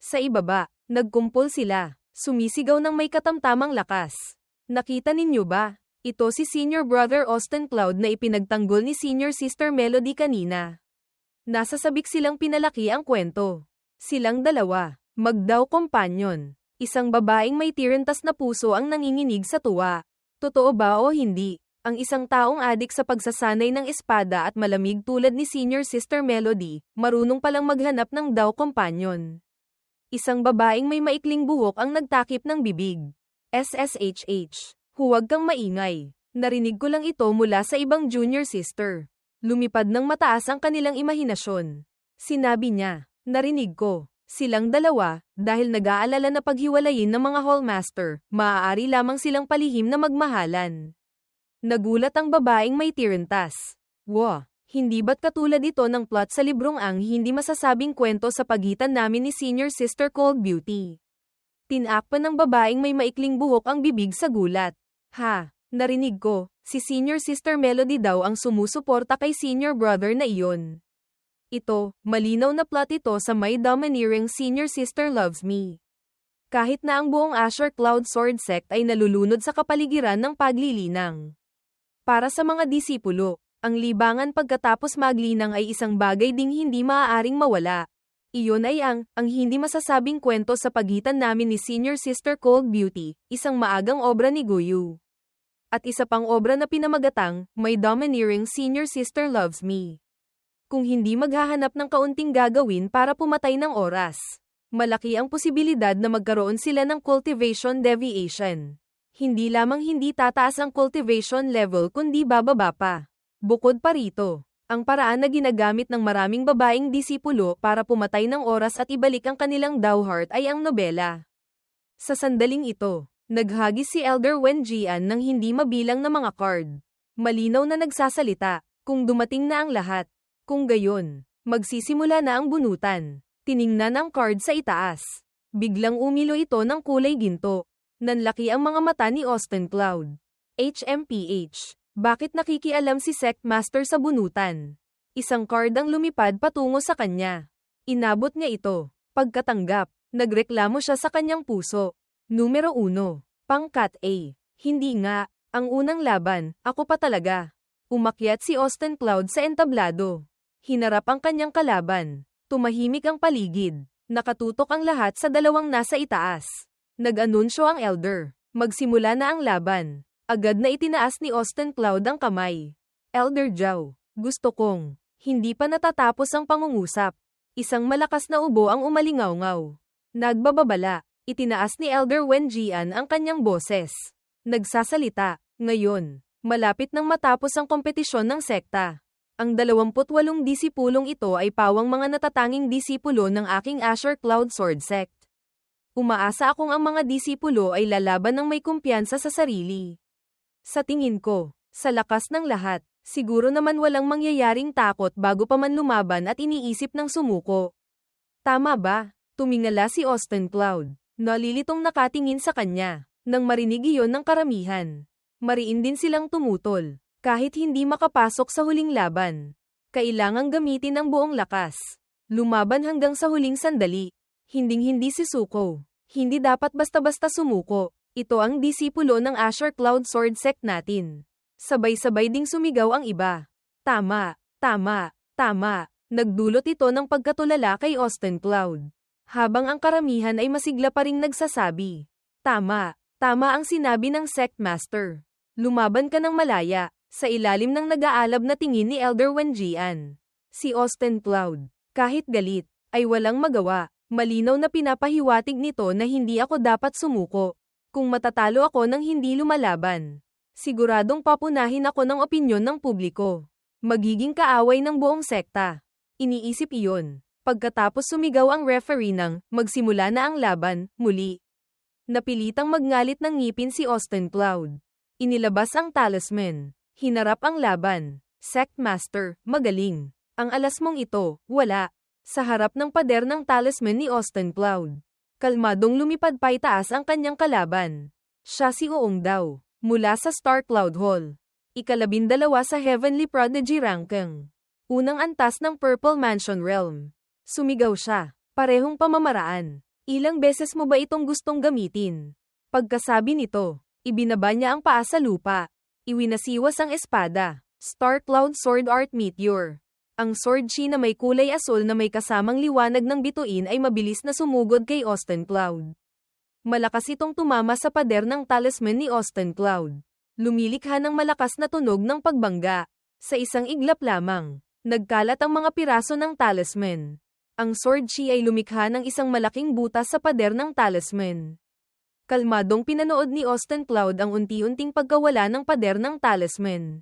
S1: Sa ibaba, nagkumpol sila, sumisigaw ng may katamtamang lakas. Nakita ninyo ba? Ito si Senior Brother Austin Cloud na ipinagtanggol ni Senior Sister Melody kanina. Nasa sabik silang pinalaki ang kwento. Silang dalawa, magdaw kompanyon. Isang babaeng may tirentas na puso ang nanginginig sa tuwa. Totoo ba o hindi? Ang isang taong adik sa pagsasanay ng espada at malamig tulad ni Senior Sister Melody, marunong palang maghanap ng daw kompanyon. Isang babaeng may maikling buhok ang nagtakip ng bibig. SSHH. Huwag kang maingay. Narinig ko lang ito mula sa ibang junior sister. Lumipad ng mataas ang kanilang imahinasyon. Sinabi niya, narinig ko. Silang dalawa, dahil nag-aalala na paghiwalayin ng mga hallmaster, maaari lamang silang palihim na magmahalan. Nagulat ang babaeng may tirentas. Wow, hindi ba't katulad ito ng plot sa librong ang hindi masasabing kwento sa pagitan namin ni Senior Sister Cold Beauty? Tinakpan ng babaeng may maikling buhok ang bibig sa gulat. Ha, narinig ko, si Senior Sister Melody daw ang sumusuporta kay Senior Brother na iyon. Ito, malinaw na plot ito sa My Domineering Senior Sister Loves Me. Kahit na ang buong Azure Cloud Sword Sect ay nalulunod sa kapaligiran ng paglilinang. Para sa mga disipulo, ang libangan pagkatapos maglinang ay isang bagay ding hindi maaaring mawala. Iyon ay ang hindi masasabing kwento sa pagitan namin ni Senior Sister Cold Beauty, isang maagang obra ni Guyu. At isa pang obra na pinamagatang, My Domineering Senior Sister Loves Me. Kung hindi maghahanap ng kaunting gagawin para pumatay ng oras, malaki ang posibilidad na magkaroon sila ng cultivation deviation. Hindi lamang hindi tataas ang cultivation level kundi bababa pa. Bukod pa rito, ang paraan na ginagamit ng maraming babaeng disipulo para pumatay ng oras at ibalik ang kanilang dowheart ay ang nobela. Sa sandaling ito, naghagis si Elder Wen Jian ng hindi mabilang na mga card. Malinaw na nagsasalita, kung dumating na ang lahat. Kung gayon, magsisimula na ang bunutan. Tiningnan ang card sa itaas. Biglang umilo ito ng kulay ginto. Nanlaki ang mga mata ni Austin Cloud. HMPH. Bakit nakikialam si Sect Master sa bunutan? Isang card ang lumipad patungo sa kanya. Inabot niya ito. Pagkatanggap, nagreklamo siya sa kanyang puso. Numero 1. Pangkat A. Hindi nga. Ang unang laban, ako pa talaga. Umakyat si Austin Cloud sa entablado. Hinarap ang kanyang kalaban. Tumahimik ang paligid. Nakatutok ang lahat sa dalawang nasa itaas. Nag-anunsyo ang elder. Magsimula na ang laban. Agad na itinaas ni Austin Cloud ang kamay. Elder Zhao, gusto kong. Hindi pa natatapos ang pangungusap. Isang malakas na ubo ang umalingaw-ngaw. Nagbababala. Itinaas ni Elder Wen Jian ang kanyang boses. Nagsasalita. Ngayon, malapit nang matapos ang kompetisyon ng sekta. Ang 28 disipulong ito ay pawang mga natatanging disipulo ng aking Azure Cloud Sword Sect. Umaasa akong ang mga disipulo ay lalaban ng may kumpiyansa sa sarili. Sa tingin ko, sa lakas ng lahat, siguro naman walang mangyayaring takot bago pa man lumaban at iniisip ng sumuko. Tama ba? Tumingala si Austin Cloud. Nalilitong nakatingin sa kanya. Nang marinig iyon ng karamihan. Mariin din silang tumutol. Kahit hindi makapasok sa huling laban. Kailangang gamitin ang buong lakas. Lumaban hanggang sa huling sandali. Hinding-hindi si Suko. Hindi dapat basta-basta sumuko. Ito ang disipulo ng Azure Cloud Sword Sect natin. Sabay-sabay ding sumigaw ang iba. Tama, tama, tama. Nagdulot ito ng pagkatulala kay Austin Cloud. Habang ang karamihan ay masigla pa ring nagsasabi. Tama, tama ang sinabi ng Sect Master. Lumaban ka ng malaya, sa ilalim ng nag-aalab na tingin ni Elder Wen Jian. Si Austin Cloud, kahit galit, ay walang magawa. Malinaw na pinapahiwatig nito na hindi ako dapat sumuko. Kung matatalo ako ng hindi lumalaban, Siguradong papunahin ako ng opinyon ng publiko. Magiging kaaway ng buong sekta. Iniisip iyon. Pagkatapos sumigaw ang referee ng, magsimula na ang laban, muli. Napilitang magngalit ng ngipin si Austin Cloud. Inilabas ang talisman. Hinarap ang laban. Sect Master, magaling. Ang alas mong ito, wala. Sa harap ng pader ng talisman ni Austin Cloud. Kalmadong lumipad paitaas ang kanyang kalaban. Siya si Uong daw. Mula sa Star Cloud Hall. ika-12 sa Heavenly Prodigy ranking. Unang antas ng Purple Mansion Realm. Sumigaw siya. Parehong pamamaraan. Ilang beses mo ba itong gustong gamitin? Pagkasabi nito, ibinaba niya ang paa sa lupa. Iwinasiwas ang espada. Star Cloud Sword Art Meteor. Ang sword chi na may kulay asul na may kasamang liwanag ng bituin ay mabilis na sumugod kay Austin Cloud. Malakas itong tumama sa pader ng talisman ni Austin Cloud. Lumilikha ng malakas na tunog ng pagbangga. Sa isang iglap lamang, nagkalat ang mga piraso ng talisman. Ang sword chi ay lumikha ng isang malaking butas sa pader ng talisman. Kalmadong pinanood ni Austin Cloud ang unti-unting pagkawala ng pader ng talisman.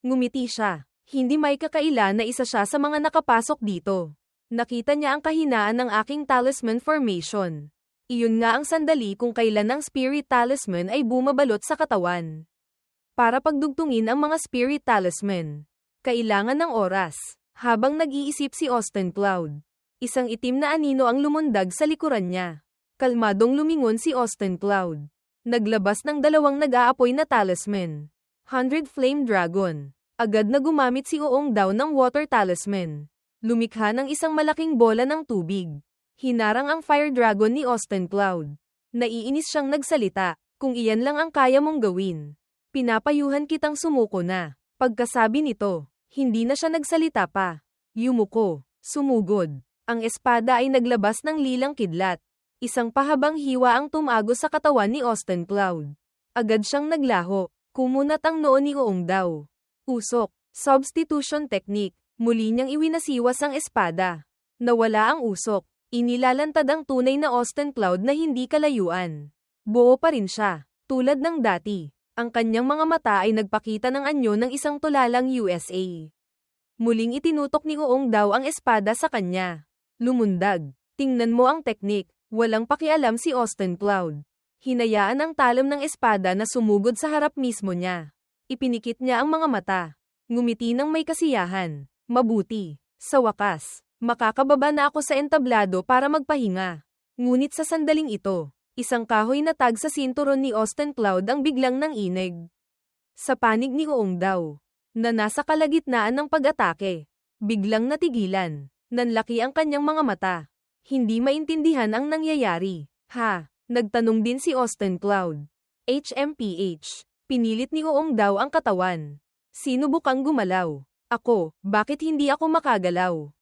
S1: Ngumiti siya. Hindi may kakaila na isa siya sa mga nakapasok dito. Nakita niya ang kahinaan ng aking talisman formation. Iyon nga ang sandali kung kailan ang spirit talisman ay bumabalot sa katawan. Para pagdugtungin ang mga spirit talisman, kailangan ng oras. Habang nag-iisip si Austin Cloud, isang itim na anino ang lumundag sa likuran niya. Kalmadong lumingon si Austin Cloud. Naglabas ng dalawang nag-aapoy na talisman. 100 Flame Dragon. Agad na gumamit si Uong daw ng water talisman. Lumikha ng isang malaking bola ng tubig. Hinarang ang fire dragon ni Austin Cloud. Naiinis siyang nagsalita, kung iyan lang ang kaya mong gawin. Pinapayuhan kitang sumuko na. Pagkasabi nito, hindi na siya nagsalita pa. Yumuko, sumugod. Ang espada ay naglabas ng lilang kidlat. Isang pahabang hiwa ang tumago sa katawan ni Austin Cloud. Agad siyang naglaho, kumunat ang noo ni Uong daw. Usok, substitution technique, muli niyang iwinasiwas ang espada. Nawala ang usok, inilalantad ang tunay na Austin Cloud na hindi kalayuan. Buo pa rin siya, tulad ng dati. Ang kanyang mga mata ay nagpakita ng anyo ng isang tulalang USA. Muling itinutok ni Uong daw ang espada sa kanya. Lumundag, tingnan mo ang teknik, walang pakialam si Austin Cloud. Hinayaan ang talam ng espada na sumugod sa harap mismo niya. Ipinikit niya ang mga mata. Ngumiti ng may kasiyahan. Mabuti. Sa wakas, makakababa na ako sa entablado para magpahinga. Ngunit sa sandaling ito, isang kahoy na tag sa sinturon ni Austin Cloud ang biglang nanginig. Sa panig ni Uong daw, na nasa kalagitnaan ng pag-atake, biglang natigilan. Nanlaki ang kanyang mga mata. Hindi maintindihan ang nangyayari. Ha? Nagtanong din si Austin Cloud. HMPH. Pinilit ni Uong daw ang katawan. Sinubukang gumalaw. Ako, bakit hindi ako makagalaw?